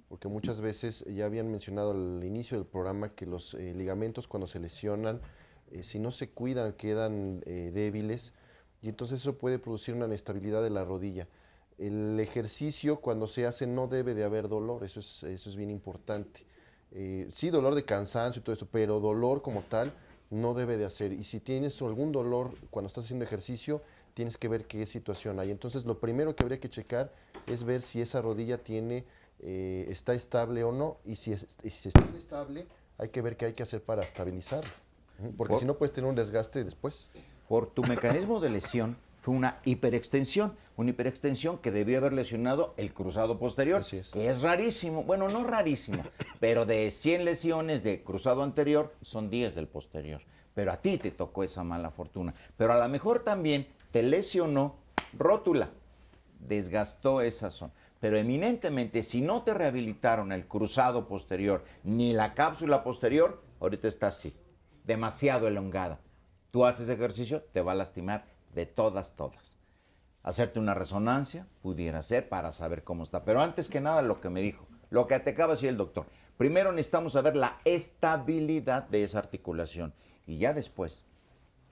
porque muchas veces, ya habían mencionado al inicio del programa, que los ligamentos cuando se lesionan, si no se cuidan, quedan débiles, y entonces eso puede producir una inestabilidad de la rodilla. El ejercicio, cuando se hace, no debe de haber dolor, eso es bien importante. Sí, dolor de cansancio y todo eso, pero dolor como tal no debe de hacer. Y si tienes algún dolor cuando estás haciendo ejercicio, tienes que ver qué situación hay. Entonces, lo primero que habría que checar es ver si esa rodilla está estable o no, y si está estable, hay que ver qué hay que hacer para estabilizarla, porque si no puedes tener un desgaste después. Por tu mecanismo de lesión fue una hiperextensión que debió haber lesionado el cruzado posterior, que es rarísimo, bueno, no rarísimo, pero de 100 lesiones de cruzado anterior, son 10 del posterior. Pero a ti te tocó esa mala fortuna. Pero a lo mejor también te lesionó rótula, desgastó esa zona. Pero eminentemente, si no te rehabilitaron el cruzado posterior ni la cápsula posterior, ahorita está así, demasiado elongada. Tú haces ejercicio, te va a lastimar de todas. Hacerte una resonancia pudiera ser para saber cómo está. Pero antes que nada, lo que me dijo, lo que te acaba de decir el doctor. Primero necesitamos saber la estabilidad de esa articulación. Y ya después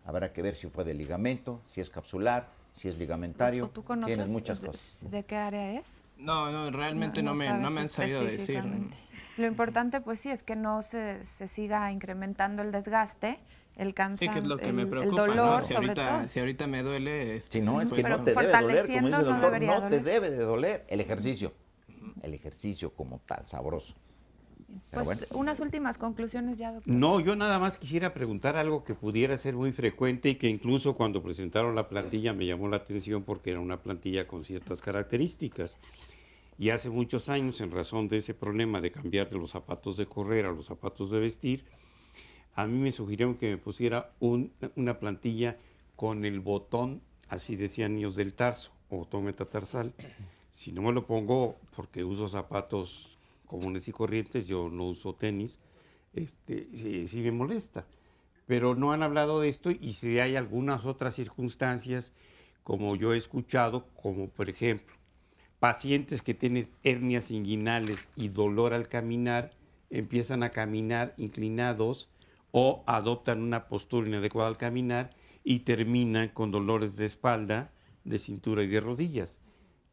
habrá que ver si fue de ligamento, si es capsular, si es ligamentario. ¿Tú conoces Tienes muchas cosas. ¿De qué área es? No, realmente no me han sabido decir. Lo importante, pues sí, es que no se siga incrementando el desgaste, el cansancio, Sí, que es lo que me preocupa, el dolor, ¿no? sobre todo. Si ahorita me duele... Si no, es que Pero no te debe doler, como dice el no doctor, debería no te doler. debe de doler. El ejercicio como tal, sabroso. Pero Pues bueno. unas últimas conclusiones ya, doctor. No, yo nada más quisiera preguntar algo que pudiera ser muy frecuente y que incluso cuando presentaron la plantilla me llamó la atención, porque era una plantilla con ciertas características. Y hace muchos años, en razón de ese problema de cambiar de los zapatos de correr a los zapatos de vestir, a mí me sugirieron que me pusiera una plantilla con el botón, así decían ellos, del tarso, o botón metatarsal. Si no me lo pongo porque uso zapatos comunes y corrientes, yo no uso tenis, sí me molesta. Pero no han hablado de esto, y si hay algunas otras circunstancias, como yo he escuchado, como por ejemplo, pacientes que tienen hernias inguinales y dolor al caminar, empiezan a caminar inclinados o adoptan una postura inadecuada al caminar y terminan con dolores de espalda, de cintura y de rodillas.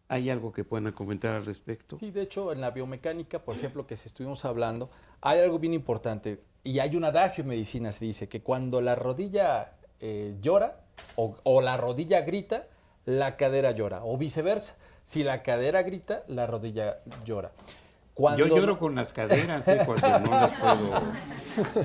¿Hay algo que puedan comentar al respecto? Sí, de hecho, en la biomecánica, por ejemplo, que se estuvimos hablando, hay algo bien importante. Y hay un adagio en medicina, se dice, que cuando la rodilla llora o la rodilla grita, la cadera llora. O viceversa. Si la cadera grita, la rodilla llora. Yo lloro con las caderas, cuando no las puedo.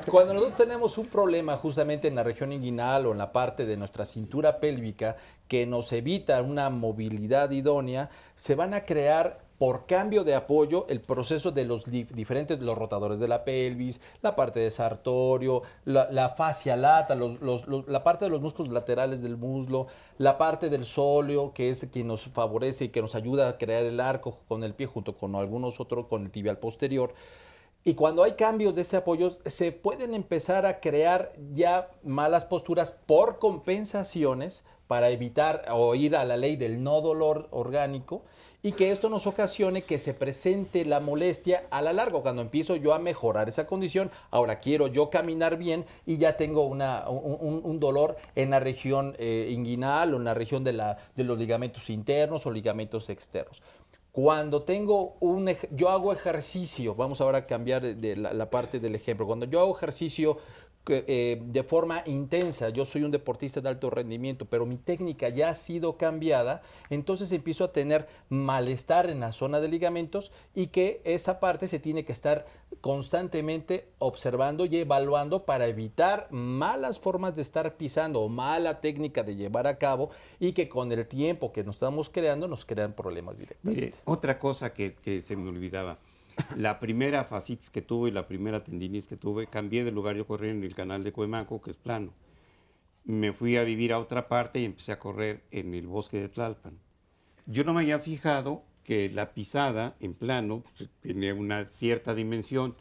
Cuando nosotros tenemos un problema justamente en la región inguinal o en la parte de nuestra cintura pélvica que nos evita una movilidad idónea, se van a crear por cambio de apoyo el proceso de los diferentes, los rotadores de la pelvis, la parte de sartorio, la fascia lata, la parte de los músculos laterales del muslo, la parte del sóleo, que es quien nos favorece y que nos ayuda a crear el arco con el pie junto con algunos otros, con el tibial posterior. Y cuando hay cambios de ese apoyo, se pueden empezar a crear ya malas posturas por compensaciones para evitar o ir a la ley del no dolor orgánico, y que esto nos ocasione que se presente la molestia a la larga. Cuando empiezo yo a mejorar esa condición, ahora quiero yo caminar bien y ya tengo un dolor en la región inguinal o en la región de los ligamentos internos o ligamentos externos. Cuando yo hago ejercicio, vamos ahora a cambiar de la parte del ejemplo, cuando yo hago ejercicio de forma intensa, yo soy un deportista de alto rendimiento, pero mi técnica ya ha sido cambiada, entonces empiezo a tener malestar en la zona de ligamentos y que esa parte se tiene que estar constantemente observando y evaluando para evitar malas formas de estar pisando o mala técnica de llevar a cabo y que con el tiempo que nos estamos creando nos crean problemas directamente. Mire, otra cosa que se me olvidaba. La primera fascitis que tuve y la primera tendinitis que tuve, cambié de lugar. Yo corrí en el canal de Cuemanco, que es plano. Me fui a vivir a otra parte y empecé a correr en el bosque de Tlalpan. Yo no me había fijado que la pisada en plano pues, tenía una cierta dimensión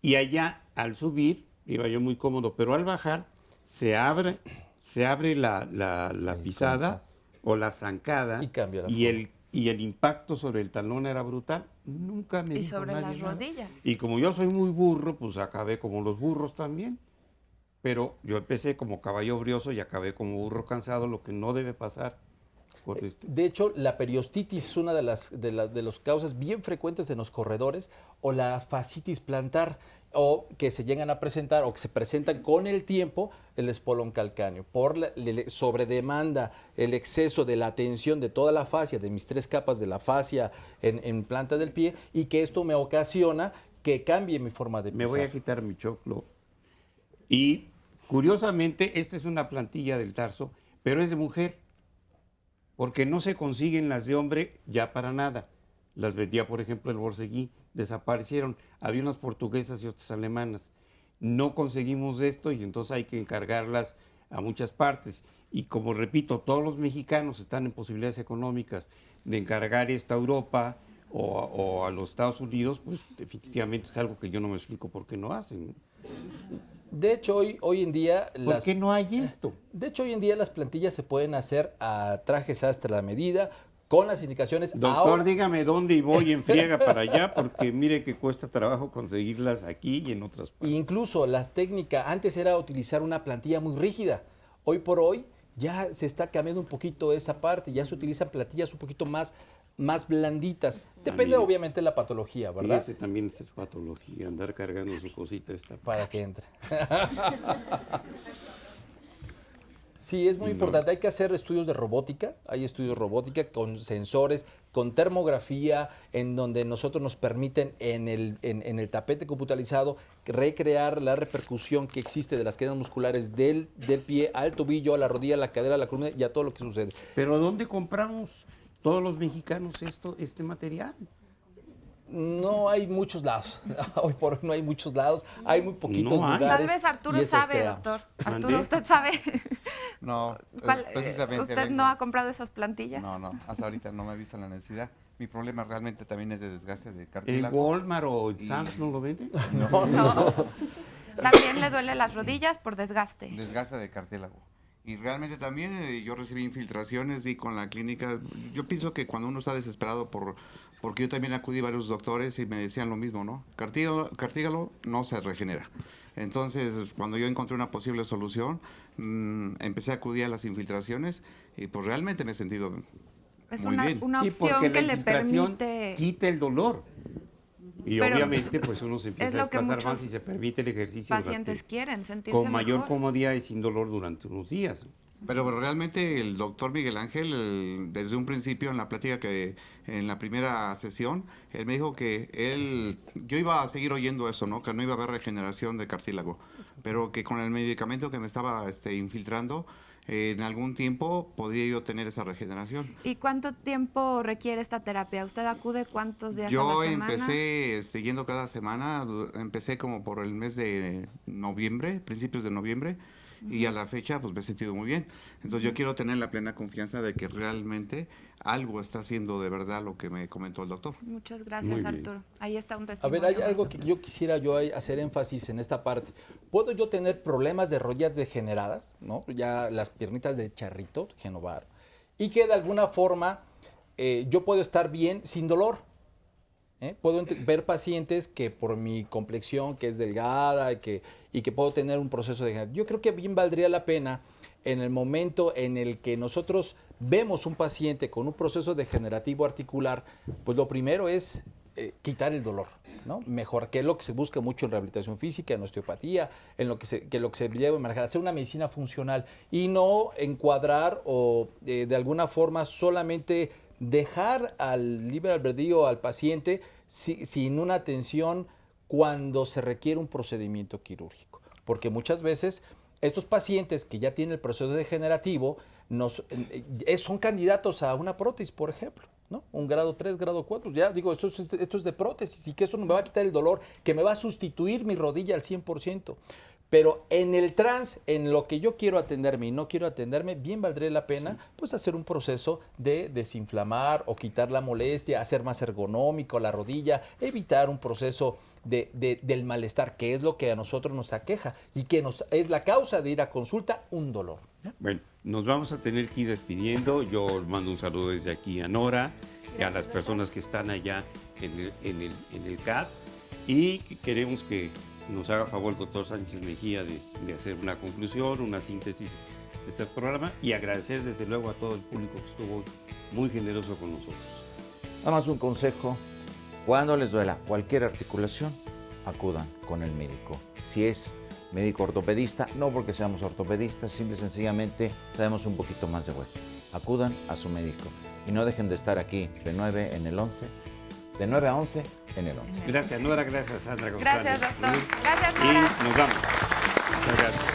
y allá al subir iba yo muy cómodo, pero al bajar se abre la pisada o la zancada y cambia la y el impacto sobre el talón era brutal. Nunca me dijo sobre nadie las nada. rodillas. Y como yo soy muy burro, pues acabé como los burros también. Pero yo empecé como caballo brioso y acabé como burro cansado, lo que no debe pasar. De hecho, la periostitis es una de las causas bien frecuentes en los corredores, o la fascitis plantar, o que se llegan a presentar o que se presentan con el tiempo, el espolón calcáneo, por la sobredemanda, el exceso de la tensión de toda la fascia, de mis 3 capas de la fascia en planta del pie, y que esto me ocasiona que cambie mi forma de pisar. Me voy a quitar mi choclo. Y curiosamente, esta es una plantilla del tarso, pero es de mujer, porque no se consiguen las de hombre ya para nada. Las vendía, por ejemplo, el Borseguí, desaparecieron. Había unas portuguesas y otras alemanas. No conseguimos esto y entonces hay que encargarlas a muchas partes. Y como repito, todos los mexicanos están en posibilidades económicas de encargar esta a Europa o a los Estados Unidos, pues definitivamente es algo que yo no me explico por qué no hacen, ¿no? De hecho, hoy en día... ¿Por qué no hay esto? De hecho, hoy en día las plantillas se pueden hacer a traje sastre a la medida, con las indicaciones. Doctor, ahora, dígame dónde y voy en friega para allá, porque mire que cuesta trabajo conseguirlas aquí y en otras partes. Incluso la técnica antes era utilizar una plantilla muy rígida. Hoy por hoy ya se está cambiando un poquito esa parte, ya se utilizan plantillas un poquito más blanditas. Depende obviamente de la patología, ¿verdad? Ese también es patología, andar cargando su cosita esta. Para que entre. Sí, es muy importante. Hay que hacer estudios de robótica. Hay estudios de robótica con sensores, con termografía, en donde nosotros nos permiten en el tapete computarizado recrear la repercusión que existe de las cadenas musculares del pie al tobillo, a la rodilla, a la cadera, a la columna y a todo lo que sucede. ¿Pero dónde compramos todos los mexicanos este material? No hay muchos lados. Hoy por hoy no hay muchos lados. Hay muy poquitos lugares. Tal vez Arturo sabe, doctor. Arturo, ¿usted sabe? No, precisamente. ¿Usted no ha comprado esas plantillas? No, hasta ahorita no me he visto la necesidad. Mi problema realmente también es de desgaste de cartílago. ¿En Walmart o en Sam's no lo venden? No. También le duele las rodillas por desgaste. Desgaste de cartílago. Y realmente también yo recibí infiltraciones y con la clínica, yo pienso que cuando uno está desesperado porque yo también acudí a varios doctores y me decían lo mismo, ¿no? Cartílago no se regenera. Entonces, cuando yo encontré una posible solución, empecé a acudir a las infiltraciones y pues realmente me he sentido Es Muy una bien. Sí, opción porque que la le infiltración permite... quita el dolor. Y Pero obviamente pues uno se es empieza a lo que desplazar más muchos y se permite el ejercicio pacientes quieren, sentirse con mayor mejor. comodidad y sin dolor durante unos días. Pero realmente el doctor Miguel Ángel, desde un principio en la plática que en la primera sesión, él me dijo que yo iba a seguir oyendo eso, ¿no? Que no iba a haber regeneración de cartílago, pero que con el medicamento que me estaba infiltrando, en algún tiempo podría yo tener esa regeneración. ¿Y cuánto tiempo requiere esta terapia? ¿Usted acude cuántos días a Yo la semana? empecé yendo cada semana, empecé como por el mes de noviembre, principios de noviembre, y a la fecha pues me he sentido muy bien. Entonces yo quiero tener la plena confianza de que realmente algo está haciendo de verdad lo que me comentó el doctor. Muchas gracias, Arturo. Ahí está un A testimonio. ver, hay algo que yo quisiera hacer énfasis en esta parte. ¿Puedo yo tener problemas de rodillas degeneradas, ¿no? Ya las piernitas de charrito, Genovar, y que de alguna forma yo puedo estar bien sin dolor? Puedo ver pacientes que por mi complexión, que es delgada y que puedo tener un proceso de... Yo creo que bien valdría la pena en el momento en el que nosotros vemos un paciente con un proceso degenerativo articular, pues lo primero es quitar el dolor, ¿no? Mejor, que es lo que se busca mucho en rehabilitación física, en osteopatía, en lo que se debe manejar, hacer una medicina funcional y no encuadrar o de alguna forma solamente dejar al libre albedrío al paciente sin una atención cuando se requiere un procedimiento quirúrgico. Porque muchas veces estos pacientes que ya tienen el proceso degenerativo son candidatos a una prótesis, por ejemplo, ¿no? Un grado 3, grado 4, ya digo, esto es de prótesis y que eso no me va a quitar el dolor, que me va a sustituir mi rodilla al 100%. Pero en el en lo que yo quiero atenderme y no quiero atenderme, bien valdría la pena pues hacer un proceso de desinflamar o quitar la molestia, hacer más ergonómico la rodilla, evitar un proceso del malestar, que es lo que a nosotros nos aqueja y que es la causa de ir a consulta, un dolor, ¿no? Bueno, nos vamos a tener que ir despidiendo. Yo mando un saludo desde aquí a Nora y a las personas que están allá en el CAD y queremos que nos haga favor el doctor Sánchez Mejía de hacer una conclusión, una síntesis de este programa y agradecer desde luego a todo el público que estuvo muy generoso con nosotros. Nada más un consejo, cuando les duela cualquier articulación, acudan con el médico. Si es médico ortopedista, no porque seamos ortopedistas, simple y sencillamente sabemos un poquito más de hueso. Acudan a su médico y no dejen de estar aquí de 9 en el 11, de 9 a 11 en el 11. Gracias, Nora, gracias, Sandra González. Gracias, doctor. Gracias, Nora. Y nos vamos. Muchas gracias.